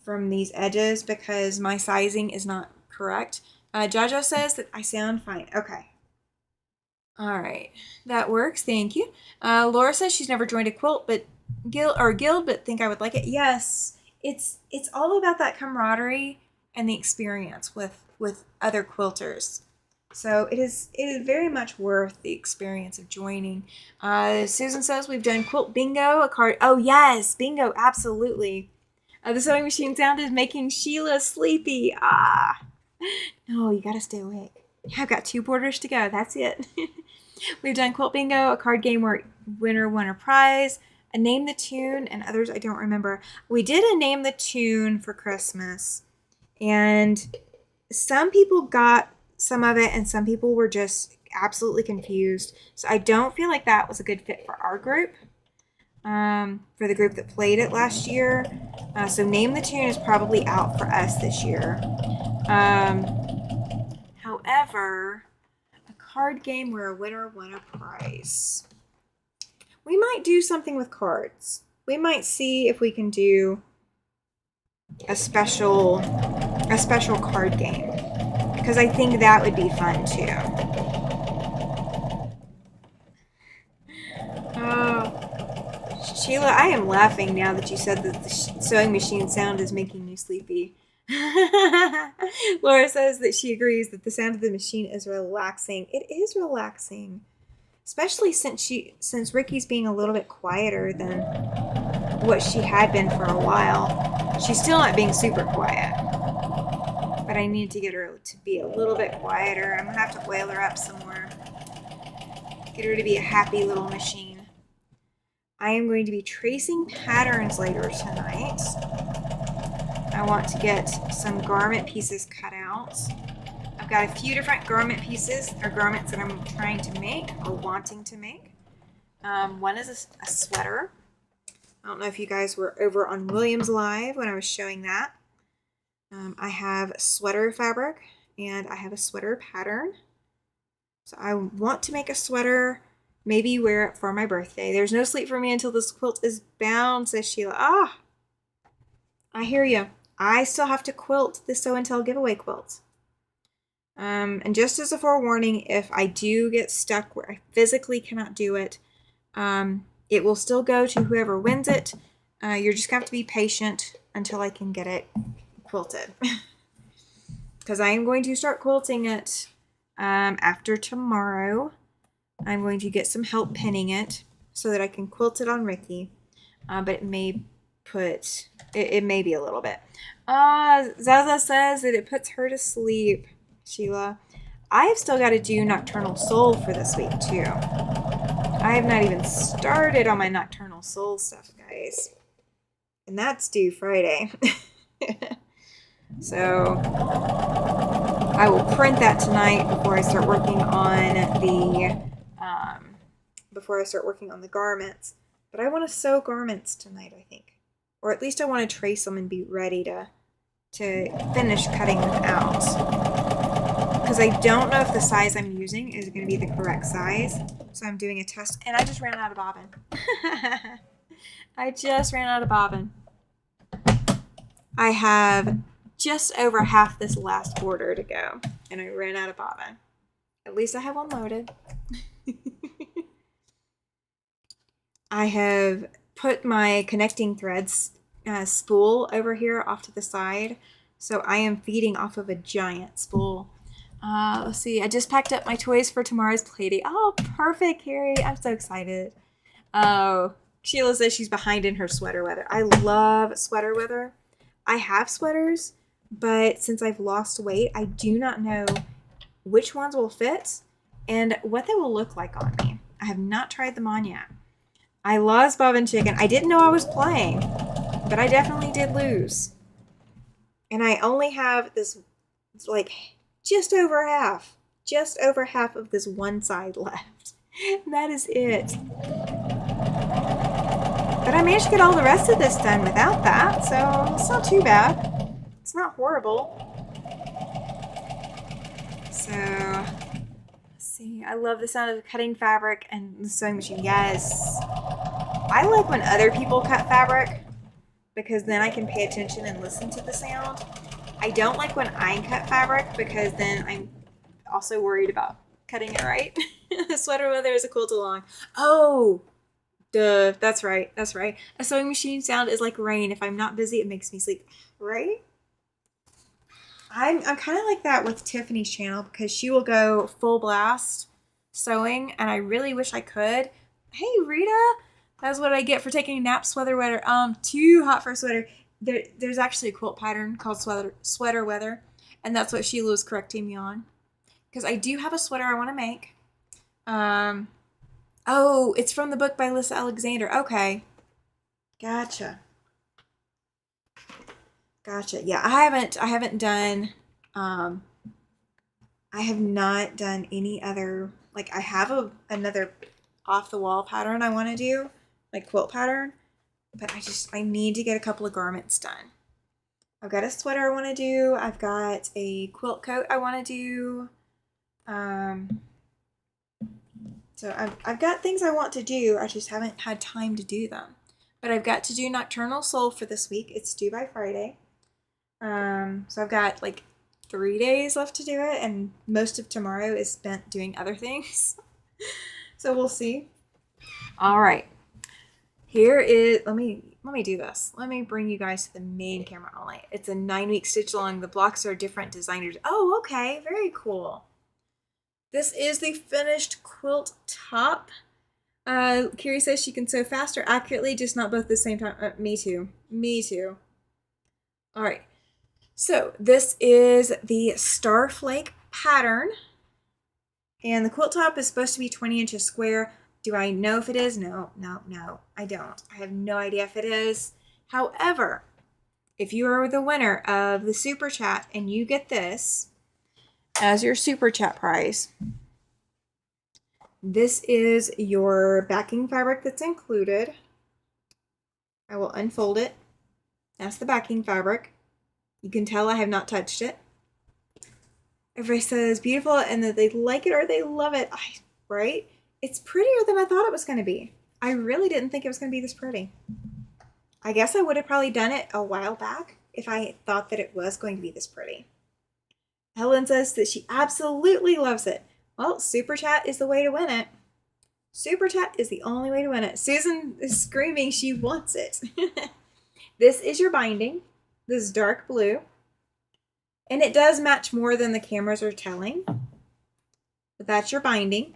from these edges because my sizing is not correct. Jojo says that I sound fine. Okay. All right. That works. Thank you. Laura says she's never joined a quilt but guild, but think I would like it. Yes. It's all about that camaraderie and the experience with other quilters. So it is very much worth the experience of joining. Susan says we've done quilt bingo, a card. Oh yes, bingo, absolutely. The sewing machine sound is making Sheila sleepy. No, you gotta stay awake. Yeah, I've got 2 borders to go. That's it. We've done quilt bingo, a card game where winner won a prize, a name the tune, and others I don't remember. We did a name the tune for Christmas, and some people got some of it and some people were just absolutely confused. So I don't feel like that was a good fit for our group, for the group that played it last year. So Name the Tune is probably out for us this year. However, a card game where a winner won a prize. We might do something with cards. We might see if we can do a special card game, because I think that would be fun too. Oh, Sheila, I am laughing now that you said that the sewing machine sound is making you sleepy. Laura says that she agrees that the sound of the machine is relaxing. It is relaxing, especially since Ricky's being a little bit quieter than what she had been for a while. She's still not being super quiet, but I need to get her to be a little bit quieter. I'm gonna have to oil her up some more. Get her to be a happy little machine. I am going to be tracing patterns later tonight. I want to get some garment pieces cut out. I've got a few different garment pieces or garments that I'm trying to make or wanting to make. One is a sweater. I don't know if you guys were over on Williams Live when I was showing that. I have sweater fabric and I have a sweater pattern. So I want to make a sweater, maybe wear it for my birthday. There's no sleep for me until this quilt is bound, says Sheila. Ah, I hear you. I still have to quilt the Sew and Tell giveaway quilt. And just as a forewarning, if I do get stuck where I physically cannot do it, it will still go to whoever wins it. You're just going to have to be patient until I can get it quilted. Because I am going to start quilting it after tomorrow. I'm going to get some help pinning it so that I can quilt it on Ricky. But it may be a little bit. Zaza says that it puts her to sleep, Sheila. I have still got to do Nocturnal Soul for this week, too. I have not even started on my Nocturnal Soul stuff, guys. And that's due Friday. So I will print that tonight before I start working on the garments. But I want to sew garments tonight, I think. Or at least I want to trace them and be ready to finish cutting them out. Because I don't know if the size I'm using is going to be the correct size. So I'm doing a test. And I just ran out of bobbin. I just ran out of bobbin. I have just over half this last order to go. And I ran out of bobbin. At least I have one loaded. I have put my connecting threads spool over here off to the side. So I am feeding off of a giant spool. Let's see. I just packed up my toys for tomorrow's playdate. Oh, perfect, Carrie. I'm so excited. Oh, Sheila says she's behind in her sweater weather. I love sweater weather. I have sweaters, but since I've lost weight, I do not know which ones will fit and what they will look like on me. I have not tried them on yet. I lost Bobbin Chicken. I didn't know I was playing, but I definitely did lose. And I only have this, like, just over half of this one side left. That is it. But I managed to get all the rest of this done without that, so it's not too bad. It's not horrible. So, let's see. I love the sound of cutting fabric and the sewing machine. Yes. I like when other people cut fabric because then I can pay attention and listen to the sound. I don't like when I cut fabric because then I'm also worried about cutting it right. Sweater weather is a quilt along. Oh, duh. That's right. That's right. A sewing machine sound is like rain. If I'm not busy, it makes me sleep. Right? I'm kind of like that with Tiffany's channel because she will go full blast sewing, and I really wish I could. Hey, Rita. That's what I get for taking a nap, sweater weather. Too hot for a sweater. There's actually a quilt pattern called sweater weather, and that's what Sheila was correcting me on. Because I do have a sweater I want to make. Oh, it's from the book by Alyssa Alexander. Okay. Gotcha. Yeah, I haven't done, I have not done any other, like I have another off the wall pattern I want to do, like quilt pattern, but I need to get a couple of garments done. I've got a sweater I want to do. I've got a quilt coat I want to do. So I've got things I want to do. I just haven't had time to do them. But I've got to do Nocturnal Soul for this week. It's due by Friday. So I've got like 3 days left to do it, and most of tomorrow is spent doing other things. So we'll see. All right. Here is, let me do this. Let me bring you guys to the main camera only. It's a 9-week stitch along. The blocks are different designers. Oh, okay. Very cool. This is the finished quilt top. Carrie says she can sew faster, accurately, just not both at the same time. Me too. Me too. All right. So this is the Starflake pattern. And the quilt top is supposed to be 20 inches square. Do I know if it is? No, I don't. I have no idea if it is. However, if you are the winner of the super chat and you get this as your super chat prize, this is your backing fabric that's included. I will unfold it. That's the backing fabric. You can tell I have not touched it. Everybody says beautiful and that they like it or they love it. Right? It's prettier than I thought it was going to be. I really didn't think it was going to be this pretty. I guess I would have probably done it a while back if I thought that it was going to be this pretty. Helen says that she absolutely loves it. Well, Super Chat is the way to win it. Super Chat is the only way to win it. Susan is screaming she wants it. This is your binding. This is dark blue. And it does match more than the cameras are telling. But that's your binding.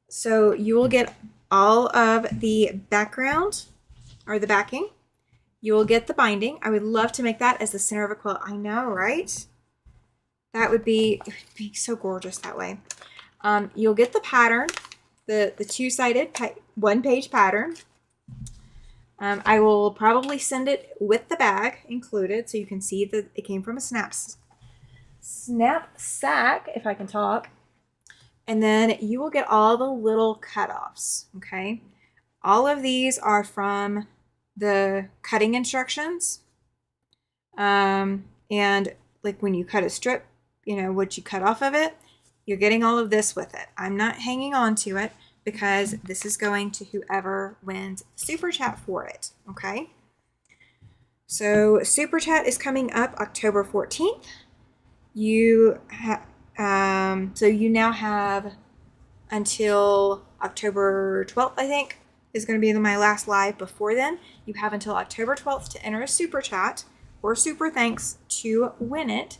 So you will get all of the background or the backing. You will get the binding. I would love to make that as the center of a quilt. I know, right? That would be so gorgeous that way. You'll get the pattern, the two-sided one-page pattern. I will probably send it with the bag included so you can see that it came from a snap sack, if I can talk. And then you will get all the little cutoffs, okay? All of these are from the cutting instructions. And like when you cut a strip, what you cut off of it, you're getting all of this with it. I'm not hanging on to it because this is going to whoever wins Super Chat for it, okay? So Super Chat is coming up October 14th. So you now have until October 12th, I think, is going to be my last live before then. You have until October 12th to enter a Super Chat or Super Thanks to win it.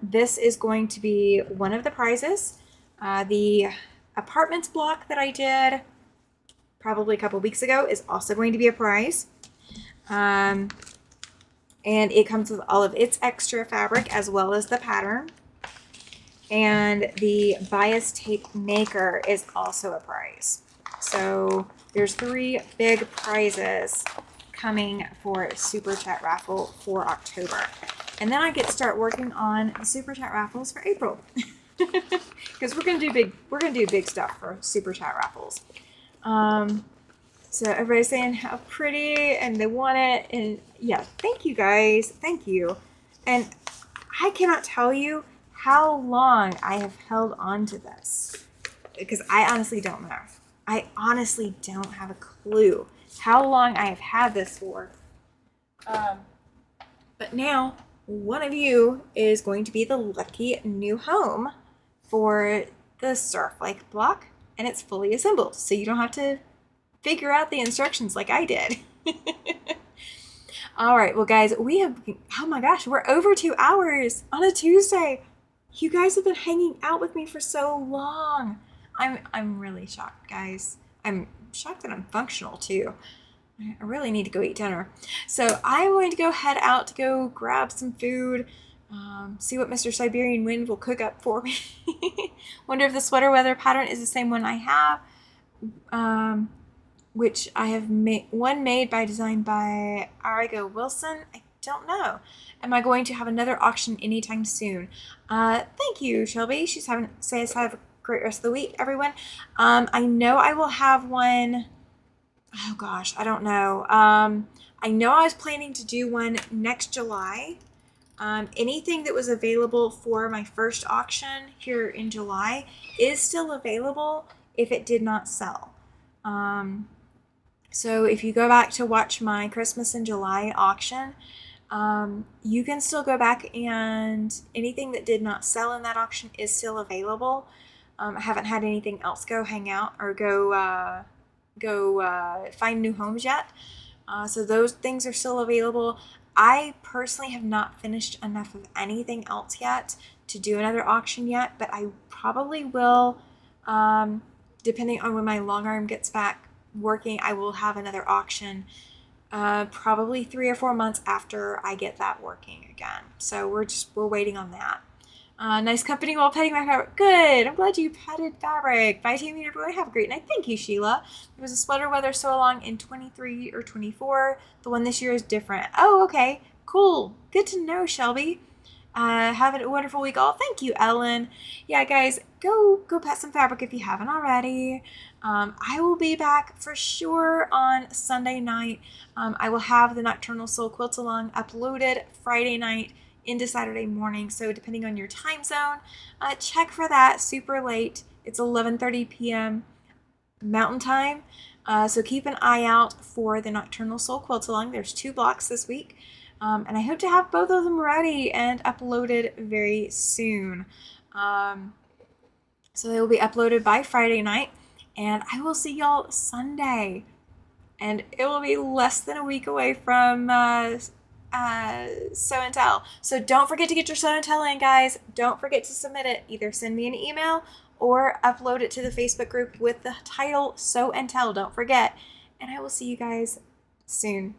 This is going to be one of the prizes. The apartments block that I did probably a couple weeks ago is also going to be a prize. And it comes with all of its extra fabric as well as the pattern. And the bias tape maker is also a prize. So there's 3 big prizes coming for Super Chat raffle for October. And then I get to start working on the Super Chat raffles for April. Because we're gonna do big stuff for Super Chat raffles. So everybody's saying how pretty and they want it, and yeah, thank you guys, thank you. And I cannot tell you how long I have held on to this because I honestly don't know. I honestly don't have a clue how long I have had this for. But now one of you is going to be the lucky new home for the Surf Like block, and it's fully assembled, so you don't have to figure out the instructions like I did. All right, well guys, oh my gosh, we're over 2 hours on a Tuesday. You guys have been hanging out with me for so long. I'm really shocked, guys. I'm shocked that I'm functional too. I really need to go eat dinner. So I'm going to go head out to go grab some food, see what Mr. Siberian Wind will cook up for me. Wonder if the sweater weather pattern is the same one I have, which I have made by design by Arigo Wilson. I don't know. Am I going to have another auction anytime soon? Thank you, Shelby. Says have a great rest of the week, everyone. I know I will have one. Oh gosh, I don't know. I know I was planning to do one next July. Anything that was available for my first auction here in July is still available if it did not sell. So if you go back to watch my Christmas in July auction, you can still go back, and anything that did not sell in that auction is still available. I haven't had anything else go hang out or go find new homes yet. So those things are still available. I personally have not finished enough of anything else yet to do another auction yet, but I probably will, depending on when my long arm gets back working, I will have another auction probably 3 or 4 months after I get that working again. So we're waiting on that. Nice company while petting my fabric. Good. I'm glad you petted fabric. Bye, Tammy. Everyone have a great night. Thank you, Sheila. There was a sweater weather so long in 23 or 24. The one this year is different. Oh, okay. Cool. Good to know, Shelby. Have a wonderful week all. Thank you, Ellen. Yeah, guys, go pet some fabric if you haven't already. I will be back for sure on Sunday night. I will have the Nocturnal Soul Quilt Along uploaded Friday night into Saturday morning. So depending on your time zone, check for that. Super late. It's 11:30 p.m. Mountain Time. So keep an eye out for the Nocturnal Soul Quilt Along. There's 2 blocks this week. And I hope to have both of them ready and uploaded very soon. So they will be uploaded by Friday night. And I will see y'all Sunday. And it will be less than a week away from Sew and Tell. So don't forget to get your Sew and Tell in, guys. Don't forget to submit it. Either send me an email or upload it to the Facebook group with the title Sew and Tell. Don't forget. And I will see you guys soon.